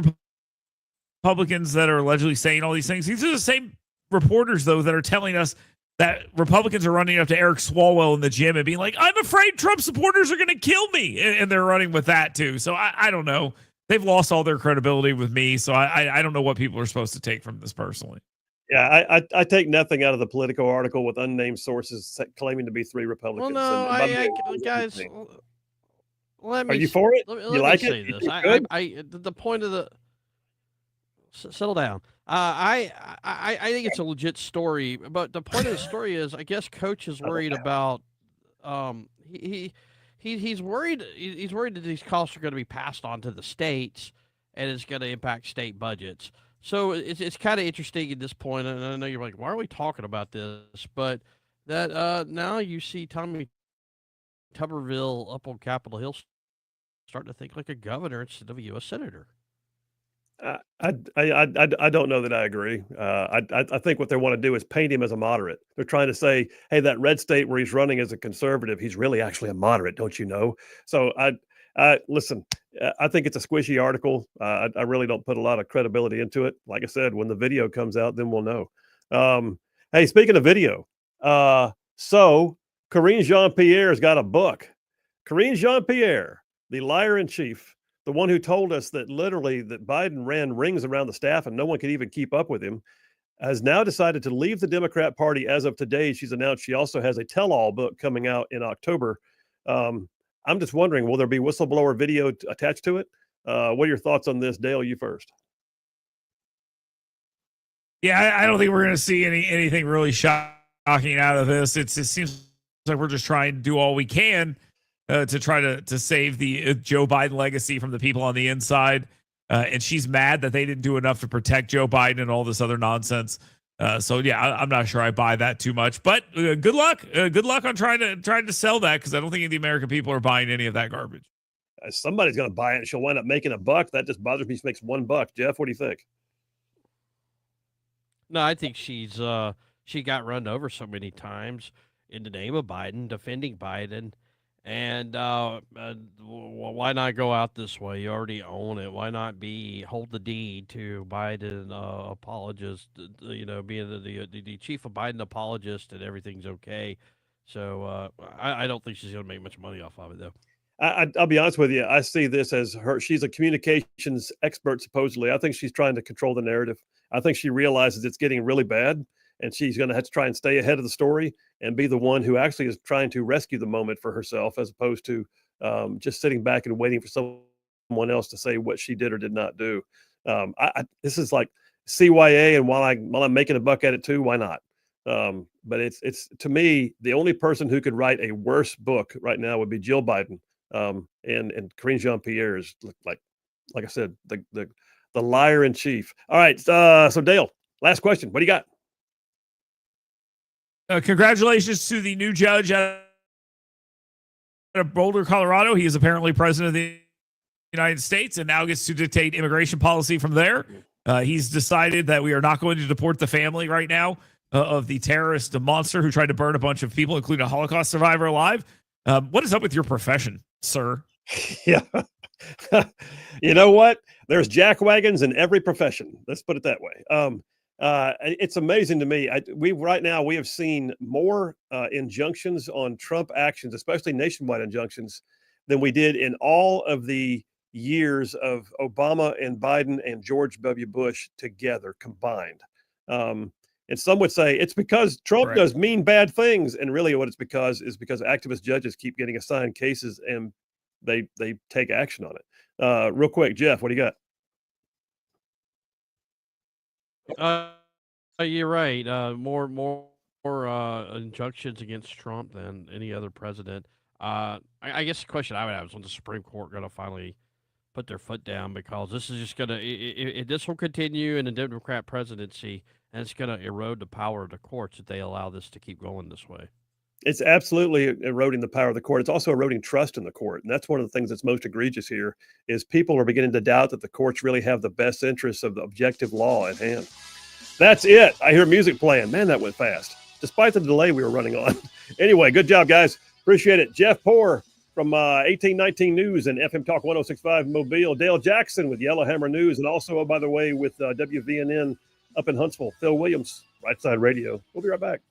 Republicans that are allegedly saying all these things. These are the same reporters, though, that are telling us that Republicans are running up to Eric Swalwell in the gym and being like, "I'm afraid Trump supporters are going to kill me," and they're running with that too. So I don't know. They've lost all their credibility with me, so I don't know what people are supposed to take from this personally. Yeah, I take nothing out of the Politico article with unnamed sources claiming to be 3 Republicans. Well, no, guys, are you for it? You like it? Say this. The point of the settle down. I think it's a legit story, but the point of the story is, I guess Coach is worried about he's worried that these costs are going to be passed on to the states and it's going to impact state budgets. So it's kind of interesting at this point, and I know you're like, why are we talking about this? But that now you see Tommy Tuberville up on Capitol Hill starting to think like a governor instead of a U.S. senator. I don't know that I agree. I think what they want to do is paint him as a moderate. They're trying to say, hey, that red state where he's running as a conservative, he's really actually a moderate, don't you know? So listen, I think it's a squishy article. I really don't put a lot of credibility into it. Like I said, when the video comes out, then we'll know. Hey, speaking of video, so Karine Jean-Pierre has got a book. Karine Jean-Pierre, the liar in chief, the one who told us that literally that Biden ran rings around the staff and no one could even keep up with him, has now decided to leave the Democrat Party. As of today, she's announced she also has a tell-all book coming out in October. I'm just wondering, will there be whistleblower video attached to it? What are your thoughts on this? Dale, you first. Yeah, I don't think we're going to see anything really shocking out of this. It seems like we're just trying to do all we can to try to save the Joe Biden legacy from the people on the inside. And she's mad that they didn't do enough to protect Joe Biden and all this other nonsense. So yeah, I'm not sure I buy that too much, but good luck. Good luck on trying to sell that, because I don't think the American people are buying any of that garbage. Somebody's going to buy it and she'll wind up making a buck. That just bothers me. She makes $1. Jeff, what do you think? No, I think she got run over so many times in the name of Biden, defending Biden, And why not go out this way? You already own it. Why not hold the deed to Biden apologist? Being the chief of Biden apologist, and everything's okay. So I don't think she's going to make much money off of it, though. I'll be honest with you. I see this as her. She's a communications expert, supposedly. I think she's trying to control the narrative. I think she realizes it's getting really bad, and she's going to have to try and stay ahead of the story and be the one who actually is trying to rescue the moment for herself, as opposed to just sitting back and waiting for someone else to say what she did or did not do. This is like CYA, and while I'm making a buck at it too, why not? But it's to me, the only person who could write a worse book right now would be Jill Biden. And Karine Jean-Pierre is like I said, the liar in chief. All right, so Dale, last question. What do you got? Congratulations to the new judge out of Boulder, Colorado. He is apparently president of the United States and now gets to dictate immigration policy from there. He's decided that we are not going to deport the family right now of the terrorist monster who tried to burn a bunch of people, including a Holocaust survivor, alive. What is up with your profession, sir? Yeah. You know what? There's jackwagons in every profession. Let's put it that way. It's amazing to me. We have seen more injunctions on Trump actions, especially nationwide injunctions, than we did in all of the years of Obama and Biden and George W. Bush together combined. And some would say it's because Trump does mean bad things. And really what it's because is because activist judges keep getting assigned cases and they take action on it. Real quick, Jeff, what do you got? You're right. More injunctions against Trump than any other president. I guess the question I would have is when the Supreme Court going to finally put their foot down, because this is just going to this will continue in the Democrat presidency, and it's going to erode the power of the courts if they allow this to keep going this way. It's absolutely eroding the power of the court. It's also eroding trust in the court. And that's one of the things that's most egregious here is people are beginning to doubt that the courts really have the best interests of the objective law at hand. That's it. I hear music playing. Man, that went fast, despite the delay we were running on. Anyway, good job, guys. Appreciate it. Jeff Poor from 1819 News and FM Talk 106.5 Mobile. Dale Jackson with Yellowhammer News. And also, by the way, with WVNN up in Huntsville. Phil Williams, Rightside Radio. We'll be right back.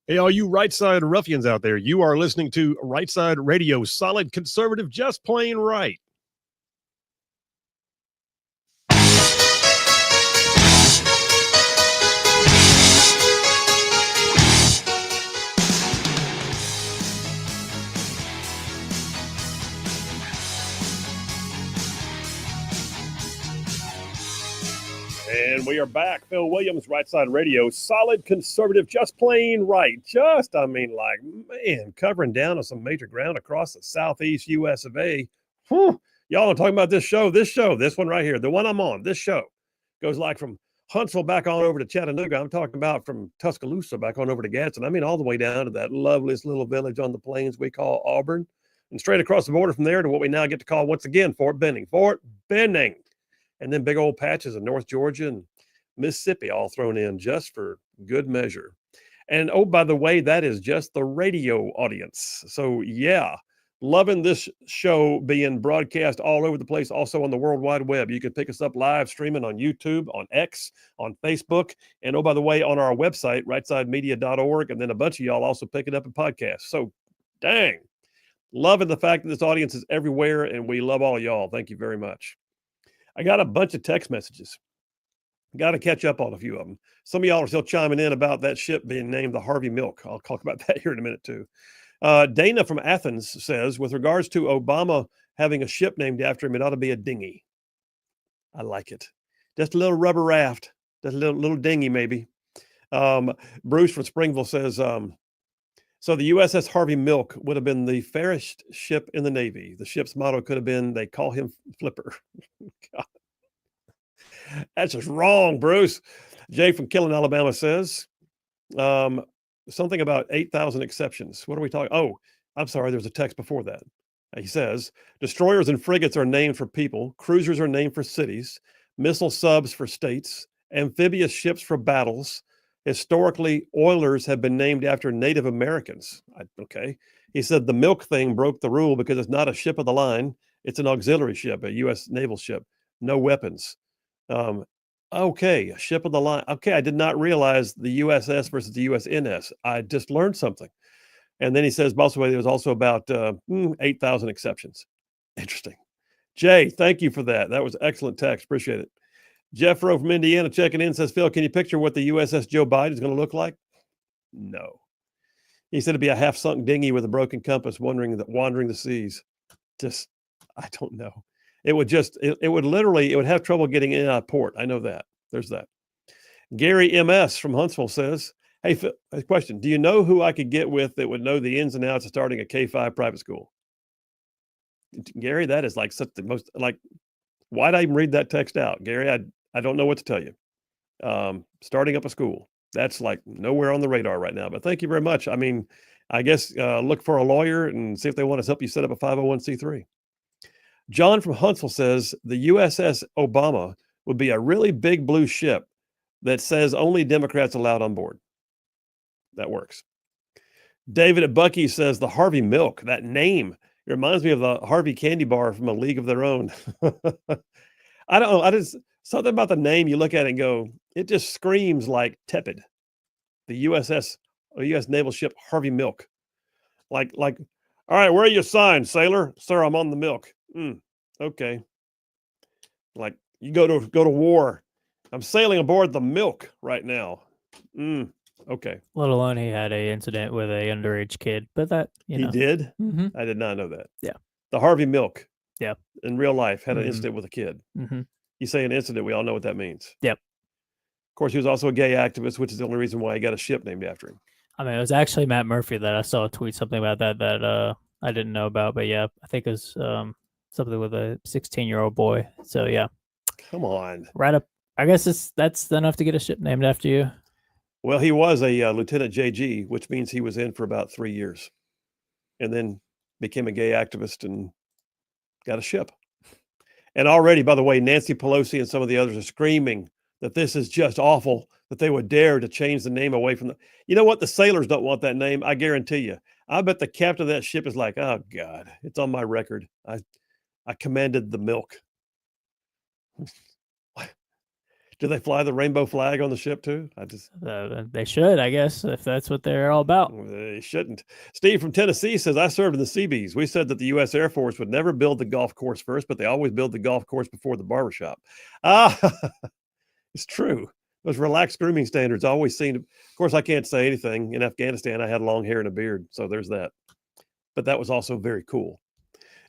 Hey, all you right side ruffians out there, you are listening to Right Side Radio, solid conservative, just plain right. And we are back. Phil Williams, Right Side Radio, solid conservative, just plain right. Man, covering down on some major ground across the southeast U.S. of A. Whew. Y'all are talking about this one right here, the one I'm on. This show goes like from Huntsville back on over to Chattanooga. I'm talking about from Tuscaloosa back on over to Gadsden. I mean, all the way down to that loveliest little village on the plains we call Auburn, and straight across the border from there to what we now get to call once again Fort Benning. Fort Benning. And then big old patches of North Georgia and Mississippi all thrown in just for good measure. And oh, by the way, that is just the radio audience. So yeah, loving this show being broadcast all over the place, also on the World Wide Web. You can pick us up live streaming on YouTube, on X, on Facebook, and oh, by the way, on our website, rightsidemedia.org. And then a bunch of y'all also pick it up in podcasts. So dang, loving the fact that this audience is everywhere, and we love all y'all. Thank you very much. I got a bunch of text messages. Got to catch up on a few of them. Some of y'all are still chiming in about that ship being named the Harvey Milk. I'll talk about that here in a minute too. Dana from Athens says, with regards to Obama having a ship named after him, it ought to be a dinghy. I like it. Just a little rubber raft. Just a little dinghy maybe. Bruce from Springville says, so the USS Harvey Milk would have been the fairest ship in the Navy. The ship's motto could have been, they call him Flipper. God. That's just wrong, Bruce. Jay from Killen, Alabama says something about 8,000 exceptions. What are we talking? Oh, I'm sorry. There's a text before that. He says, destroyers and frigates are named for people. Cruisers are named for cities. Missile subs for states. Amphibious ships for battles. Historically, oilers have been named after Native Americans. Okay. He said the milk thing broke the rule because it's not a ship of the line. It's an auxiliary ship, a U.S. naval ship. No weapons. Okay, a ship of the line. Okay, I did not realize the USS versus the USNS. I just learned something. And then he says, by the way, there was also about 8,000 exceptions. Interesting. Jay, thank you for that. That was excellent text. Appreciate it. Jeff Rowe from Indiana checking in says, Phil, can you picture what the USS Joe Biden is going to look like? No. He said it'd be a half-sunk dinghy with a broken compass wandering the seas. Just, I don't know. It would have trouble getting in and out of port. I know that. There's that. Gary MS from Huntsville says, hey, Phil, a question. Do you know who I could get with that would know the ins and outs of starting a K-5 private school? Gary, that is like such the most, like, why'd I even read that text out? Gary, I don't know what to tell you. Starting up a school. That's like nowhere on the radar right now, but thank you very much. I mean, I guess look for a lawyer and see if they want to help you set up a 501c3. John from Huntsville says the USS Obama would be a really big blue ship that says only Democrats allowed on board. That works. David at Bucky says the Harvey Milk, that name, it reminds me of the Harvey candy bar from A League of Their Own. I don't know. Something about the name, you look at it and go, it just screams like tepid. The U.S. naval ship Harvey Milk. Like, all right, where are your signs, sailor? Sir, I'm on the milk. Okay. Like, you go to war. I'm sailing aboard the Milk right now. Okay. Let alone he had a incident with a underage kid, but that, you know. He did? Mm-hmm. I did not know that. Yeah. The Harvey Milk. Yeah. In real life had an incident with a kid. Mm-hmm. You say an incident, we all know what that means. Yep. Of course, he was also a gay activist, which is the only reason why he got a ship named after him. I mean, it was actually Matt Murphy that I saw tweet something about that I didn't know about, but yeah, I think it was something with a 16-year-old boy. So yeah. Come on. Right up. I guess that's enough to get a ship named after you. Well, he was a Lieutenant JG, which means he was in for about 3 years and then became a gay activist and got a ship. And already, by the way, Nancy Pelosi and some of the others are screaming that this is just awful, that they would dare to change the name away from the, you know what? The sailors don't want that name. I guarantee you. I bet the captain of that ship is like, oh God, it's on my record. I commanded the milk. Do they fly the rainbow flag on the ship too? They should, I guess, if that's what they're all about. They shouldn't. Steve from Tennessee says, I served in the Seabees. We said that the U.S. Air Force would never build the golf course first, but they always build the golf course before the barbershop. It's true. Those relaxed grooming standards always seem to, of course, I can't say anything. In Afghanistan, I had long hair and a beard, so there's that. But that was also very cool.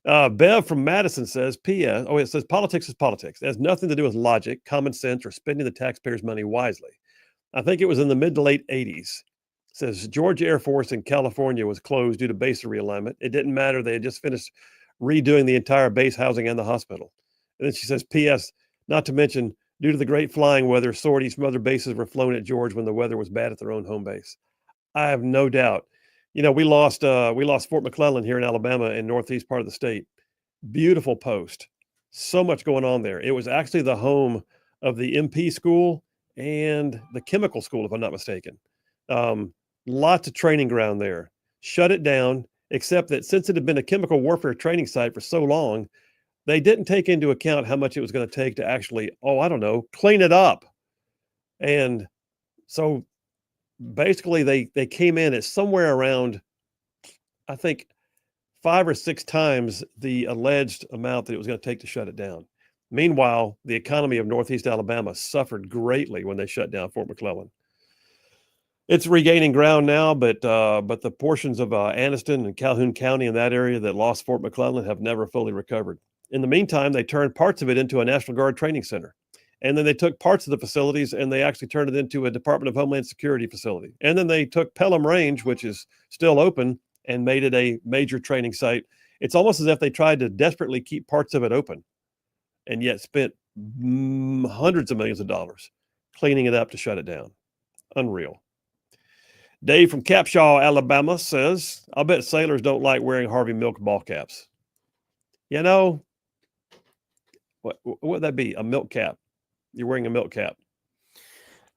Bev from Madison says, P.S. Oh, it says politics is politics. It has nothing to do with logic, common sense, or spending the taxpayers' money wisely. I think it was in the mid to late 80s. It says Georgia Air Force in California was closed due to base realignment. It didn't matter. They had just finished redoing the entire base housing and the hospital. And then she says, P.S. Not to mention, due to the great flying weather, sorties from other bases were flown at George when the weather was bad at their own home base. I have no doubt. You know, we lost Fort McClellan here in Alabama in northeast part of the state. Beautiful post. So much going on there. It was actually the home of the MP school and the chemical school, if I'm not mistaken. Lots of training ground there. Shut it down, except that since it had been a chemical warfare training site for so long, they didn't take into account how much it was going to take to actually, clean it up. And so basically they came in at somewhere around, I think, 5 or 6 times the alleged amount that it was going to take to shut it down. Meanwhile, the economy of Northeast Alabama suffered greatly when they shut down Fort McClellan. It's regaining ground now, but the portions of Anniston and Calhoun County in that area that lost Fort McClellan have never fully recovered. In the meantime, they turned parts of it into a National Guard training center. And then they took parts of the facilities and they actually turned it into a Department of Homeland Security facility. And then they took Pelham Range, which is still open, and made it a major training site. It's almost as if they tried to desperately keep parts of it open and yet spent hundreds of millions of dollars cleaning it up to shut it down. Unreal. Dave from Capshaw, Alabama says, I'll bet sailors don't like wearing Harvey Milk ball caps. You know, what would that be? A milk cap. You're wearing a milk cap.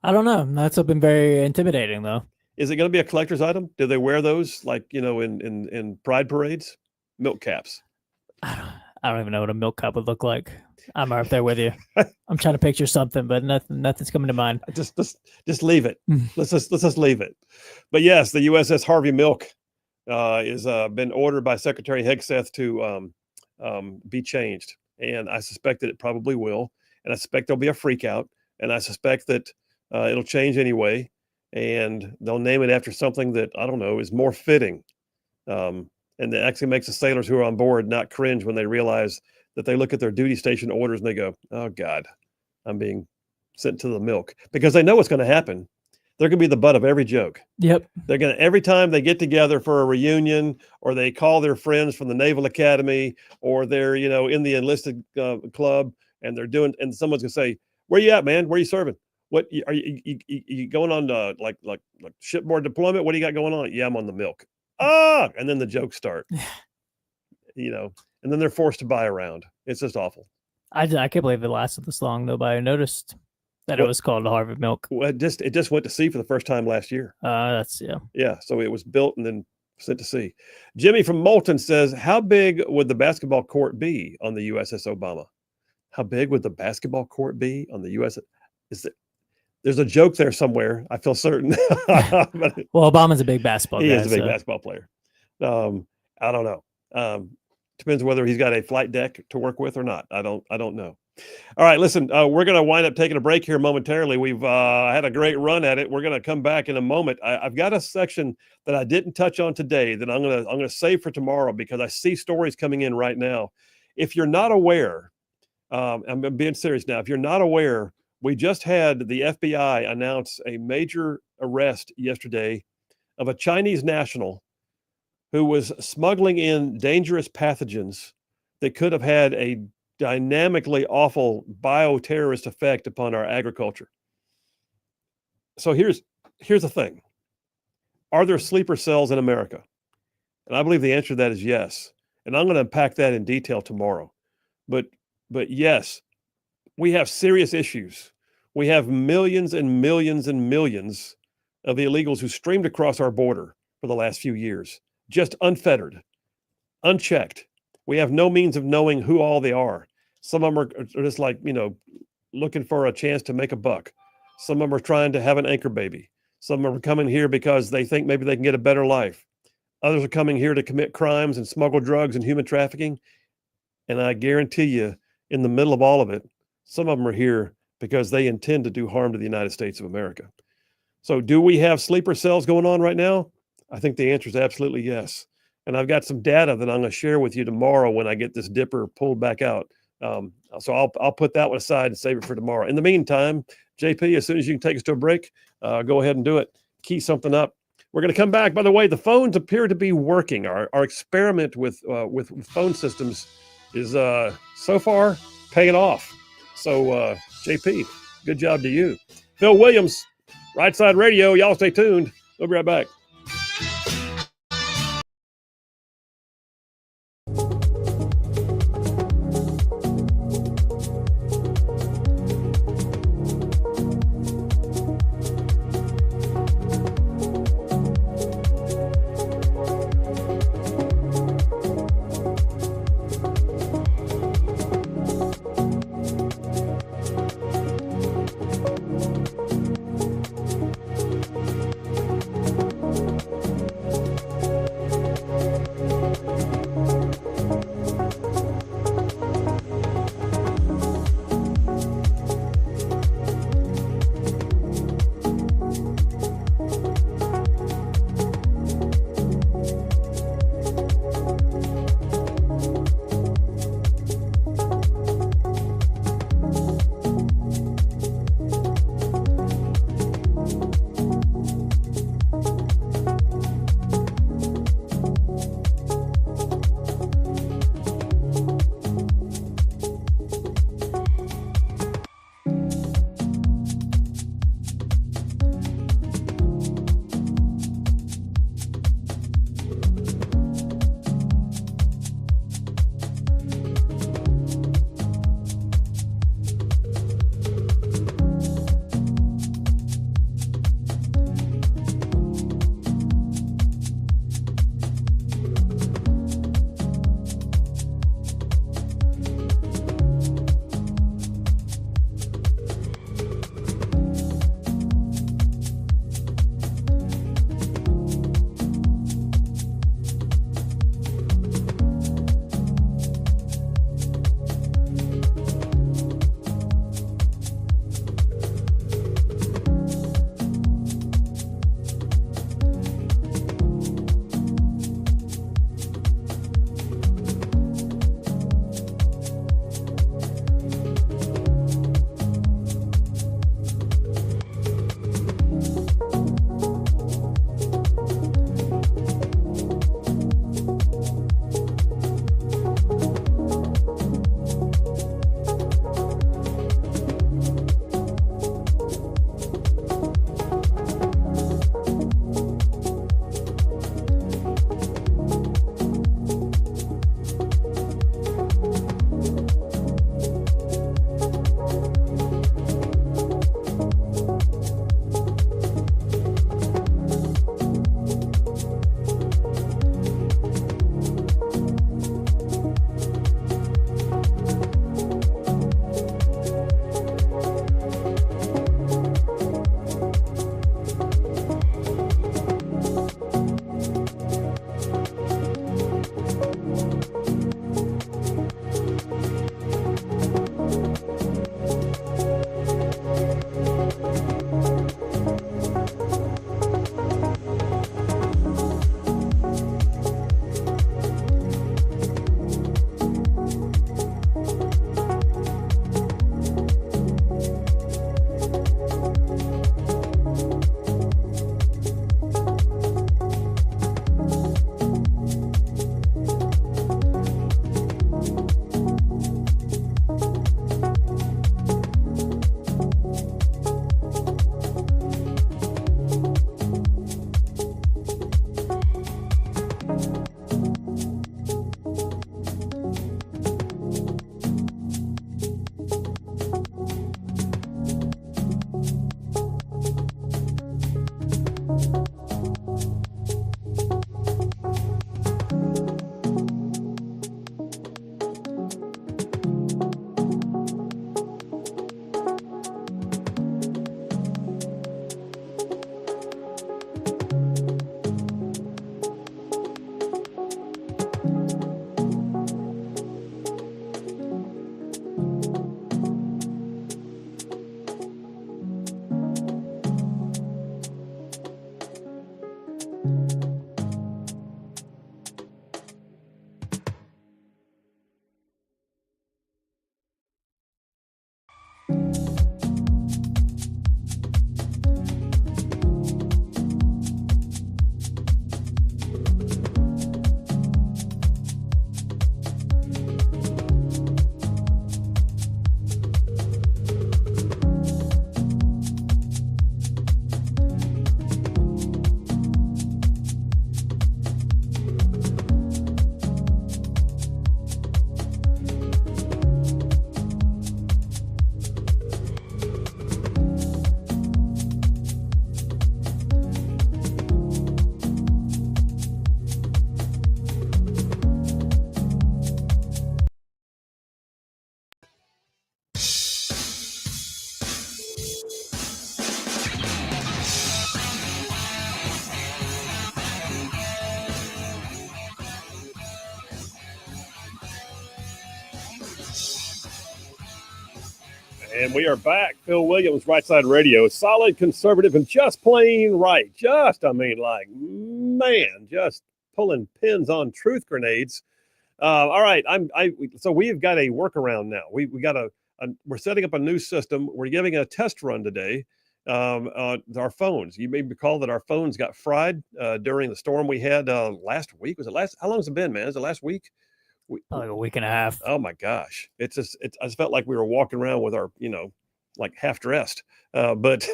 I don't know. That's something very intimidating, though. Is it going to be a collector's item? Do they wear those like, in pride parades? Milk caps. I don't even know what a milk cup would look like. I'm right there with you. I'm trying to picture something, but nothing's coming to mind. Just leave it. Let's just leave it. But yes, the USS Harvey Milk is been ordered by Secretary Hegseth to be changed, and I suspect that it probably will. And I suspect there'll be a freak out, and I suspect that it'll change anyway, and they'll name it after something that, I don't know, is more fitting. And that actually makes the sailors who are on board not cringe when they realize that they look at their duty station orders and they go, oh God, I'm being sent to the milk, because they know what's going to happen. They're going to be the butt of every joke. Yep. They're going to, every time they get together for a reunion, or they call their friends from the Naval Academy, or they're, in the enlisted club, and they're doing, and someone's going to say, where you at, man? Where are you serving? What are you going on to like shipboard deployment? What do you got going on? Yeah, I'm on the milk. And then the jokes start, and then they're forced to buy around. It's just awful. I can't believe it lasted this long. Nobody noticed that it was called Harvey Milk. Well, it just went to sea for the first time last year. Yeah. So it was built and then sent to sea. Jimmy from Moulton says, how big would the basketball court be on the USS Obama? How big would the basketball court be on the USS? There's a joke there somewhere, I feel certain. Well, Obama's a big basketball guy. He is a big basketball player. I don't know. Depends whether he's got a flight deck to work with or not. I don't know. All right, listen, we're going to wind up taking a break here momentarily. We've had a great run at it. We're going to come back in a moment. I've got a section that I didn't touch on today that I'm going to save for tomorrow, because I see stories coming in right now. If you're not aware, I'm being serious now. If you're not aware, we just had the FBI announce a major arrest yesterday of a Chinese national who was smuggling in dangerous pathogens that could have had a dynamically awful bioterrorist effect upon our agriculture. So here's the thing. Are there sleeper cells in America? And I believe the answer to that is yes. And I'm going to unpack that in detail tomorrow. But yes, we have serious issues. We have millions and millions and millions of illegals who streamed across our border for the last few years, just unfettered, unchecked. We have no means of knowing who all they are. Some of them are just like, looking for a chance to make a buck. Some of them are trying to have an anchor baby. Some of them are coming here because they think maybe they can get a better life. Others are coming here to commit crimes and smuggle drugs and human trafficking. And I guarantee you, in the middle of all of it, some of them are here because they intend to do harm to the United States of America. So do we have sleeper cells going on right now? I think the answer is absolutely yes. And I've got some data that I'm going to share with you tomorrow when I get this dipper pulled back out. So I'll put that one aside and save it for tomorrow. In the meantime, JP, as soon as you can take us to a break, go ahead and do it. Key something up. We're going to come back. By the way, the phones appear to be working. Our experiment with phone systems is so far paying off. So JP, good job to you. Phil Williams, Rightside Radio. Y'all stay tuned. We'll be right back. And we are back. Phil Williams, Rightside Radio. Solid, conservative, and just plain right. Just pulling pins on truth grenades. All right. So we've got a workaround now. We're setting up a new system. We're giving a test run today. Our phones. You may recall that our phones got fried during the storm we had last week. How long has it been, man? Is it last week? Like a week and a half. Oh my gosh. I just felt like we were walking around with our, like half dressed. But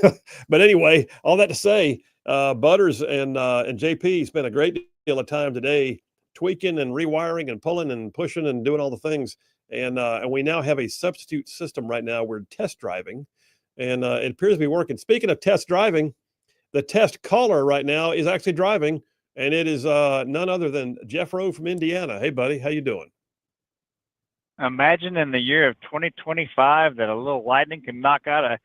anyway, all that to say, Butters and JP spent a great deal of time today tweaking and rewiring and pulling and pushing and doing all the things. And we now have a substitute system right now. We're test driving, and it appears to be working. Speaking of test driving, the test caller right now is actually driving, and it is none other than Jeff Rowe from Indiana. Hey, buddy, how you doing? Imagine in the year of 2025 that a little lightning can knock out a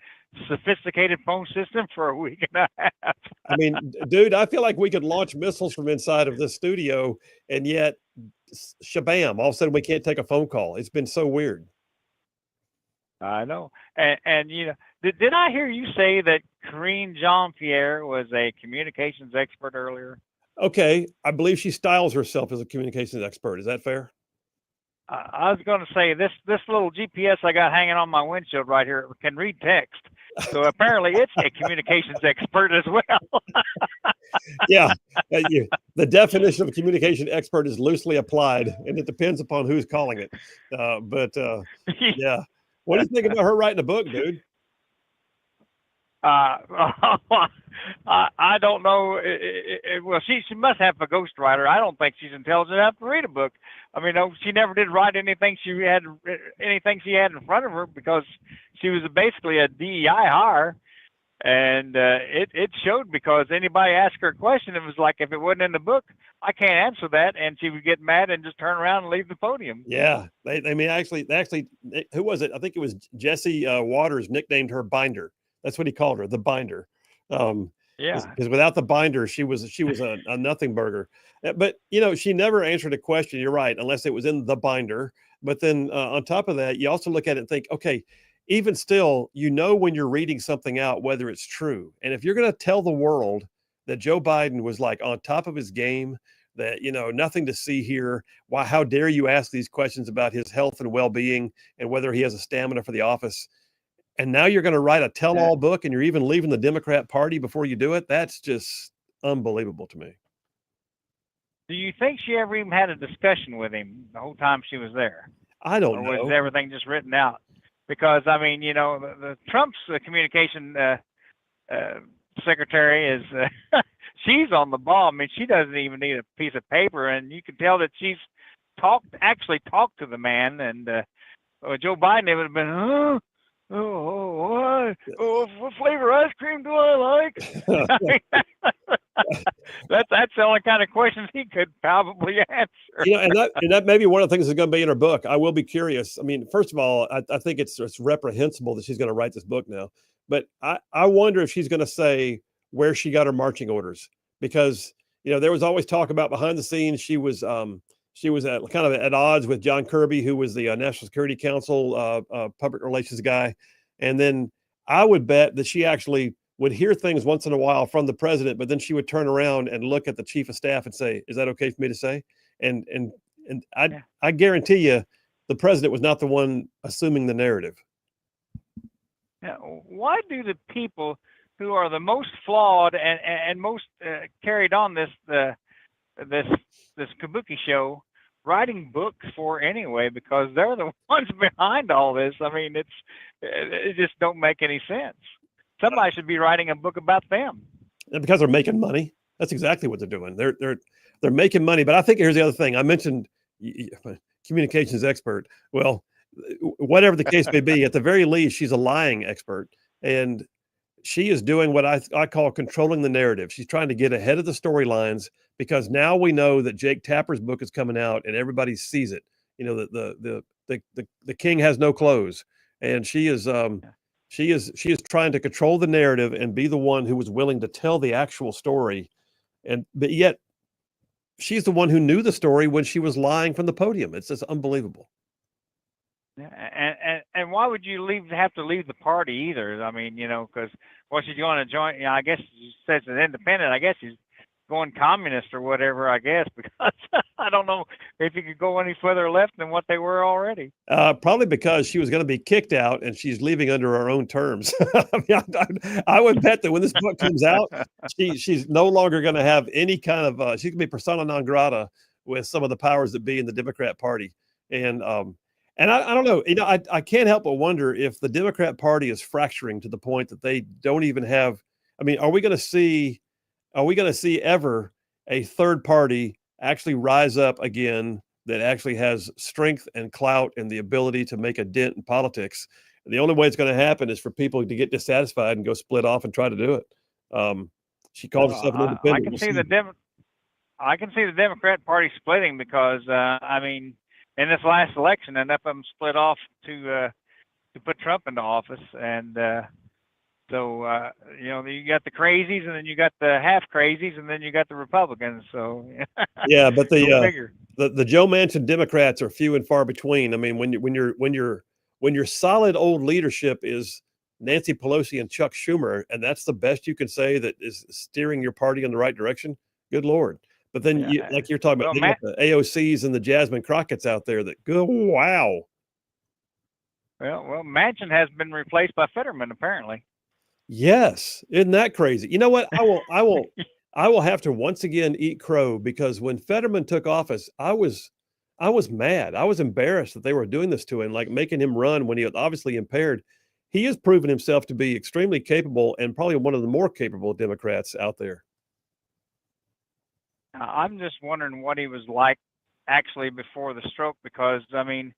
sophisticated phone system for a week and a half. I mean, dude, I feel like we could launch missiles from inside of this studio, and yet, shabam! All of a sudden, we can't take a phone call. It's been so weird. I know. And did I hear you say that Corinne Jean-Pierre was a communications expert earlier? Okay, I believe she styles herself as a communications expert. Is that fair? I was going to say this little GPS I got hanging on my windshield right here can read text. So apparently it's a communications expert as well. Yeah. The definition of a communication expert is loosely applied, and it depends upon who's calling it. Yeah. What do you think about her writing a book, dude? I don't know. Well, she must have a ghostwriter. I don't think she's intelligent enough to read a book. I mean, no, she never did write anything she had in front of her because she was basically a DEI hire, and it showed because anybody asked her a question, it was like if it wasn't in the book, I can't answer that, and she would get mad and just turn around and leave the podium. Yeah, actually, who was it? I think it was Jesse Waters nicknamed her Binder. That's what he called her, the Binder. Yeah, because without the binder, she was a nothing burger. But she never answered a question. You're right, unless it was in the binder. But then on top of that, you also look at it and think, okay, even still, when you're reading something out whether it's true. And if you're going to tell the world that Joe Biden was like on top of his game, that nothing to see here, why? How dare you ask these questions about his health and well-being and whether he has a stamina for the office? And now you're going to write a tell-all book, and you're even leaving the Democrat Party before you do it. That's just unbelievable to me. Do you think she ever even had a discussion with him the whole time she was there? I don't know. Or was everything just written out? Because I mean, the Trump's communication secretary is she's on the ball. I mean, she doesn't even need a piece of paper, and you can tell that she's actually talked to the man. And Joe Biden, it would have been, what flavor ice cream do I like? That's the only kind of questions he could probably answer. And that may be one of the things that's going to be in her book. I will be curious. I mean, first of all, I think it's reprehensible that she's going to write this book now. But I wonder if she's going to say where she got her marching orders, because there was always talk about behind the scenes she was kind of at odds with John Kirby, who was the National Security Council public relations guy. And then I would bet that she actually would hear things once in a while from the president, but then she would turn around and look at the chief of staff and say, "Is that okay for me to say?" And I guarantee you, the president was not the one assuming the narrative. Now, why do the people who are the most flawed and most carried on this kabuki show writing books for anyway, because they're the ones behind all this? I mean, it just don't make any sense. Somebody should be writing a book about them. And because they're making money. That's exactly what they're doing. They're making money. But I think here's the other thing. I mentioned communications expert. Well, whatever the case may be, at the very least, she's a lying expert, and she is doing what I call controlling the narrative. She's trying to get ahead of the storylines, because now we know that Jake Tapper's book is coming out and everybody sees it. The king has no clothes, and she is trying to control the narrative and be the one who was willing to tell the actual story. But yet she's the one who knew the story when she was lying from the podium. It's just unbelievable. And why would you have to leave the party either? I mean, because what she's going to join. I guess she says it's independent. I guess she's going communist or whatever. I guess because I don't know if you could go any further left than what they were already. Probably because she was going to be kicked out and she's leaving under her own terms. I mean, I would bet that when this book comes out, she's no longer going to have any kind of. She can be persona non grata with some of the powers that be in the Democrat Party, and I don't know. I can't help but wonder if the Democrat Party is fracturing to the point that they don't even have. I mean, are we going to see ever a third party actually rise up again that actually has strength and clout and the ability to make a dent in politics? And the only way it's going to happen is for people to get dissatisfied and go split off and try to do it. She calls herself an independent. I can see the Democrat Party splitting because I mean, in this last election, enough of them split off to put Trump into office, and so you got the crazies, and then you got the half crazies, and then you got the Republicans. So yeah, but the Joe Manchin Democrats are few and far between. I mean, when your solid old leadership is Nancy Pelosi and Chuck Schumer, and that's the best you can say that is steering your party in the right direction. Good Lord. But then, like you're talking about, the AOCs and the Jasmine Crockett's out there that go, wow. Well, Manchin has been replaced by Fetterman, apparently. Yes, isn't that crazy? You know what? I will have to once again eat crow because when Fetterman took office, I was mad. I was embarrassed that they were doing this to him, like making him run when he was obviously impaired. He has proven himself to be extremely capable and probably one of the more capable Democrats out there. I'm just wondering what he was like actually before the stroke, because I mean,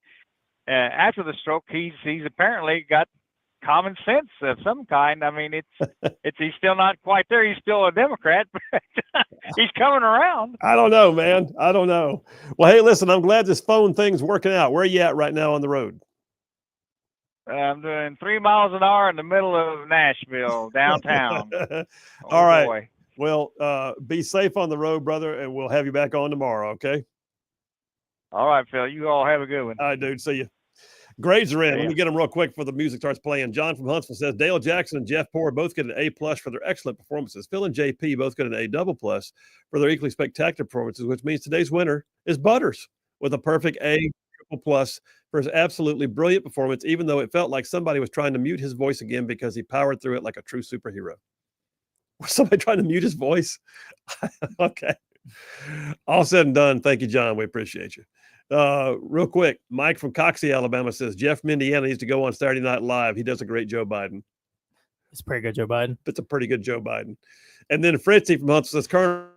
after the stroke, he's apparently got common sense of some kind. I mean, he's still not quite there. He's still a Democrat, but he's coming around. I don't know, man. I don't know. Well, hey, listen, I'm glad this phone thing's working out. Where are you at right now on the road? I'm doing 3 miles an hour in the middle of Nashville, downtown. All right. Boy. Well, be safe on the road, brother, and we'll have you back on tomorrow, okay? All right, Phil. You all have a good one. All right, dude. See you. Grades are in. Let me get them real quick before the music starts playing. John from Huntsville says Dale Jackson and Jeff Poor both get an A+ for their excellent performances. Phil and JP both get an A+ for their equally spectacular performances, which means today's winner is Butters with a perfect A+ for his absolutely brilliant performance, even though it felt like somebody was trying to mute his voice again because he powered through it like a true superhero. Was somebody trying to mute his voice? Okay. All said and done. Thank you, John. We appreciate you. Real quick, Mike from Coxie, Alabama says Jeff Mindiana needs to go on Saturday Night Live. He does a great Joe Biden. It's pretty good, Joe Biden. It's a pretty good Joe Biden. And then Fritzy from Huntsville says Colonel